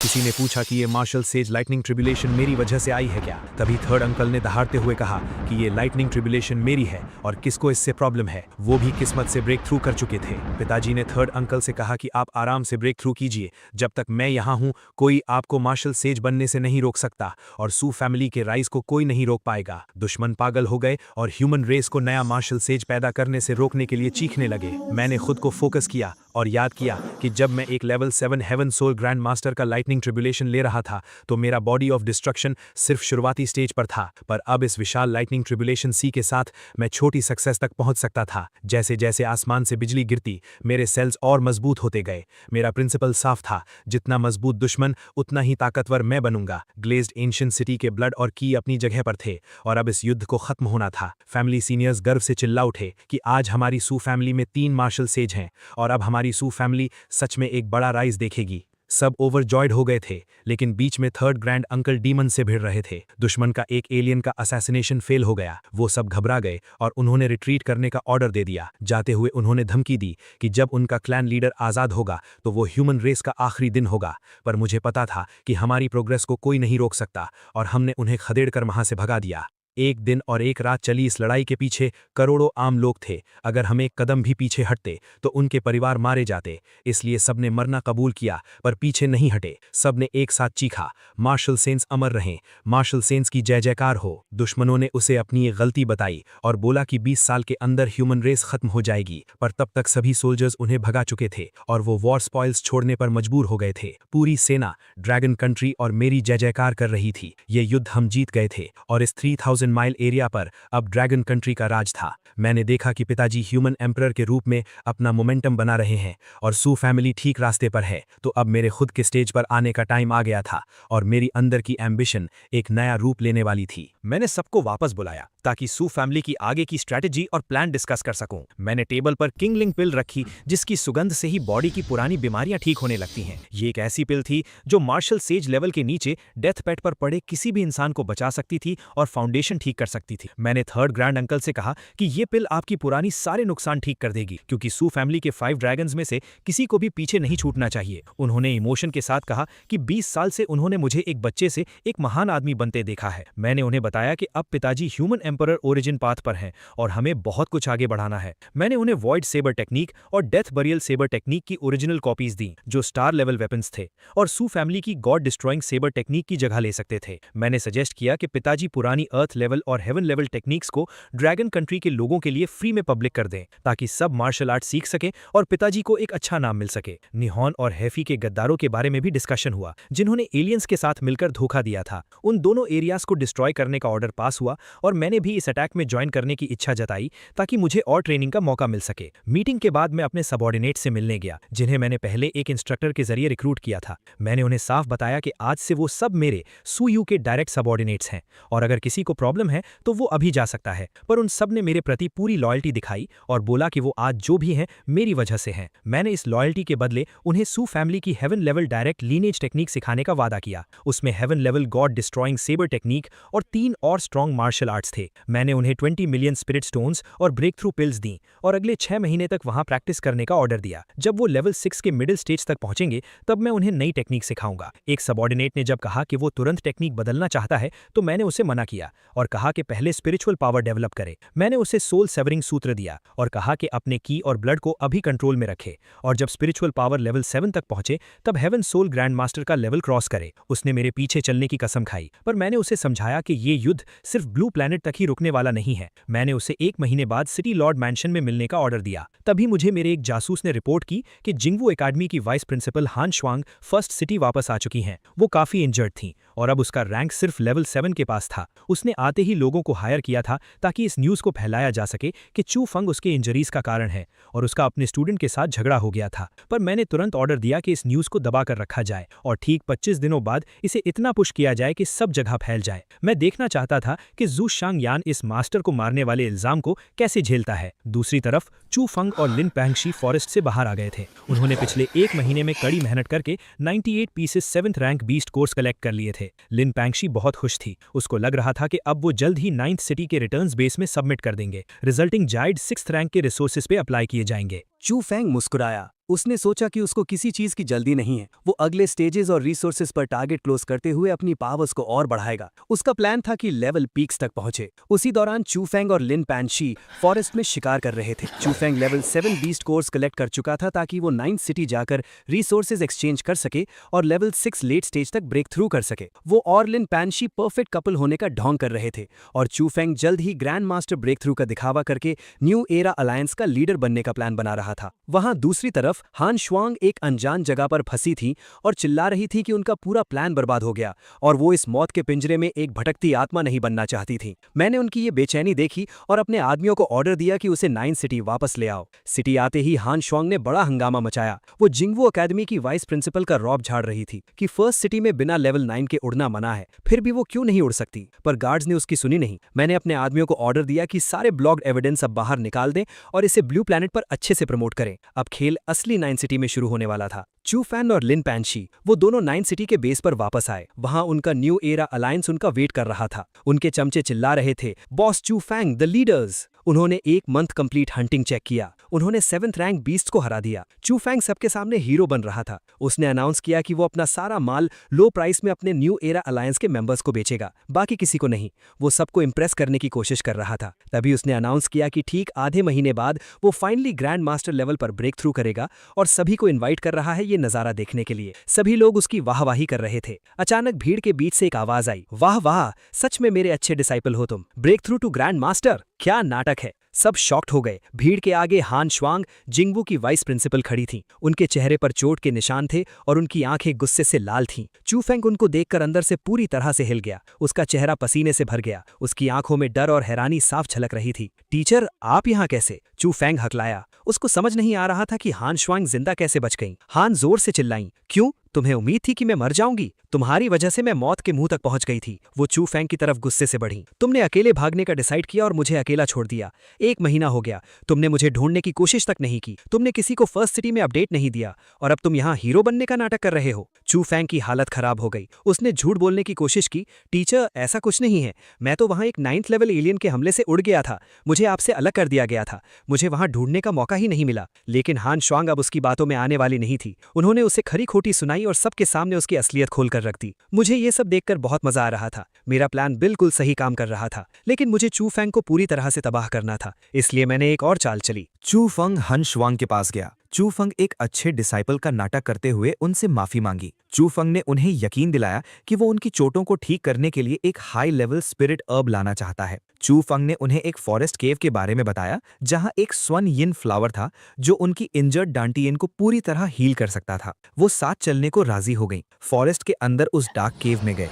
किसी ने पूछा कि ये मार्शल सेज लाइटनिंग ट्रिब्यूलेशन मेरी वजह से आई है क्या। तभी थर्ड अंकल ने दहाड़ते हुए कहा कि ये लाइटनिंग ट्रिब्यूलेशन मेरी है और किसको इससे प्रॉब्लम है, वो भी किस्मत से ब्रेक थ्रू कर चुके थे। पिताजी ने थर्ड अंकल से कहा कि आप आराम से ब्रेक थ्रू कीजिए, जब तक मैं यहाँ हूँ कोई आपको मार्शल सेज बनने से नहीं रोक सकता और सू फैमिली के राइज को कोई नहीं रोक पाएगा। दुश्मन पागल हो गए और ह्यूमन रेस को नया मार्शल सेज पैदा करने से रोकने के लिए चीखने लगे। मैंने खुद को फोकस किया और याद किया कि जब मैं एक level 7 heaven soul grand master का लाइटनिंग ट्रिब्यूलेशन ले रहा था तो मेरा बॉडी ऑफ डिस्ट्रक्शन सिर्फ शुरुआती स्टेज पर था, पर अब इस विशाल लाइटनिंग ट्रिब्यूलेशन सी के साथ मैं छोटी सक्सेस तक पहुंच सकता था। जैसे जैसे आसमान से बिजली गिरती मेरे सेल्स और मजबूत होते गए। मेरा प्रिंसिपल साफ था, जितना मजबूत दुश्मन उतना ही ताकतवर मैं बनूंगा। ग्लेज्ड एंशिएंट सिटी के ब्लड और की अपनी जगह पर थे और अब इस युद्ध को खत्म होना था। फैमिली सीनियर्स गर्व से चिल्ला उठे कि आज हमारी सू फैमिली में 3 मार्शल सेज हैं और अब हमारी सू फैमिली सच में एक बड़ा राइज देखेगी। सब ओवरजॉयड हो गए थे, लेकिन बीच में थर्ड ग्रैंड अंकल डीमन से भिड़ रहे थे। दुश्मन का एक एलियन का असैसिनेशन फेल हो गया। वो सब घबरा गए और उन्होंने रिट्रीट करने का ऑर्डर दे दिया। जाते हुए उन्होंने धमकी दी कि जब उनका क्लैन लीडर आज़ाद होगा तो वो ह्यूमन रेस का आखिरी दिन होगा। पर मुझे पता था कि हमारी प्रोग्रेस को कोई नहीं रोक सकता और हमने उन्हें खदेड़कर वहां से भगा दिया। एक दिन और एक रात चली इस लड़ाई के पीछे करोड़ों आम लोग थे। अगर हम एक कदम भी पीछे हटते तो उनके परिवार मारे जाते, इसलिए सबने मरना कबूल किया पर पीछे नहीं हटे। सबने एक साथ चीखा, मार्शल सेंस अमर रहें, मार्शल सेंस की जय जयकार हो। दुश्मनों ने उसे अपनी एक गलती बताई और बोला कि 20 साल के अंदर ह्यूमन रेस खत्म हो जाएगी, पर तब तक सभी सोल्जर्स उन्हें भगा चुके थे और वो वॉर स्पॉइल्स छोड़ने पर मजबूर हो गए थे। पूरी सेना ड्रैगन कंट्री और मेरी जय जयकार कर रही थी। ये युद्ध हम जीत गए थे और इस 3000 माइल एरिया पर अब ड्रैगन कंट्री का राज था। मैंने देखा कि पिताजी ह्यूमन एम्परर के रूप में अपना मोमेंटम बना रहे हैं और सू फैमिली ठीक रास्ते पर है। तो अब मेरे खुद के स्टेज पर आने का टाइम आ गया था और मेरी अंदर की एम्बिशन एक नया रूप लेने वाली थी। मैंने सबको वापस बुलाया ताकि सू फैमिली की आगे की स्ट्रैटेजी और प्लान डिस्कस कर सकूं। मैंने टेबल पर किंगलिंग पिल रखी, जिसकी सुगंध से ही बॉडी की पुरानी बीमारियां ठीक होने लगती हैं। ये एक ऐसी पिल थी जो मार्शल सेज लेवल के नीचे डेथ बेड पर पड़े किसी भी इंसान को बचा सकती थी और फाउंडेशन ठीक कर सकती थी। मैंने थर्ड ग्रैंड अंकल से कहा कि ये पिल आपकी पुरानी सारे नुकसान ठीक कर देगी, क्योंकि सू फैमिली के 5 ड्रैगन्स में से किसी को भी पीछे नहीं छूटना चाहिए। उन्होंने इमोशन के साथ कहा कि 20 साल से उन्होंने मुझे एक बच्चे से एक महान आदमी बनते देखा है। मैंने उन्हें बताया कि अब पिताजी ह्यूमन एम्परर ओरिजिन पाथ पर हैं और हमें बहुत कुछ आगे बढ़ाना है। मैंने उन्हें वॉइड सेबर टेक्निक और डेथ बरियल सेबर टेक्निक की ओरिजिनल कॉपीज दी, जो स्टार लेवल वेपन्स थे और सू फैमिली की गॉड डिस्ट्रॉइंग सेबर टेक्निक की जगह ले सकते थे। मैंने सजेस्ट किया कि पिताजी पुरानी अर्थ लेवल और हेवन लेवल टेक्निक्स को ड्रैगन कंट्री के लोगों के लिए फ्री में पब्लिक कर दें, ताकि सब मार्शल आर्ट सीख सके और पिताजी को एक अच्छा नाम मिल सके। निहॉन और हैफी के गद्दारों के बारे में भी डिस्कशन हुआ, जिन्होंने एलियंस के साथ मिलकर धोखा दिया था। उन दोनों एरियाज को डिस्ट्रॉय करने का ऑर्डर पास हुआ और मैंने उन्होंने भी इस अटैक में ज्वाइन करने की इच्छा जताई ताकि मुझे और ट्रेनिंग का मौका मिल सके। मीटिंग के बाद मैं अपने सबॉर्डिनेट से मिलने गया, जिन्हें मैंने पहले एक इंस्ट्रक्टर के जरिए रिक्रूट किया था। मैंने उन्हें साफ बताया कि आज से वो सब मेरे सुयू के डायरेक्ट सबॉर्डिनेट्स हैं और अगर किसी को प्रॉब्लम है तो वो अभी जा सकता है। पर उन सब ने मेरे प्रति पूरी लॉयल्टी दिखाई और बोला कि वो आज जो भी हैं मेरी वजह से हैं। मैंने इस लॉयल्टी के बदले उन्हें सू फैमिली की heaven level direct lineage technique सिखाने का वादा किया। उसमें heaven level god destroying sabre technique और 3 और स्ट्रॉन्ग मार्शल आर्ट्स थे। मैंने उन्हें 20 मिलियन स्पिरिट स्टोन्स और ब्रेक थ्रू पिल्स दी और अगले 6 महीने तक वहां प्रैक्टिस करने का ऑर्डर दिया। जब वो लेवल 6 के मिडिल स्टेज तक पहुंचेंगे तब मैं उन्हें नई टेक्निक सिखाऊंगा। एक सबॉर्डिनेट ने जब कहा कि वो तुरंत टेक्निक बदलना चाहता है तो मैंने उसे मना किया और कहा कि पहले स्पिरिचुअल पावर डेवलप करे। मैंने उसे सोल सेवरिंग सूत्र दिया और कहा कि अपने की और ब्लड को अभी कंट्रोल में रखे और जब स्पिरिचुअल पावर लेवल 7 तक पहुंचे तब हेवन सोल ग्रैंड मास्टर का लेवल क्रॉस करे। उसने मेरे पीछे चलने की कसम खाई, पर मैंने उसे समझाया कि ये युद्ध सिर्फ ब्लू प्लैनेट तक ही रुकने वाला नहीं है। मैंने उसे 1 महीने बाद सिटी लॉर्ड मैंशन में मिलने का ऑर्डर दिया। तभी मुझे मेरे एक जासूस ने रिपोर्ट की कि जिंगवू एकेडमी की वाइस प्रिंसिपल हान श्वांग फर्स्ट सिटी वापस आ चुकी हैं। वो काफी इंजर्ड थीं और अब उसका रैंक सिर्फ लेवल 7 के पास था। उसने आते ही लोगों को हायर किया था ताकि इस न्यूज़ को फैलाया जा सके कि चू फंग उसके इंजरीज का कारण है और उसका अपने स्टूडेंट के साथ झगड़ा हो गया था। पर मैंने तुरंत ऑर्डर दिया कि इस न्यूज़ को दबा कर रखा जाए और ठीक 25 दिनों बाद इसे इतना पुश किया जाए कि सब जगह फैल जाए। मैं देखना चाहता था कि जू शांग यान इस मास्टर को मारने वाले इल्जाम को कैसे झेलता है। दूसरी तरफ चू फंग और लिन पैंगशी फॉरेस्ट से बाहर आ गए थे। उन्होंने पिछले 1 महीने में कड़ी मेहनत करके 98 pieces 7th rank beast cores collect कर लिए थे। लिन पैंगशी बहुत खुश थी। उसको लग रहा था कि अब वो जल्द ही 9th सिटी के रिटर्न्स बेस में सबमिट कर देंगे। रिजल्टिंग जाइड 6th रैंक के रिसोर्सेज पे अप्लाई किए जाएंगे। चू फैंग मुस्कुराया। उसने सोचा कि उसको किसी चीज की जल्दी नहीं है। वो अगले स्टेजेस और रिसोर्सेज पर टारगेट क्लोज करते हुए अपनी पावर्स को और बढ़ाएगा। उसका प्लान था कि लेवल पीक्स तक पहुंचे। उसी दौरान चू फैंग और लिन पैंशी फॉरेस्ट में शिकार कर रहे थे। Chu Fang level 7 beast cores collect कर चुका था ताकि वो 9th सिटी जाकर रिसोर्सेज एक्सचेंज कर सके और लेवल 6 लेट स्टेज तक ब्रेक थ्रू कर सके। वो और लिन पैंशी परफेक्ट कपल होने का ढोंग कर रहे थे और चू फैंग जल्द ही ग्रैंड मास्टर ब्रेक थ्रू का दिखावा करके न्यू एरा अलायंस का लीडर बनने का प्लान बना रहा था। वहां दूसरी तरफ हान श्वांग एक अनजान जगह पर फंसी थी और चिल्ला रही थी कि उनका पूरा प्लान बर्बाद हो गया और वो इस मौत के पिंजरे में एक भटकती आत्मा नहीं बनना चाहती थी। मैंने उनकी ये बेचैनी देखी और अपने आदमियों को ऑर्डर दिया कि उसे 9th सिटी वापस ले आओ। सिटी आते ही हान श्वांग ने बड़ा हंगामा मचाया। वो जिंगवू एकेडमी की वाइस प्रिंसिपल का रौब झाड़ रही थी कि फर्स्ट सिटी में बिना लेवल 9 के उड़ना मना है, फिर भी वो क्यों नहीं उड़ सकती। पर गार्ड्स ने उसकी सुनी नहीं। मैंने अपने आदमियों को ऑर्डर दिया कि सारे ब्लॉग्ड एविडेंस अब बाहर निकाल दें और इसे ब्लू प्लैनेट पर अच्छे से प्रमोट करें। अब खेल असली 9th सिटी में शुरू होने वाला था। चू फैन और लिन पैंशी वो दोनों 9th सिटी के बेस पर वापस आए। वहां उनका न्यू एरा अलायंस उनका वेट कर रहा था। उनके चमचे चिल्ला रहे थे, बॉस चू फैंग द लीडर्स। उन्होंने 1 मंथ कंप्लीट हंटिंग चेक किया। उन्होंने 7th रैंक बीस्ट को हरा दिया। चू फैंग सबके सामने हीरो बन रहा था। उसने अनाउंस किया कि वो अपना सारा माल लो प्राइस में अपने न्यू एरा अलायंस के मेंबर्स को बेचेगा, बाकी किसी को नहीं। वो सबको इंप्रेस करने की कोशिश कर रहा था। तभी उसने अनाउंस किया कि ठीक आधे महीने बाद वो फाइनली ग्रैंड मास्टर लेवल पर ब्रेक थ्रू करेगा और सभी को इन्वाइट कर रहा है ये नजारा देखने के लिए। सभी लोग उसकी वाहवाही कर रहे थे। अचानक भीड़ के बीच से एक आवाज आई, वाह वाह, सच में मेरे अच्छे डिसाइपल हो तुम। Break through to grand master, क्या नाटक है। सब शॉक्ड हो गए। भीड़ के आगे हान श्वांग जिंगवू की वाइस प्रिंसिपल खड़ी थीं। उनके चेहरे पर चोट के निशान थे और उनकी आंखें गुस्से से लाल थीं। चू फैंग उनको देखकर अंदर से पूरी तरह से हिल गया। उसका चेहरा पसीने से भर गया। उसकी आंखों में डर और हैरानी साफ झलक रही थी। टीचर, आप यहाँ कैसे? चू फैंग हकलाया। उसको समझ नहीं आ रहा था कि हान श्वांग जिंदा कैसे बच गईं। हान जोर से चिल्लाईं, क्यों? तुम्हें उम्मीद थी कि मैं मर जाऊंगी? तुम्हारी वजह से मैं मौत के मुंह तक पहुंच गई थी। वो चू फैंग की तरफ गुस्से से बढ़ी। तुमने अकेले भागने का डिसाइड किया और मुझे अकेला छोड़ दिया। 1 महीना हो गया, तुमने मुझे ढूंढने की कोशिश तक नहीं की। तुमने किसी को फर्स्ट सिटी में अपडेट नहीं दिया और अब तुम यहाँ हीरो बनने का नाटक कर रहे हो। चू फैंग की हालत खराब हो गई। उसने झूठ बोलने की कोशिश की। टीचर, ऐसा कुछ नहीं है। मैं तो वहाँ एक 9th लेवल एलियन के हमले से उड़ गया था। मुझे आपसे अलग कर दिया गया था। मुझे वहाँ ढूंढने का मौका ही नहीं मिला। लेकिन हान श्वांग अब उसकी बातों में आने वाली नहीं थी। उन्होंने उसे खरी खोटी सुनाई और सबके सामने उसकी असलियत खोलकर रख दी। मुझे ये सब देखकर बहुत मजा आ रहा था। मेरा प्लान बिल्कुल सही काम कर रहा था, लेकिन मुझे चू फैंग को पूरी तरह से तबाह करना था। इसलिए मैंने एक और चाल चली। चू फंग हन श्वांग के पास गया। चू फंग एक अच्छे डिसाइपल का नाटक करते हुए उनसे माफी मांगी। चू फंग ने उन्हें यकीन दिलाया कि वो उनकी चोटों को ठीक करने के लिए एक हाई लेवल स्पिरिट अर्ब लाना चाहता है। चू फंग ने उन्हें एक फॉरेस्ट केव के बारे में बताया जहां एक स्वन यिन फ्लावर था जो उनकी इंजर्ड डांटियन को पूरी तरह हील कर सकता था। वो साथ चलने को राजी हो गई। फॉरेस्ट के अंदर उस डार्क केव में गए।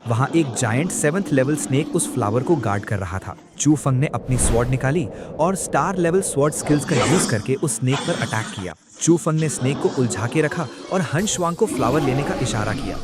वहाँ एक जायंट 7th लेवल स्नेक उस फ्लावर को गार्ड कर रहा था। चू फंग ने अपनी स्वॉर्ड निकाली और स्टार लेवल स्वॉर्ड स्किल्स का यूज करके उस स्नेक पर अटैक किया। चू फंग ने स्नेक को उलझा के रखा और हन शुआंग को फ्लावर लेने का इशारा किया।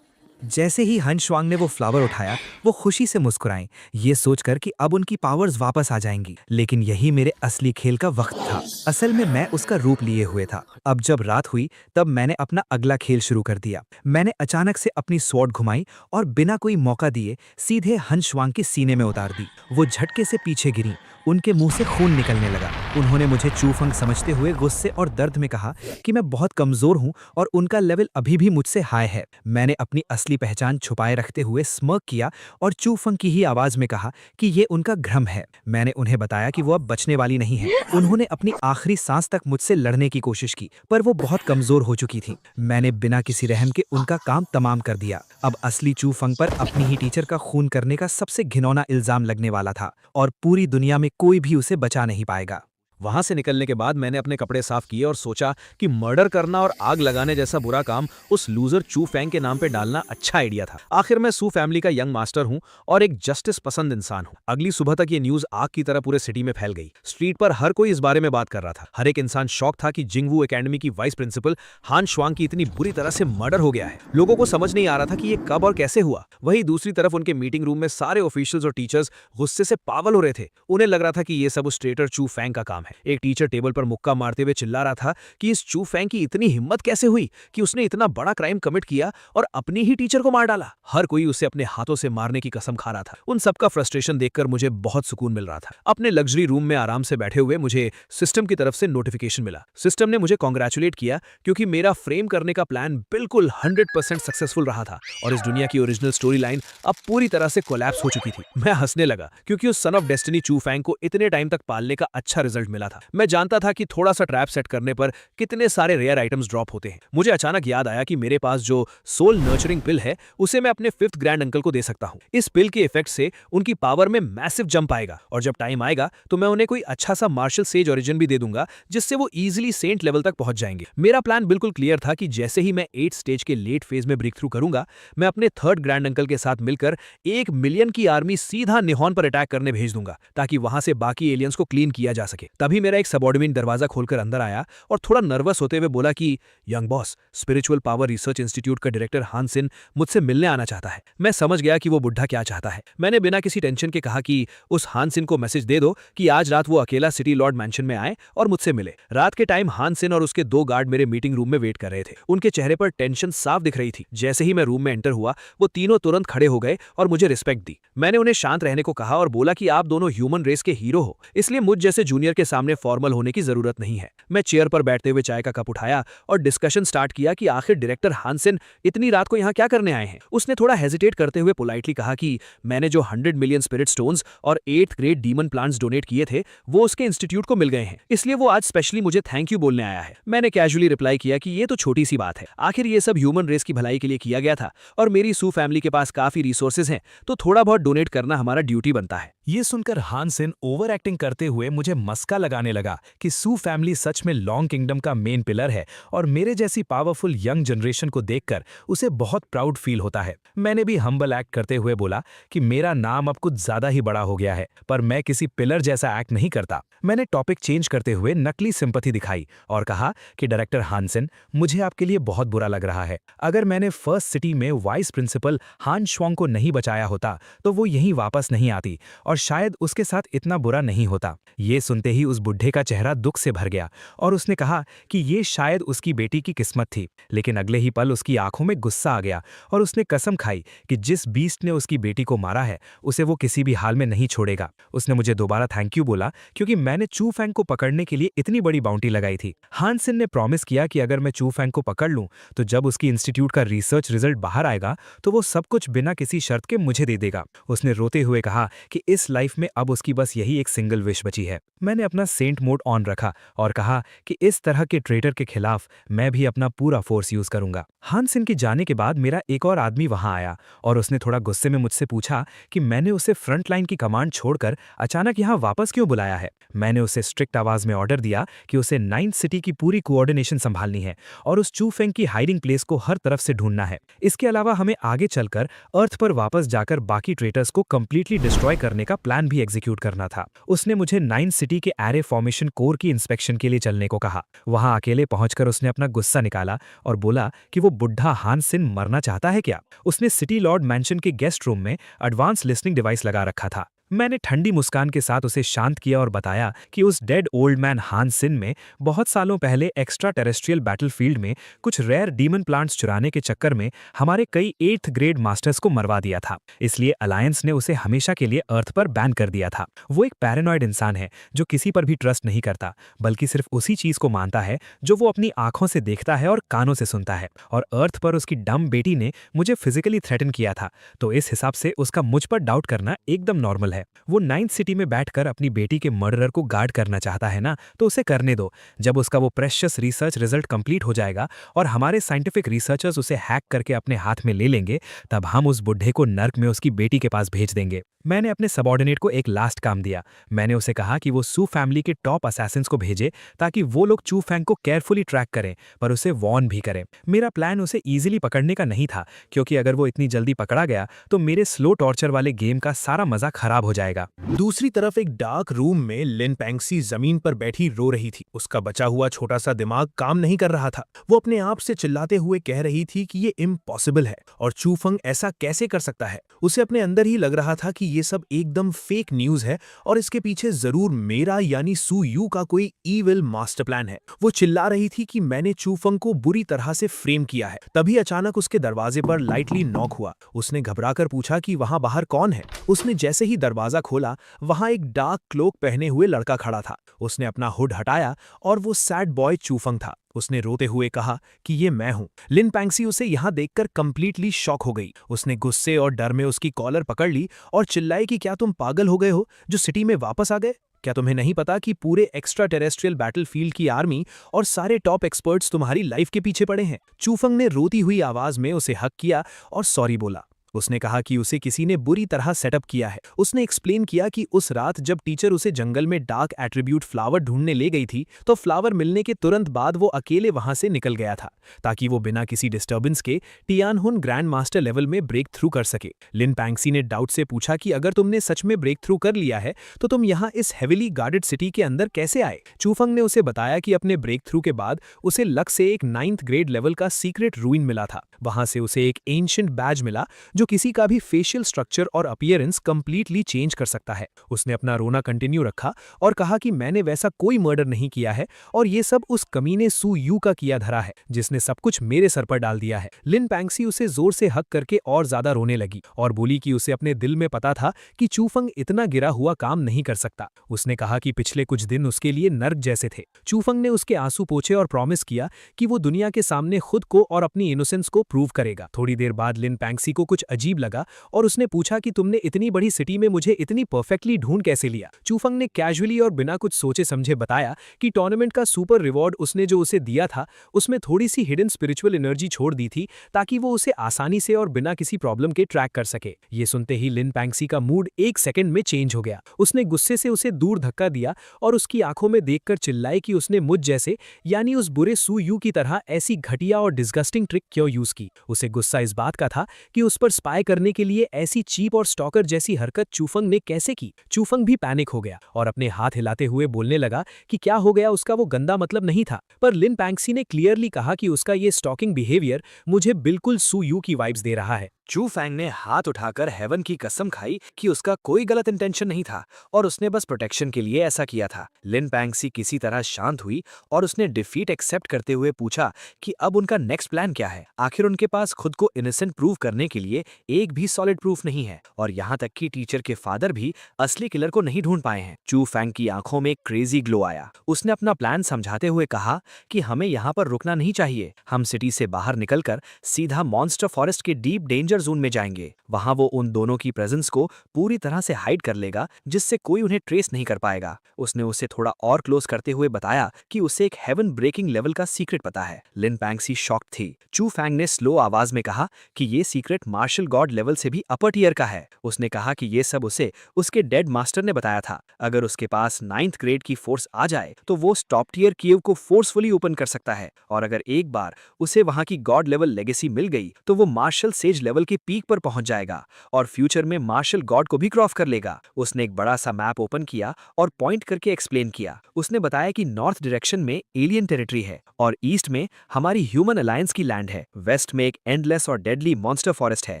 जैसे ही हन शुआंग ने वो फ्लावर उठाया, वो खुशी से मुस्कुराएं, ये सोचकर कि अब उनकी पावर्स वापस आ जाएंगी। लेकिन यही मेरे असली खेल का वक्त था। असल में मैं उसका रूप लिए हुए था। अब जब रात हुई तब मैंने अपना अगला खेल शुरू कर दिया। मैंने अचानक से अपनी स्वॉर्ड घुमाई और बिना कोई मौका दिए सीधे हन शुआंग के सीने में उतार दी। वो झटके से पीछे गिरी, उनके मुंह से खून निकलने लगा। उन्होंने मुझे चू फंग समझते हुए गुस्से और दर्द में कहा कि मैं बहुत कमजोर हूं और उनका लेवल अभी भी मुझसे हाई है। मैंने अपनी असली पहचान छुपाए रखते हुए स्मर्क किया और चू फंग की ही आवाज में कहा कि ये उनका भ्रम है। मैंने उन्हें बताया कि वो अब बचने वाली नहीं है। उन्होंने अपनी आखिरी सांस तक मुझसे लड़ने की कोशिश की, पर वो बहुत कमजोर हो चुकी थी। मैंने बिना किसी रहम के उनका काम तमाम कर दिया। अब असली चू फंग पर अपनी ही टीचर का खून करने का सबसे घिनौना इल्जाम लगने वाला था और पूरी दुनिया में कोई भी उसे बचा नहीं पाएगा। वहां से निकलने के बाद मैंने अपने कपड़े साफ किए और सोचा कि मर्डर करना और आग लगाने जैसा बुरा काम उस लूजर चू फैंग के नाम पे डालना अच्छा आइडिया था। आखिर मैं सू फैमिली का यंग मास्टर हूं और एक जस्टिस पसंद इंसान हूं। अगली सुबह तक ये न्यूज आग की तरह पूरे सिटी में फैल गई। स्ट्रीट पर हर कोई इस बारे में बात कर रहा था। हर एक इंसान शॉक था कि जिंगवू एकेडमी की वाइस प्रिंसिपल हान शुआंग की इतनी बुरी तरह से मर्डर हो गया है। लोगों को समझ नहीं आ रहा था कि ये कब और कैसे हुआ। वहीं दूसरी तरफ उनके मीटिंग रूम में सारे ऑफिशियल्स और टीचर्स गुस्से से पागल हो रहे थे। उन्हें लग रहा था कि ये सब उस ट्रेटर चू फैंग का काम है। एक टीचर टेबल पर मुक्का मारते हुए चिल्ला रहा था कि इस चू फैंग की इतनी हिम्मत कैसे हुई कि उसने इतना बड़ा क्राइम कमिट किया और अपनी ही टीचर को मार डाला। हर कोई उसे अपने हाथों से मारने की कसम खा रहा था। उन सबका फ्रस्ट्रेशन देखकर मुझे बहुत सुकून मिल रहा था। अपने लग्जरी रूम में आराम से बैठे हुए मुझे सिस्टम की तरफ से नोटिफिकेशन मिला। सिस्टम ने मुझे कॉन्ग्रेचुलेट किया क्योंकि मेरा फ्रेम करने का प्लान बिल्कुल 100% सक्सेसफुल रहा था और इस दुनिया की ओरिजिनल स्टोरी लाइन अब पूरी तरह से कोलैप्स हो चुकी थी। मैं हंसने लगा क्योंकि उस सन ऑफ डेस्टिनी चू फैंग को इतने टाइम तक पालने का अच्छा रिजल्ट मिला था। मैं जानता था कि थोड़ा सा ट्रैप सेट करने पर कितने सारे रेयर आइटम्स ड्रॉप होते हैं। मुझे अचानक याद आया कि मेरे पास जो सोल नर्चरिंग पिल है उसे मैं अपने 5th ग्रैंड अंकल को दे सकता हूं। इस पिल के इफेक्ट से उनकी पावर में मैसिव जंप आएगा और जब टाइम आएगा तो मैं उन्हें कोई अच्छा सा मार्शल सेज ओरिजिन भी दे दूंगा जिससे वो इजीली सेंट लेवल तक पहुंच जाएंगे। मेरा प्लान बिल्कुल क्लियर था कि जैसे ही मैं 8th स्टेज के लेट फेज में ब्रेक थ्रू करूंगा, मैं अपने 3rd ग्रैंड अंकल के साथ मिलकर 1 मिलियन की आर्मी सीधा निहॉन पर अटैक करने भेज दूंगा ताकि वहां से बाकी एलियंस को क्लीन किया जा सके। तभी मेरा एक सबऑर्डिनेट दरवाजा खोलकर अंदर आया और थोड़ा नर्वस होते हुए बोला कि young boss, spiritual power research institute का डायरेक्टर हान सिन मुझसे मिलने आना चाहता है। मैं समझ गया कि वो बुढ़ा क्या चाहता है। मैंने बिना किसी टेंशन के कहा कि उस हान सिन को मैसेज दे दो कि आज रात वो अकेला सिटी लॉर्ड मैंशन में आए और मुझसे मिले। रात के टाइम हान सिन और उसके 2 गार्ड मेरे मीटिंग रूम में वेट कर रहे थे। उनके चेहरे पर टेंशन साफ दिख रही थी। जैसे ही मैं रूम में एंटर हुआ, वो तीनों तुरंत खड़े हो गए और मुझे रिस्पेक्ट दी। मैंने उन्हें शांत रहने को कहा और बोला कि आप दोनों ह्यूमन रेस के हीरो हो, इसलिए मुझ जैसे जूनियर के सामने फॉर्मल होने की जरूरत नहीं है। मैं चेयर पर बैठते हुए चाय का कप उठाया और डिस्कशन स्टार्ट किया कि आखिर डायरेक्टर हान सिन इतनी रात को यहाँ क्या करने आए हैं। उसने थोड़ा हेजिटेट करते हुए पोलाइटली कहा कि मैंने जो 100 मिलियन स्पिरिट स्टोन्स और 8th grade demon plants donate किए थे वो उसके इंस्टीट्यूट को मिल गए हैं, इसलिए वो आज स्पेशली मुझे थैंक यू बोलने आया है। मैंने कैजुअली रिप्लाई किया कि ये तो छोटी सी बात है, आखिर ये सब ह्यूमन रेस की भलाई के लिए किया गया था और मेरी सू फैमिली के पास काफी रिसोर्सेज हैं, तो थोड़ा बहुत डोनेट करना हमारा ड्यूटी बनता है। ये सुनकर हान सिन ओवर एक्टिंग करते हुए मुझे मस्का लगाने लगा कि सू फैमिली सच में लॉन्ग किंगडम का मेन पिलर है और मेरे जैसी पावरफुल यंग जनरेशन को देखकर उसे बहुत प्राउड फील होता है। मैंने भी हम्बल एक्ट करते हुए बोला कि मेरा नाम अब कुछ ज्यादा ही बड़ा हो गया है, पर मैं किसी पिलर जैसा एक्ट नहीं करता। मैंने टॉपिक चेंज करते हुए नकली सिंपैथी दिखाई और कहा कि डायरेक्टर हान सिन, मुझे आपके लिए बहुत बुरा लग रहा है। अगर मैंने फर्स्ट सिटी में वाइस प्रिंसिपल हान शुआंग को नहीं बचाया होता तो वो यहीं वापस नहीं आती और शायद उसके साथ इतना बुरा नहीं होता। ये सुनते ही उस बुढ़े का चेहरा दुख से भर गया और उसने कहा कि ये शायद उसकी बेटी की किस्मत थी। लेकिन अगले ही पल उसकी आंखों में गुस्सा आ गया और उसने कसम खाई कि जिस बीस्ट ने उसकी बेटी को मारा है उसे वो किसी भी हाल में नहीं छोड़ेगा। उसने मुझे दोबारा थैंक यू बोला क्योंकि मैंने चू फैंग को पकड़ने के लिए इतनी बड़ी बाउंटी लगाई थी। हान सिन ने प्रॉमिस किया कि अगर मैं चू फैंग को पकड़ लूं तो जब उसकी इंस्टीट्यूट का रिसर्च रिजल्ट बाहर आएगा तो वो सब कुछ बिना किसी शर्त के मुझे दे देगा। उसने रोते हुए कहा कि इस लाइफ में अब उसकी बस यही एक सिंगल विश बची है। मैंने अपना सेंट मोड ऑन रखा और कहा कि इस तरह के ट्रेटर के खिलाफ मैं भी अपना पूरा फोर्स यूज करूंगा। हान सिन के जाने के बाद मेरा एक और आदमी वहां आया और उसने थोड़ा गुस्से में मुझसे पूछा कि मैंने उसे फ्रंट लाइन की कमांड छोड़कर अचानक यहाँ वापस क्यों बुलाया है। मैंने उसे स्ट्रिक्ट आवाज में ऑर्डर दिया कि उसे 9th सिटी की पूरी कोऑर्डिनेशन संभालनी है और उस चू फेंग की हाइडिंग प्लेस को हर तरफ से ढूंढना है। इसके अलावा हमें आगे चलकर अर्थ पर वापस जाकर बाकी ट्रेटर्स को कंप्लीटली डिस्ट्रॉय करने का प्लान भी एग्जीक्यूट करना था। उसने मुझे 9th सिटी के एरे फॉर्मेशन कोर की इंस्पेक्शन के लिए चलने को कहा। वहां अकेले पहुंचकर उसने अपना गुस्सा निकाला और बोला कि वो बुढ़ा हान सिन मरना चाहता है क्या। उसने सिटी लॉर्ड मैंशन के गेस्ट रूम में एडवांस लिसनिंग डिवाइस लगा रखा था। मैंने ठंडी मुस्कान के साथ उसे शांत किया और बताया कि उस डेड ओल्ड मैन हान सिन में बहुत सालों पहले एक्स्ट्रा टेरेस्ट्रियल बैटलफील्ड में कुछ रेयर डीमन प्लांट्स चुराने के चक्कर में हमारे कई 8th ग्रेड मास्टर्स को मरवा दिया था। इसलिए अलायंस ने उसे हमेशा के लिए अर्थ पर बैन कर दिया था। वो एक पैरानॉइड इंसान है जो किसी पर भी ट्रस्ट नहीं करता, बल्कि सिर्फ उसी चीज को मानता है जो वो अपनी आंखों से देखता है और कानों से सुनता है। और अर्थ पर उसकी डम बेटी ने मुझे फिजिकली थ्रेटन किया था, तो इस हिसाब से उसका मुझ पर डाउट करना एकदम नॉर्मल है। वो 9th सिटी में बैठकर अपनी बेटी के मर्डरर को गार्ड करना चाहता है ना, तो उसे करने दो। जब उसका वो प्रेशियस रिसर्च रिजल्ट कंप्लीट हो जाएगा और हमारे साइंटिफिक रिसर्चर्स उसे हैक करके अपने हाथ में ले लेंगे, तब हम उस बुढ़े को नर्क में उसकी बेटी के पास भेज देंगे। मैंने अपने सबऑर्डिनेट को एक लास्ट काम दिया। मैंने उसे कहा कि वो सू फैमिली के टॉप असैसिन्स को भेजे ताकि वो लोग चू फैंग को केयरफुली ट्रैक करें, पर उसे वॉर्न भी करें। मेरा प्लान उसे इजीली पकड़ने का नहीं था, क्योंकि अगर वो इतनी जल्दी पकड़ा गया तो मेरे स्लो टॉर्चर वाले गेम का सारा मजा खराब हो जाएगा। दूसरी तरफ एक डार्क रूम में लिन पैंक्सी जमीन पर बैठी रो रही थी। उसका बचा हुआ छोटा सा दिमाग काम नहीं कर रहा था। वो अपने आप से चिल्लाते हुए कह रही थी कि ये इम्पॉसिबल है और चू फंग ऐसा कैसे कर सकता है। उसे अपने अंदर ही लग रहा था कि ये सब एकदम फेक न्यूज है और इसके पीछे जरूर मेरा यानी सू यू का कोई ईविल मास्टर प्लान है। वो चिल्ला रही थी कि मैंने चू फंग को बुरी तरह से फ्रेम किया है। तभी अचानक उसके दरवाजे पर लाइटली नॉक हुआ। उसने घबराकर पूछा कि वहां बाहर कौन है। उसने जैसे ही दरवाजा खोला, वहां एक डार्क क्लोक पहने हुए लड़का खड़ा था। उसने अपना हुड हटाया और वो सैड बॉय चू फंग था। उसने रोते हुए कहा कि ये मैं हूं। लिन पैंक्सी उसे यहां देखकर कंप्लीटली शॉक हो गई। उसने गुस्से और डर में उसकी कॉलर पकड़ ली और चिल्लाई कि क्या तुम पागल हो गए हो जो सिटी में वापस आ गए? क्या तुम्हें नहीं पता कि पूरे एक्स्ट्रा टेरेस्ट्रियल बैटलफील्ड की आर्मी और सारे टॉप एक्सपर्ट्स तुम्हारी लाइफ के पीछे पड़े हैं? चू फंग ने रोती हुई आवाज में उसे हक किया और सॉरी बोला। उसने कहा कि उसे किसी ने बुरी तरह सेटअप किया है। उसने एक्सप्लेन किया कि उस रात जब टीचर उसे जंगल में डार्क एट्रीब्यूट फ्लावर ढूंढने ले गई थी, तो फ्लावर मिलने के तुरंत बाद वो अकेले वहां से निकल गया था ताकि वो बिना किसी डिस्टर्बेंस के टियानहुन ग्रैंड मास्टर लेवल में ब्रेक थ्रू कर सके। लिन पैंक्सी ने डाउट से पूछा कि अगर तुमने सच में ब्रेक थ्रू कर लिया है तो तुम यहाँ इस हेविली गार्डेड सिटी के अंदर कैसे आए? चूफंग ने उसे बताया कि अपने ब्रेक थ्रू के बाद उसे लक से एक 9th ग्रेड लेवल का सीक्रेट रूइन मिला था। वहां से उसे एक एंशिएंट बैज मिला जो किसी का भी फेशियल स्ट्रक्चर और अपीयरेंस कंप्लीटली चेंज कर सकता है। उसने अपना रोना कंटिन्यू रखा और कहा कि मैंने वैसा कोई मर्डर नहीं किया है और ये सब उस कमीने सू यू का किया धरा है जिसने सब कुछ मेरे सर पर डाल दिया है। लिन पैंक्सी उसे जोर से हक करके और ज्यादा रोने लगी और बोली कि उसे अपने दिल में पता था कि चूफंग इतना गिरा हुआ काम नहीं कर सकता। उसने कहा कि पिछले कुछ दिन उसके लिए नर्क जैसे थे। चूफंग ने उसके आंसू पोंछे और प्रॉमिस किया कि वो दुनिया के सामने खुद को और अपनी इनोसेंस को प्रूव करेगा। थोड़ी देर बाद लिन पैंक्सी को कुछ अजीब लगा और उसने पूछा कि तुमने इतनी बड़ी सिटी में मुझे इतनी परफेक्टली ढूंढ कैसे लिया? चूफंग ने कैजुअली और बिना कुछ सोचे समझे बताया कि टूर्नामेंट का सुपर रिवॉर्ड उसने जो उसे दिया था उसमें थोड़ी सी हिडन स्पिरिचुअल एनर्जी छोड़ दी थी ताकि वो उसे आसानी से और बिना किसी प्रॉब्लम के ट्रैक कर सके। ये सुनते ही लिन पैंक्सी का मूड एक सेकंड में चेंज हो गया। उसने गुस्से से उसे दूर धक्का दिया और उसकी आंखों में देखकर चिल्लाई कि उसने मुझ जैसे यानी उस बुरे सू यू की तरह ऐसी घटिया और डिस्गस्टिंग ट्रिक क्यों यूज की। उसे गुस्सा इस बात का था कि उस पर स्पाई करने के लिए ऐसी चीप और स्टॉकर जैसी हरकत चूफंग ने कैसे की। चूफंग भी पैनिक हो गया और अपने हाथ हिलाते हुए बोलने लगा कि क्या हो गया, उसका वो गंदा मतलब नहीं था। पर लिन पैंक्सी ने क्लियरली कहा कि उसका ये स्टॉकिंग बिहेवियर मुझे बिल्कुल सू यू की वाइब्स दे रहा है। चू फैंग ने हाथ उठाकर हेवन की कसम खाई कि उसका कोई गलत इंटेंशन नहीं था और उसने बस प्रोटेक्शन के लिए ऐसा किया था। लिन पैंक्सी किसी तरह शांत हुई और उसने डिफीट एक्सेप्ट करते हुए पूछा कि अब उनका नेक्स्ट प्लान क्या है। आखिर उनके पास खुद को इनोसेंट प्रूव करने के लिए एक भी सॉलिड प्रूफ नहीं है और यहाँ तक कि टीचर के फादर भी असली किलर को नहीं ढूंढ पाए हैं। चू फैंग की आंखों में एक क्रेजी ग्लो आया। उसने अपना प्लान समझाते हुए कहा कि हमें यहाँ पर रुकना नहीं चाहिए। हम सिटी से बाहर निकलकर सीधा मॉन्स्टर फॉरेस्ट के डीप डेंजर जोन में जाएंगे। वहां वो उन दोनों की प्रेजेंस को पूरी तरह से हाइड कर लेगा, जिससे कोई उन्हें ट्रेस नहीं कर पाएगा। उसने उसे थोड़ा और क्लोज करते हुए बताया कि उसे एक हेवन ब्रेकिंग लेवल का सीक्रेट पता है। लिन पैंगसी शॉक्ड थी। चू फैंग ने स्लो आवाज में कहा कि ये सीक्रेट मार्शल गॉड लेवल से भी अपर टियर का है। उसने कहा कि ये सब उसे उसके डेड मास्टर ने बताया था। अगर उसके पास 9th ग्रेड की फोर्स आ जाए तो वो टॉप टियर केव को फोर्सफुली ओपन कर सकता है, और अगर एक बार उसे वहां की गॉड लेवल लेगेसी मिल गई तो वो मार्शल सेज लेवल के पीक पर पहुंच जाएगा और फ्यूचर में मार्शल गॉड को भी क्रॉस कर लेगा। उसने एक बड़ा सा मैप ओपन किया और पॉइंट करके एक्सप्लेन किया। उसने बताया कि नॉर्थ डायरेक्शन में एलियन टेरिटरी है और ईस्ट में हमारी ह्यूमन अलायंस की लैंड है। वेस्ट में एक एंडलेस और डेडली मॉन्स्टर फॉरेस्ट है,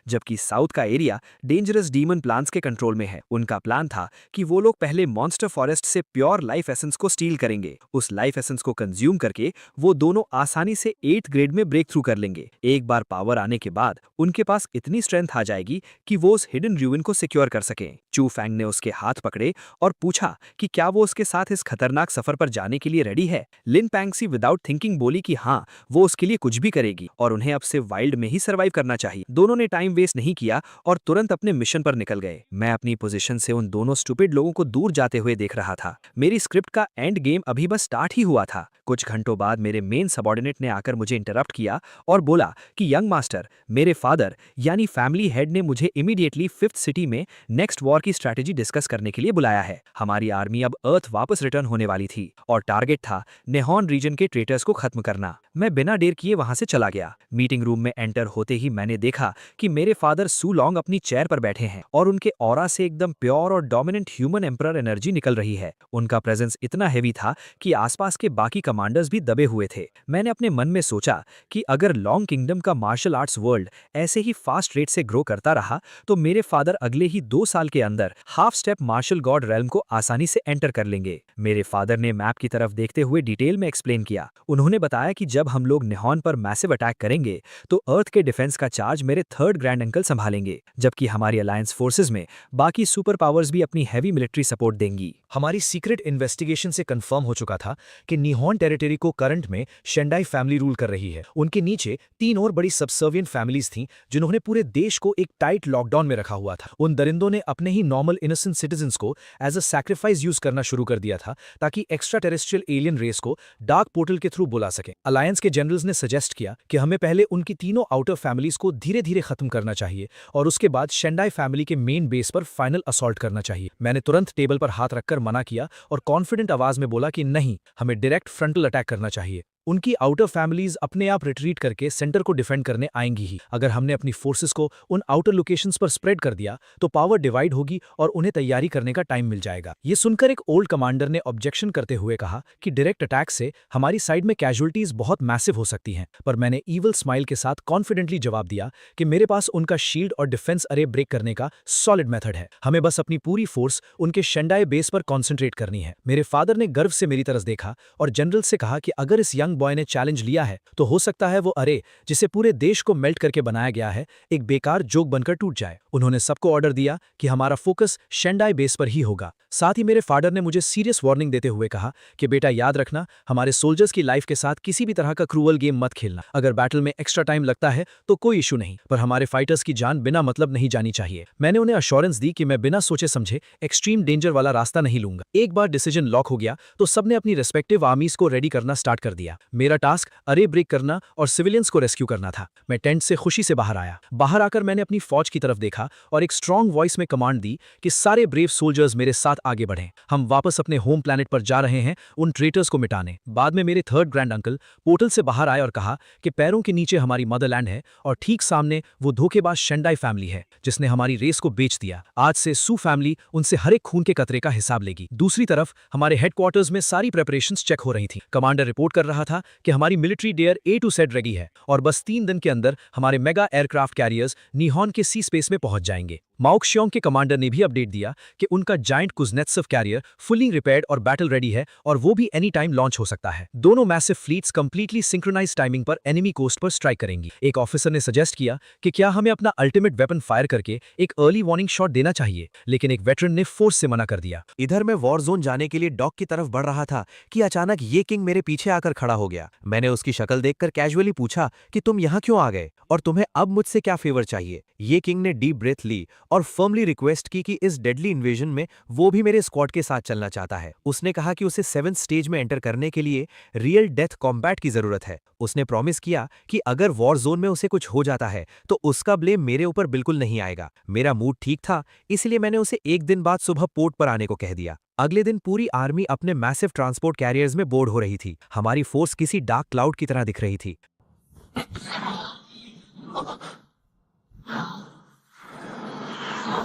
जबकि साउथ का एरिया डेंजरस डीमन प्लांट्स के कंट्रोल में है। उनका प्लान था कि वो लोग पहले मॉन्स्टर फॉरेस्ट से प्योर लाइफ एसेंस को स्टील करेंगे। उस लाइफ एसेंस को कंज्यूम करके वो दोनों आसानी से 8th ग्रेड में ब्रेक थ्रू कर लेंगे। एक बार पावर आने के बाद उनके पास इतनी स्ट्रेंथ आ जाएगी कि वो उस हिडन रूइन को सिक्योर कर सकें। चू फैंग ने उसके हाथ पकड़े और पूछा कि क्या वो उसके साथ इस खतरनाक सफर पर जाने के लिए रेडी है। लिन पैंगसी विदाउट थिंकिंग बोली कि हाँ, वो उसके लिए कुछ भी करेगी और उन्हें अब से वाइल्ड में ही सर्वाइव करना चाहिए। दोनों ने टाइम वेस्ट नहीं किया और तुरंत अपने मिशन पर निकल गए। मैं अपनी पोजीशन से उन दोनों स्टूपिड लोगों को दूर जाते हुए देख रहा था। मेरी स्क्रिप्ट का एंड गेम अभी बस स्टार्ट ही हुआ था। कुछ घंटों बाद मेरे मेन सबऑर्डिनेट ने आकर मुझे इंटरप्ट किया और बोला कि यंग मास्टर, मेरे फादर यानी फैमिली हेड ने मुझे इमीडिएटली 5th सिटी में नेक्स्ट वॉर की स्ट्रैटेजी डिस्कस करने के लिए बुलाया है। हमारी आर्मी अब अर्थ वापस रिटर्न होने वाली थी और टारगेट था नेहॉन रीजन के ट्रेटर्स को खत्म करना। मैं बिना देर किए वहां से चला गया। मीटिंग रूम में एंटर होते ही मैंने देखा कि मेरे फादर सू लॉन्ग अपनी चेयर पर बैठे हैं और उनके ऑरा से एकदम प्योर और डोमिनेंट ह्यूमन एम्परर एनर्जी निकल रही है। उनका प्रेजेंस इतना हेवी था कि आसपास के बाकी कमांडर्स भी दबे हुए थे। मैंने अपने मन में सोचा कि अगर लॉन्ग किंगडम का मार्शल आर्ट्स वर्ल्ड ऐसे ही फास्ट रेट से ग्रो करता रहा तो मेरे फादर अगले ही 2 साल के अंदर half step martial god realm को आसानी से एंटर कर लेंगे। मेरे फादर ने मैप की तरफ देखते हुए डिटेल में एक्सप्लेन किया। उन्होंने बताया कि जब हम लोग नेहॉन पर मैसिव अटैक करेंगे तो अर्थ के डिफेंस का चार्ज मेरे 3rd ग्रैंड अंकल संभालेंगे, जबकि हमारी अलायंस फोर्सेज में बाकी सुपर पावर्स भी अपनी हैवी मिलिट्री सपोर्ट देंगी। हमारी सीक्रेट इन्वेस्टिगेशन से कंफर्म हो चुका था कि निहॉन टेरिटरी को करंट में शेंडाई फैमिली रूल कर रही है। उनके नीचे 3 और बड़ी सबसर्विएंट फैमिलीज थीं जिन्होंने पूरे देश को एक टाइट लॉकडाउन में रखा हुआ था। उन दरिंदों ने अपने ही नॉर्मल इनोसेंट सिटीजन्स को एज अ सैक्रिफाइस यूज करना शुरू कर दिया था ताकि एक्स्ट्रा टेरेस्ट्रियल एलियन रेस को डार्क पोर्टल के थ्रू बुला सके। अलायंस के जनरल्स ने सजेस्ट किया कि हमें पहले उनकी तीनों आउटर फैमिलीज को धीरे धीरे खत्म करना चाहिए और उसके बाद शेंडाई फैमिली के मेन बेस पर फाइनल असॉल्ट करना चाहिए। मैंने तुरंत टेबल पर हाथ रखकर मना किया और कॉन्फिडेंट आवाज में बोला कि नहीं, हमें डायरेक्ट फ्रंटल अटैक करना चाहिए। उनकी आउटर फैमिलीज अपने आप रिट्रीट करके सेंटर को डिफेंड करने आएंगी ही। अगर हमने अपनी फोर्सेस को उन आउटर लोकेशंस पर स्प्रेड कर दिया तो पावर डिवाइड होगी और उन्हें तैयारी करने का टाइम मिल जाएगा। ये सुनकर एक ओल्ड कमांडर ने ऑब्जेक्शन करते हुए कहा कि डायरेक्ट अटैक से हमारी साइड में कैजुअलिटीज बहुत मैसिव हो सकती हैं, पर मैंने ईवल स्माइल के साथ कॉन्फिडेंटली जवाब दिया कि मेरे पास उनका शील्ड और डिफेंस अरे ब्रेक करने का सॉलिड मेथड है। हमें बस अपनी पूरी फोर्स उनके शेंडाई बेस पर कॉन्सेंट्रेट करनी है। मेरे फादर ने गर्व से मेरी तरफ देखा और जनरल से कहा कि अगर इस यंग बॉय ने चैलेंज लिया है तो हो सकता है वो अरे जिसे पूरे देश को मेल्ट करके बनाया गया है एक बेकार जोक बनकर टूट जाए। उन्होंने सबको ऑर्डर दिया कि हमारा फोकस शेंडाई बेस पर ही होगा। साथ ही मेरे फादर ने मुझे सीरियस वार्निंग देते हुए कहा कि बेटा याद रखना, हमारे सोल्जर्स की लाइफ के साथ किसी भी तरह का क्रूअल गेम मत खेलना। अगर बैटल में एक्स्ट्रा टाइम लगता है तो कोई इशू नहीं, पर हमारे फाइटर्स की जान बिना मतलब नहीं जानी चाहिए। मैंने उन्हें अश्योरेंस दी कि मैं बिना सोचे समझे एक्सट्रीम डेंजर वाला रास्ता नहीं लूंगा। एक बार डिसीजन लॉक हो गया तो सबने अपनी रेस्पेक्टिव आर्मीज को रेडी करना स्टार्ट कर दिया। मेरा टास्क अरे ब्रेक करना और सिविलियंस को रेस्क्यू करना था। मैं टेंट से खुशी से बाहर आया। बाहर आकर मैंने अपनी फौज की तरफ देखा और एक स्ट्रांग वॉइस में कमांड दी कि सारे ब्रेव सोल्जर्स मेरे साथ आगे बढ़ें। हम वापस अपने होम प्लैनेट पर जा रहे हैं उन ट्रेटर्स को मिटाने। बाद में मेरे 3rd ग्रैंड अंकल पोर्टल से बाहर आए और कहा कि पैरों के नीचे हमारी मदरलैंड है और ठीक सामने वो धोखेबाज शेंडाई फैमिली है जिसने हमारी रेस को बेच दिया। आज से सू फैमिली उनसे हर एक खून के कतरे का हिसाब लेगी। दूसरी तरफ हमारे हेडक्वार्टर्स में सारी प्रेपरेशंस चेक हो रही थी। कमांडर रिपोर्ट कर रहा था कि हमारी मिलिट्री डेयर A to Z रेडी है और बस 3 दिन के अंदर हमारे मेगा एयरक्राफ्ट कैरियर्स निहॉन के सी स्पेस में पहुंच जाएंगे। माओक्शियोंग के कमांडर ने भी अपडेट दिया कि उनका जायंट कुज़नेत्सव कैरियर फुली रिपेयर्ड और बैटल रेडी है और वो भी एनी टाइम लॉन्च हो सकता है। दोनों massive fleets completely synchronize timing पर एनिमी कोस्ट पर स्ट्राइक करेंगी। एक ऑफिसर ने सजेस्ट किया कि क्या हमें अपना अल्टीमेट वेपन फायर करके एक अर्ली वार्निंग शॉट देना चाहिए, लेकिन एक वेटरन ने फोर्स से मना कर दिया। इधर मैं वॉर जोन जाने के लिए डॉक की तरफ बढ़ रहा था कि अचानक ये किंग मेरे पीछे आकर खड़ा हो गया। मैंने उसकी शक्ल देखकर कैजुअली पूछा कि तुम यहाँ क्यों आ गए और तुम्हें अब मुझसे क्या फेवर चाहिए। ये किंग ने डीप ब्रेथ ली और फर्मली रिक्वेस्ट की कि इस डेडली इन्वेजन में वो भी मेरे स्क्वाड के साथ चलना चाहता है। उसने कहा कि उसे 7th स्टेज में एंटर करने के लिए रियल डेथ कॉम्बैट की जरूरत है। उसने प्रॉमिस किया कि अगर वॉर जोन में उसे कुछ हो जाता है तो उसका ब्लेम मेरे ऊपर बिल्कुल नहीं आएगा। मेरा मूड ठीक था, इसलिए मैंने उसे एक दिन बाद सुबह पोर्ट पर आने को कह दिया। अगले दिन पूरी आर्मी अपने मैसिव ट्रांसपोर्ट कैरियर्स में बोर्ड हो रही थी। हमारी फोर्स किसी डार्क क्लाउड की तरह दिख रही थी।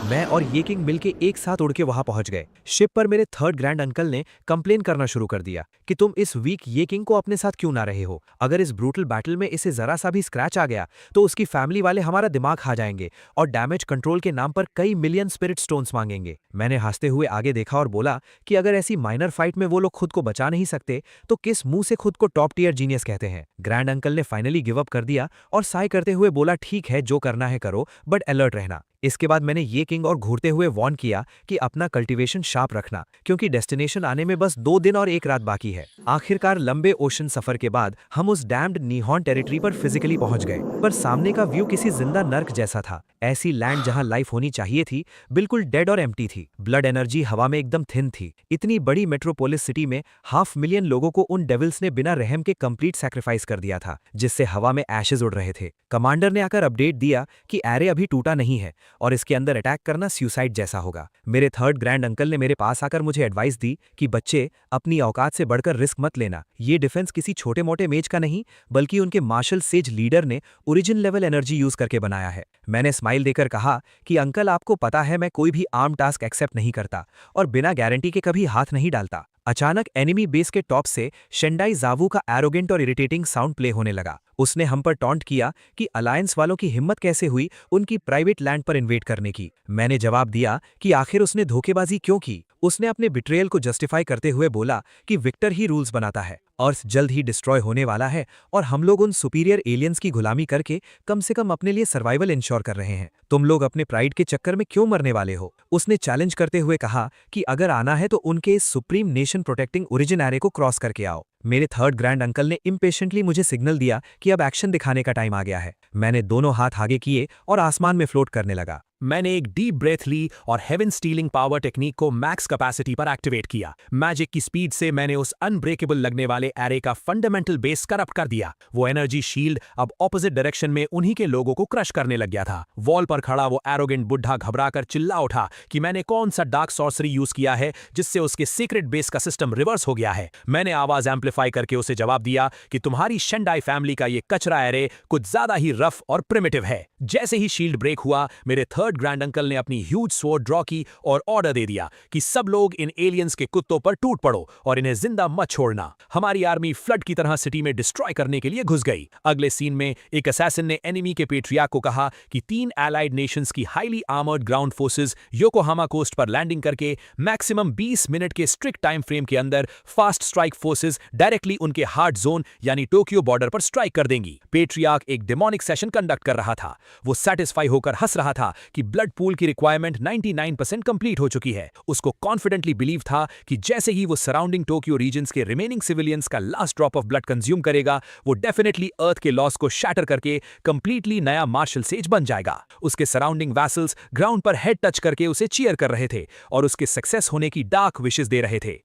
मैं और ये किंग मिलके एक साथ उड़ के वहां पहुंच गए। शिप पर मेरे 3rd ग्रैंड अंकल ने कंप्लेन करना शुरू कर दिया कि तुम इस वीक ये किंग को अपने साथ क्यों ना रहे हो। अगर इस ब्रूटल बैटल में इसे जरा सा भी स्क्रैच आ गया तो उसकी फैमिली वाले हमारा दिमाग खा जाएंगे और डैमेज कंट्रोल के नाम पर कई मिलियन स्पिरिट स्टोन्स मांगेंगे। मैंने हंसते हुए आगे देखा और बोला कि अगर ऐसी माइनर फाइट में वो लोग खुद को बचा नहीं सकते तो किस मुंह से खुद को टॉप टियर जीनियस कहते हैं। ग्रैंड अंकल ने फाइनली गिव अप कर दिया और साय करते हुए बोला, ठीक है जो करना है करो, बट अलर्ट रहना। इसके बाद मैंने ये किंग और घूरते हुए वार्न किया कि अपना कल्टीवेशन शार्प रखना, क्योंकि डेस्टिनेशन आने में बस 2 दिन और 1 रात बाकी है। आखिरकार लंबे ओशन सफर के बाद हम उस डैम्ड नीहॉन टेरिटरी पर फिजिकली पहुंच गए, पर सामने का व्यू किसी जिंदा नर्क जैसा था। ऐसी लैंड जहां लाइफ होनी चाहिए थी बिल्कुल डेड और एम्प्टी थी। ब्लड एनर्जी हवा में एकदम थिन थी। इतनी बड़ी मेट्रोपोलिस सिटी में 500,000 लोगों को उन डेविल्स ने बिना रहम के कंप्लीट सैक्रिफाइस कर दिया था, जिससे हवा में एशेज उड़ रहे थे। कमांडर ने आकर अपडेट दिया कि एरे अभी टूटा नहीं है और इसके अंदर अटैक करना सुसाइड जैसा होगा। मेरे 3rd ग्रैंड अंकल ने मेरे पास आकर मुझे एडवाइस दी कि बच्चे, अपनी औकात से बढ़कर रिस्क मत लेना। ये डिफेंस किसी छोटे मोटे मेज का नहीं, बल्कि उनके मार्शल सेज लीडर ने ओरिजिन लेवल एनर्जी यूज करके बनाया है। मैंने स्माइल देकर कहा कि अंकल, आपको पता है मैं कोई भी आर्म टास्क एक्सेप्ट नहीं करता और बिना गारंटी के कभी हाथ नहीं डालता। अचानक एनिमी बेस के टॉप से शेंडाई जावू का एरोगेंट और इरिटेटिंग साउंड प्ले होने लगा। उसने हम पर टॉन्ट किया कि अलायंस वालों की हिम्मत कैसे हुई उनकी प्राइवेट लैंड पर इन्वेट करने की। मैंने जवाब दिया कि आखिर उसने धोखेबाजी क्यों की। उसने अपने बिट्रेयल को जस्टिफाई करते हुए बोला कि विक्टर ही रूल्स बनाता है, अर्थ जल्द ही डिस्ट्रॉय होने वाला है और हम लोग उन सुपीरियर एलियंस की गुलामी करके कम से कम अपने लिए सर्वाइवल इंश्योर कर रहे हैं। तुम लोग अपने प्राइड के चक्कर में क्यों मरने वाले हो। उसने चैलेंज करते हुए कहा कि अगर आना है तो उनके इस supreme nation protecting origin array को क्रॉस करके आओ। मेरे 3rd ग्रैंड अंकल ने इम्पेशेंटली मुझे सिग्नल दिया कि अब एक्शन दिखाने का टाइम आ गया है। मैंने दोनों हाथ आगे किए और आसमान में फ्लोट करने लगा। मैंने एक डीप ब्रेथ ली और हेवन स्टीलिंग पावर टेक्निक को मैक्स कैपेसिटी पर एक्टिवेट किया। मैजिक की स्पीड से मैंने उस अनब्रेकेबल लगने वाले एरे का फंडामेंटल बेस करप्ट कर दिया। वो एनर्जी शील्ड अब ऑपोजिट डायरेक्शन में उन्हीं के लोगों को क्रश करने लग गया था। वॉल पर खड़ा वो एरोगेंट बुढ़ा घबराकर चिल्ला उठा कि मैंने कौन सा डार्क सॉर्सरी यूज किया है जिससे उसके सीक्रेट बेस का सिस्टम रिवर्स हो गया है। मैंने आवाज एम्पलीफाई करके उसे जवाब दिया कि तुम्हारी शेंडाई फैमिली का ये कचरा एरे कुछ ज्यादा ही रफ और प्रिमिटिव है। जैसे ही शील्ड ब्रेक हुआ, मेरे 3rd ग्रैंड अंकल ने अपनी ह्यूज स्वॉर्ड ड्रॉ की और ऑर्डर दे दिया कि सब लोग इन एलियंस के कुत्तों पर टूट पड़ो और इन्हें जिंदा मत छोड़ना। हमारी आर्मी फ्लड की तरह सिटी में डिस्ट्रॉय करने के लिए घुस गई। अगले सीन में एक असैसिन ने एनिमी के पेट्रियार्क को कहा कि 3 एलाइड नेशंस की highly armoured ground forces Yokohama coast पर लैंडिंग करके मैक्सिमम 20 मिनट के स्ट्रिक्ट टाइम फ्रेम के अंदर फास्ट स्ट्राइक फोर्सेस डायरेक्टली उनके हार्ड जोन यानी टोक्यो बॉर्डर पर स्ट्राइक कर देंगी। पेट्रियार्क एक डेमोनिक सेशन कंडक्ट कर रहा था। वो सेटिस्फाई होकर हंस रहा था कि ब्लड पूल की रिक्वायरमेंट 99% कंप्लीट हो चुकी है। उसको कॉन्फिडेंटली बिलीव था कि जैसे ही वो सराउंडिंग टोक्यो रीजन्स के रिमेनिंग सिविलियंस का last drop of blood consume करेगा, वो डेफिनेटली अर्थ के लॉस को शैटर करके कंप्लीटली नया मार्शल सेज बन जाएगा। उसके सराउंडिंग वैसल्स ग्राउंड पर हेड टच करके उसे चीयर कर रहे थे और उसके सक्सेस होने की डार्क विशेस दे रहे थे।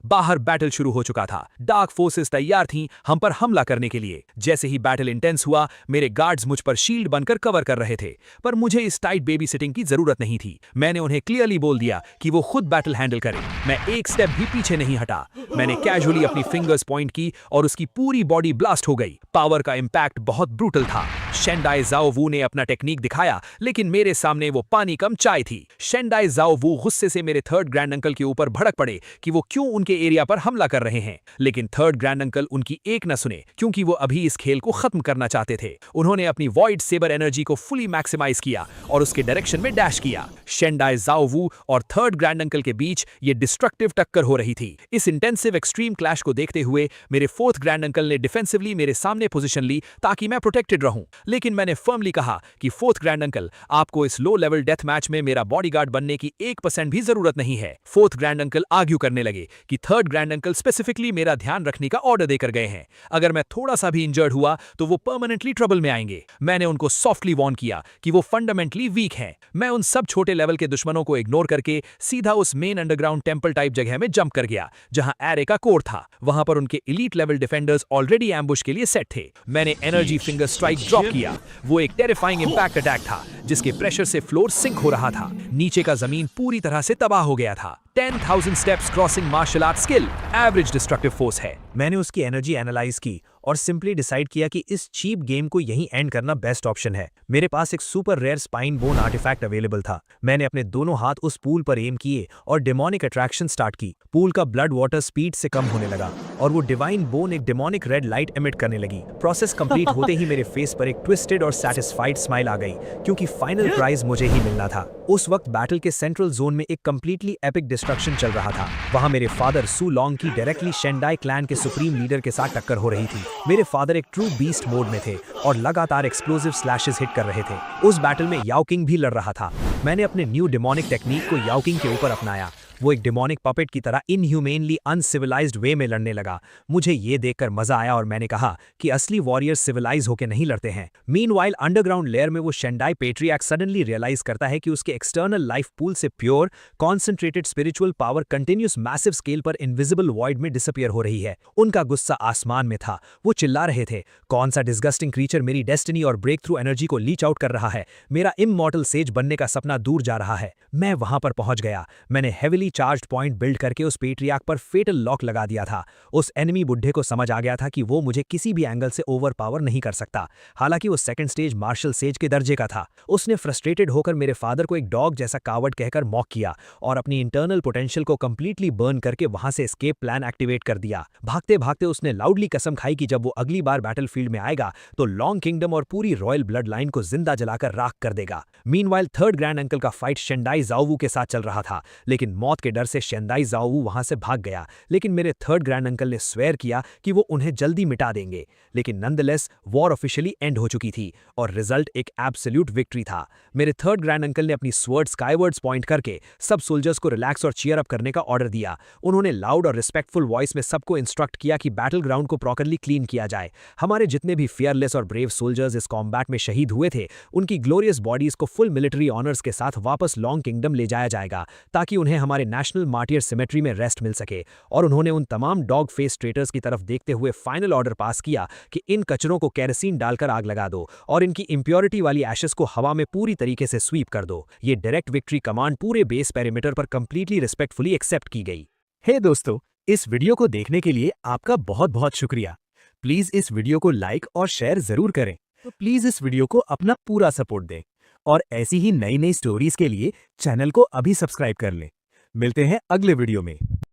बाहर बैटल शुरू हो चुका था। डार्क फोर्सेस तैयार थीं हम पर हमला करने के लिए। जैसे ही बैटल इंटेंस हुआ, मेरे गार्ड्स मुझ पर शील्ड बनकर कवर कर रहे थे, पर मुझे इस टाइट बेबी सिटिंग की जरूरत नहीं थी। मैंने उन्हें क्लियरली बोल दिया कि वो खुद बैटल हैंडल करें। मैं एक स्टेप भी पीछे नहीं हटा। मैंने कैजुअली अपनी फिंगर्स पॉइंट की और उसकी पूरी बॉडी ब्लास्ट हो गई। पावर का इंपैक्ट बहुत ब्रूटल था। शेंडाई जाओ वू ने अपना टेक्निक दिखाया, लेकिन मेरे सामने वो पानी कम चाय थी। शेंडाई जाओ वू गुस्से से मेरे थर्ड ग्रैंड अंकल के ऊपर भड़क पड़े कि वो क्यों उनके एरिया पर हमला कर रहे हैं, लेकिन थर्ड ग्रैंड अंकल उनकी एक न सुने, क्योंकि वो अभी इस खेल को खत्म करना चाहते थे। उन्होंने अपनी वॉइड सेबर एनर्जी को फुली मैक्सिमाइज किया और उसके डायरेक्शन में डैश किया। शेंडाई जाओ वू और थर्ड ग्रैंड अंकल के बीच ये डिस्ट्रक्टिव टक्कर हो रही थी। इस इंटेंसिव एक्सट्रीम क्लैश को देखते हुए मेरे फोर्थ ग्रैंड अंकल ने डिफेंसिवली मेरे सामने पोजीशन ली ताकि मैं प्रोटेक्टेड रहूं, लेकिन मैंने फर्मली कहा कि फोर्थ ग्रैंड अंकल, आपको इस लो लेवल डेथ मैच में मेरा बॉडीगार्ड बनने की 1% भी जरूरत नहीं है। फोर्थ ग्रैंड अंकल आर्ग्यू करने लगे कि थर्ड ग्रैंड अंकल स्पेसिफिकली मेरा ध्यान रखने का ऑर्डर देकर गए हैं। अगर मैं थोड़ा सा भी इंजर्ड हुआ तो वो परमानेंटली ट्रबल में आएंगे। मैंने उनको सॉफ्टली वॉर्न किया कि वो फंडामेंटली वीक हैं। मैं उन सब छोटे लेवल के दुश्मनों को इग्नोर करके सीधा उस मेन अंडरग्राउंड टेंपल टाइप जगह में जंप कर गया जहां एरे का कोर था। वहां पर उनके elite level defenders already ambush के लिए सेट थे। मैंने एनर्जी फिंगर स्ट्राइक ड्रॉप किया। वो एक टेरिफाइंग इंपैक्ट अटैक था जिसके प्रेशर से फ्लोर सिंक हो रहा था। नीचे का जमीन पूरी तरह से तबाह हो गया था। 10,000 steps crossing martial art skill average destructive force है। मैंने उसकी एनर्जी एनालाइज की और सिंपली डिसाइड किया कि इस चीप गेम को यहीं एंड करना बेस्ट ऑप्शन है। मेरे पास एक super rare spine bone artifact available था। मैंने अपने दोनों हाथ उस पूल पर एम किए और डेमोनिक अट्रैक्शन स्टार्ट की। पूल का ब्लड वाटर स्पीड से कम होने लगा और वो डिवाइन बोन एक डेमोनिक रेड लाइट एमिट करने लगी। प्रोसेस कंप्लीट होते ही मेरे फेस पर एक ट्विस्टेड और सैटिस्फाइड स्माइल आ गई, क्योंकि फाइनल प्राइज मुझे ही मिलना था। उस वक्त बैटल के सेंट्रल जोन में एक कंप्लीटली एपिक डिस्ट्रक्शन चल रहा था। वहां मेरे फादर सू लॉन्ग की डायरेक्टली शेंडाई क्लैन के सुप्रीम लीडर के साथ टक्कर हो रही थी। मेरे फादर एक ट्रू बीस्ट मोड में थे और लगातार एक्सप्लोसिव स्लैशेस हिट कर रहे थे। उस बैटल में याओ किंग भी लड़ रहा था। मैंने अपने न्यू डेमोनिक टेक्निक को याओ किंग के ऊपर अपनाया। वो एक डेमोनिक पपेट की तरह इनह्यूमेनली अनसिविलाइज्ड वे में लड़ने लगा। मुझे ये देखकर मजा आया और मैंने कहा कि असली वॉरियर्स सिविलाइज होकर नहीं लड़ते हैं। मीनवाइल अंडरग्राउंड लेयर में वो शेंडाई पेट्रियार्क सडनली रियलाइज करता है कि उसके एक्सटर्नल लाइफ पूल से pure concentrated spiritual power continuous massive scale पर इनविजिबल वॉइड में डिसअपियर हो रही है। उनका गुस्सा आसमान में था। वो चिल्ला रहे थे, कौन सा डिस्गस्टिंग क्रीचर मेरी डेस्टिनी और ब्रेक थ्रू एनर्जी को लीच आउट कर रहा है। मेरा इममॉर्टल सेज बनने का सपना दूर जा रहा है। मैं वहां पर पहुंच गया। मैंने हेविली चार्ज्ड पॉइंट बिल्ड करके उस पेट्रियार्क पर फेटल लॉक लगा दिया था। उस एनिमी बुड्ढे को समझ आ गया था कि वो मुझे किसी भी एंगल से ओवरपावर नहीं कर सकता। हालांकि वो सेकंड स्टेज मार्शल सेज के दर्जे का था। उसने फ्रस्ट्रेटेड होकर मेरे फादर को एक डॉग जैसा कावर्ड कहकर मॉक किया और अपनी इंटरनल पोटेंशियल को कंप्लीटली बर्न करके वहां से एस्केप प्लान एक्टिवेट कर दिया। भागते भागते उसने लाउडली कसम खाई कि जब वो अगली बार बैटलफील्ड में आएगा तो लॉन्ग किंगडम और पूरी रॉयल ब्लड लाइन को जिंदा जलाकर राख कर देगा। मीनवाइल थर्ड ग्रैंड अंकल का फाइट शेंडाई जाओवू के साथ चल रहा था, लेकिन मौत के डर से शेंडाई जाओवू वहां से भाग गया। लेकिन मेरे थर्ड ग्रैंड अंकल ने स्वेयर किया कि वो उन्हें जल्दी मिटा देंगे। लेकिन नंदलेस वॉर ऑफिशियली एंड हो चुकी थी और रिजल्ट एक एब्सोल्यूट विक्ट्री था। मेरे थर्ड ग्रैंड अंकल ने अपनी स्वर्ड स्काईवर्ड्स पॉइंट करके सब सोल्जर्स को रिलैक्स और चीयर अप करने का ऑर्डर दिया। उन्होंने लाउड और रिस्पेक्टफुल वॉइस में सबको इंस्ट्रक्ट किया कि बैटल ग्राउंड को प्रॉपरली क्लीन किया जाए। हमारे जितने भी फियरलेस और ब्रेव सोल्जर्स इस कॉम्बैट में शहीद हुए थे, उनकी ग्लोरियस बॉडीज को फुल मिलिट्री ऑनर्स के साथ वापस लॉन्ग किंगडम ले जाया जाएगा ताकि उन्हें हमारे नेशनल मार्टियर सिमेट्री में रेस्ट मिल सके। और उन्होंने उन तमाम डॉग फेस ट्रेटर्स की तरफ देखते हुए फाइनल ऑर्डर पास किया कि इन कचरों को केरोसिन डालकर आग लगा दो और इनकी इंप्योरिटी वाली एशेस को हवा में पूरी तरीके से स्वीप कर दो। ये डायरेक्ट विक्ट्री कमांड पूरे बेस पेरीमीटर पर कंप्लीटली रिस्पेक्टफुली एक्सेप्ट की गई। हे दोस्तों, इस वीडियो को देखने के लिए आपका बहुत बहुत शुक्रिया। प्लीज इस वीडियो को लाइक और शेयर जरूर करें। तो प्लीज इस वीडियो को अपना पूरा सपोर्ट दें और ऐसी ही नई नई स्टोरीज के लिए चैनल को अभी सब्सक्राइब कर लें। मिलते हैं अगले वीडियो में।